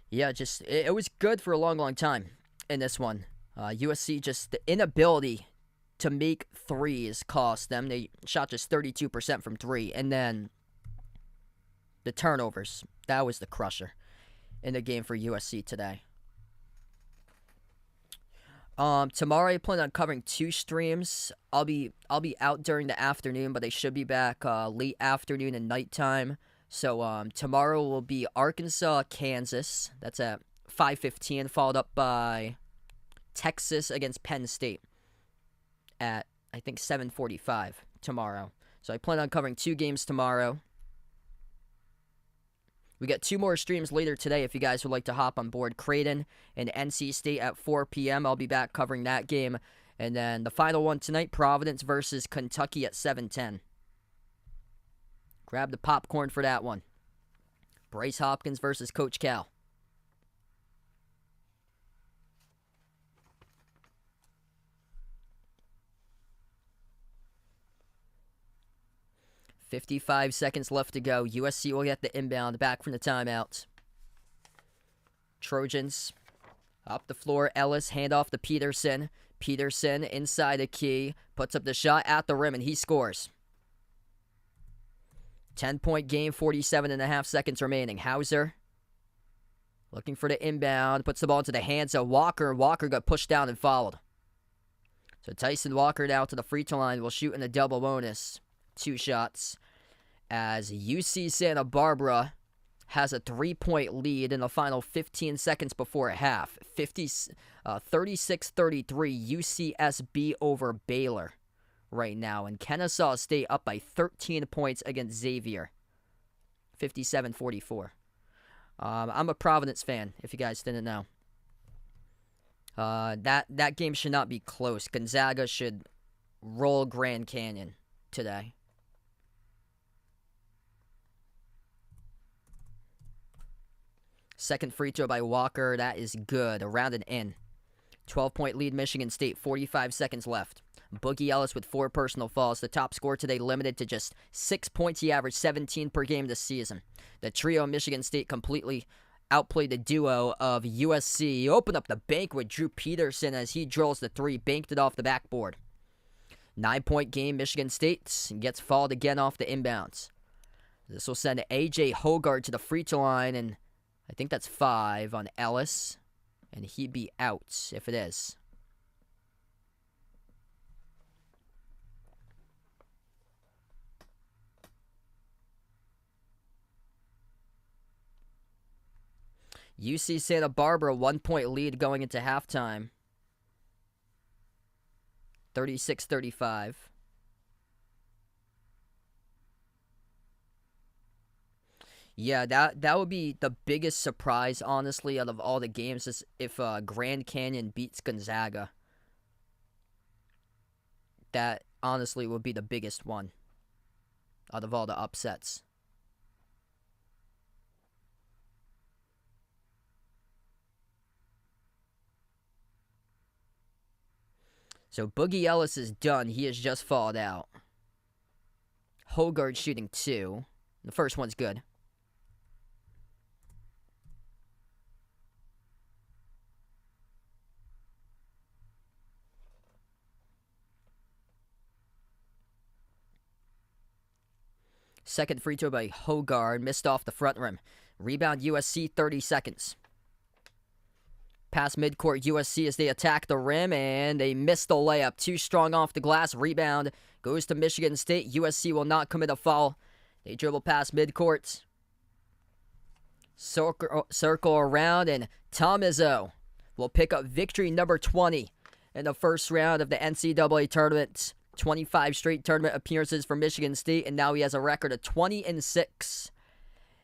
yeah, just it was good for a long time in this one. USC, just the inability to make threes cost them. They shot just 32% from 3, and then the turnovers, that was the crusher in the game for USC today. Tomorrow I plan on covering 2 streams. I'll be out during the afternoon, but I should be back late afternoon and nighttime. So tomorrow will be Arkansas, Kansas. That's at 5:15, followed up by Texas against Penn State at, I think, 7:45 tomorrow. So I plan on covering 2 games tomorrow. We got 2 more streams later today if you guys would like to hop on board. Creighton and NC State at 4 p.m. I'll be back covering that game. And then the final one tonight, Providence versus Kentucky at 7:10. Grab the popcorn for that one. Bryce Hopkins versus Coach Cal. .55 seconds left to go. USC will get the inbound back from the timeout. Trojans up the floor. Ellis, handoff to Peterson. Peterson inside the key. Puts up the shot at the rim, and he scores. 10-point game, 47.5 seconds remaining. Hauser looking for the inbound. Puts the ball into the hands of Walker. Walker got pushed down and fouled. So Tyson Walker now to the free throw line. Will shoot in a double bonus. 2 shots as UC Santa Barbara has a 3-point lead in the final 15 seconds before half. 36-33 UCSB over Baylor right now. And Kennesaw State up by 13 points against Xavier. 57-44. I'm a Providence fan, if you guys didn't know. That game should not be close. Gonzaga should roll Grand Canyon today. Second free throw by Walker. That is good. Around and in. 12-point lead, Michigan State. 45 seconds left. Boogie Ellis with 4 personal fouls. The top scorer today limited to just 6 points. He averaged 17 per game this season. The trio Michigan State completely outplayed the duo of USC. He opened up the bank with Drew Peterson as he drills the 3. Banked it off the backboard. 9-point game, Michigan State gets fouled again off the inbounds. This will send A.J. Hogarth to the free throw line, and I think that's 5 on Ellis. and he'd be out if it is. UC Santa Barbara, 1-point lead going into halftime. 36-35. Yeah, that would be the biggest surprise, honestly, out of all the games, is if Grand Canyon beats Gonzaga. That, honestly, would be the biggest one out of all the upsets. So Boogie Ellis is done. He has just fallen out. Hogard shooting 2. The first one's good. Second free throw by Hogard. Missed off the front rim. Rebound USC, 30 seconds. Pass midcourt USC as they attack the rim, and they missed the layup. Too strong off the glass. Rebound goes to Michigan State. USC will not commit a foul. They dribble past midcourt. Circle around, and Tom Izzo will pick up victory number 20 in the first round of the NCAA tournament. 25 straight tournament appearances for Michigan State, and now he has a record of 20-6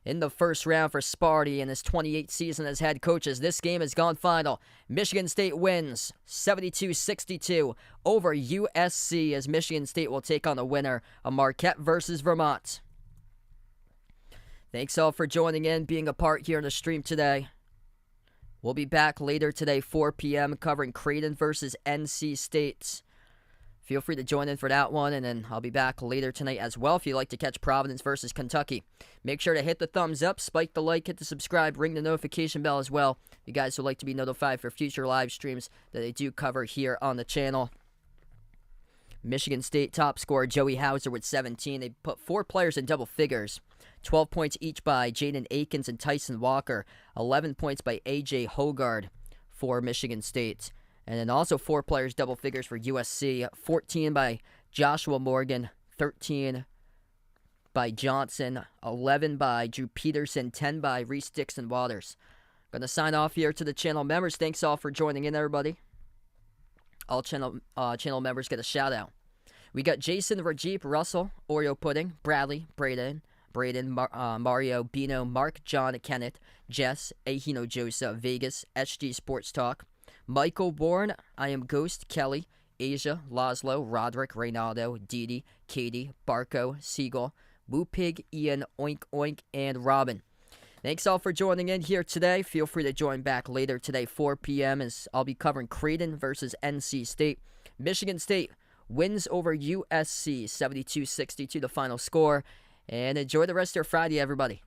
in the first round for Sparty in his 28th season as head coaches. This game has gone final. Michigan State wins 72-62 over USC as Michigan State will take on the winner of Marquette versus Vermont. Thanks all for joining in, being a part here in the stream today. We'll be back later today, 4 p.m., covering Creighton versus NC State. Feel free to join in for that one, and then I'll be back later tonight as well if you'd like to catch Providence versus Kentucky. Make sure to hit the thumbs up, spike the like, hit the subscribe, ring the notification bell as well. You guys would like to be notified for future live streams that I do cover here on the channel. Michigan State top scorer Joey Hauser with 17. They put 4 players in double figures. 12 points each by Jaden Akins and Tyson Walker. 11 points by A.J. Hogard for Michigan State. And then also 4 players double figures for USC. 14 by Joshua Morgan. 13 by Johnson. 11 by Drew Peterson. 10 by Reese Dixon Waters. Going to sign off here to the channel members. Thanks all for joining in, everybody. All channel members get a shout out. We got Jason, Rajeep, Russell, Oreo Pudding, Bradley, Braden, Mario, Bino, Mark, John, Kenneth, Jess, Ahino Joseph, Vegas, SG Sports Talk, Michael Bourne, I Am Ghost, Kelly, Asia, Laszlo, Roderick, Reynaldo, Didi, Katie, Barco, Siegel, Woo Pig, Ian, Oink Oink, and Robin. Thanks all for joining in here today. Feel free to join back later today, 4 p.m., as I'll be covering Creighton versus NC State. Michigan State wins over USC, 72-62 the final score. And enjoy the rest of your Friday, everybody.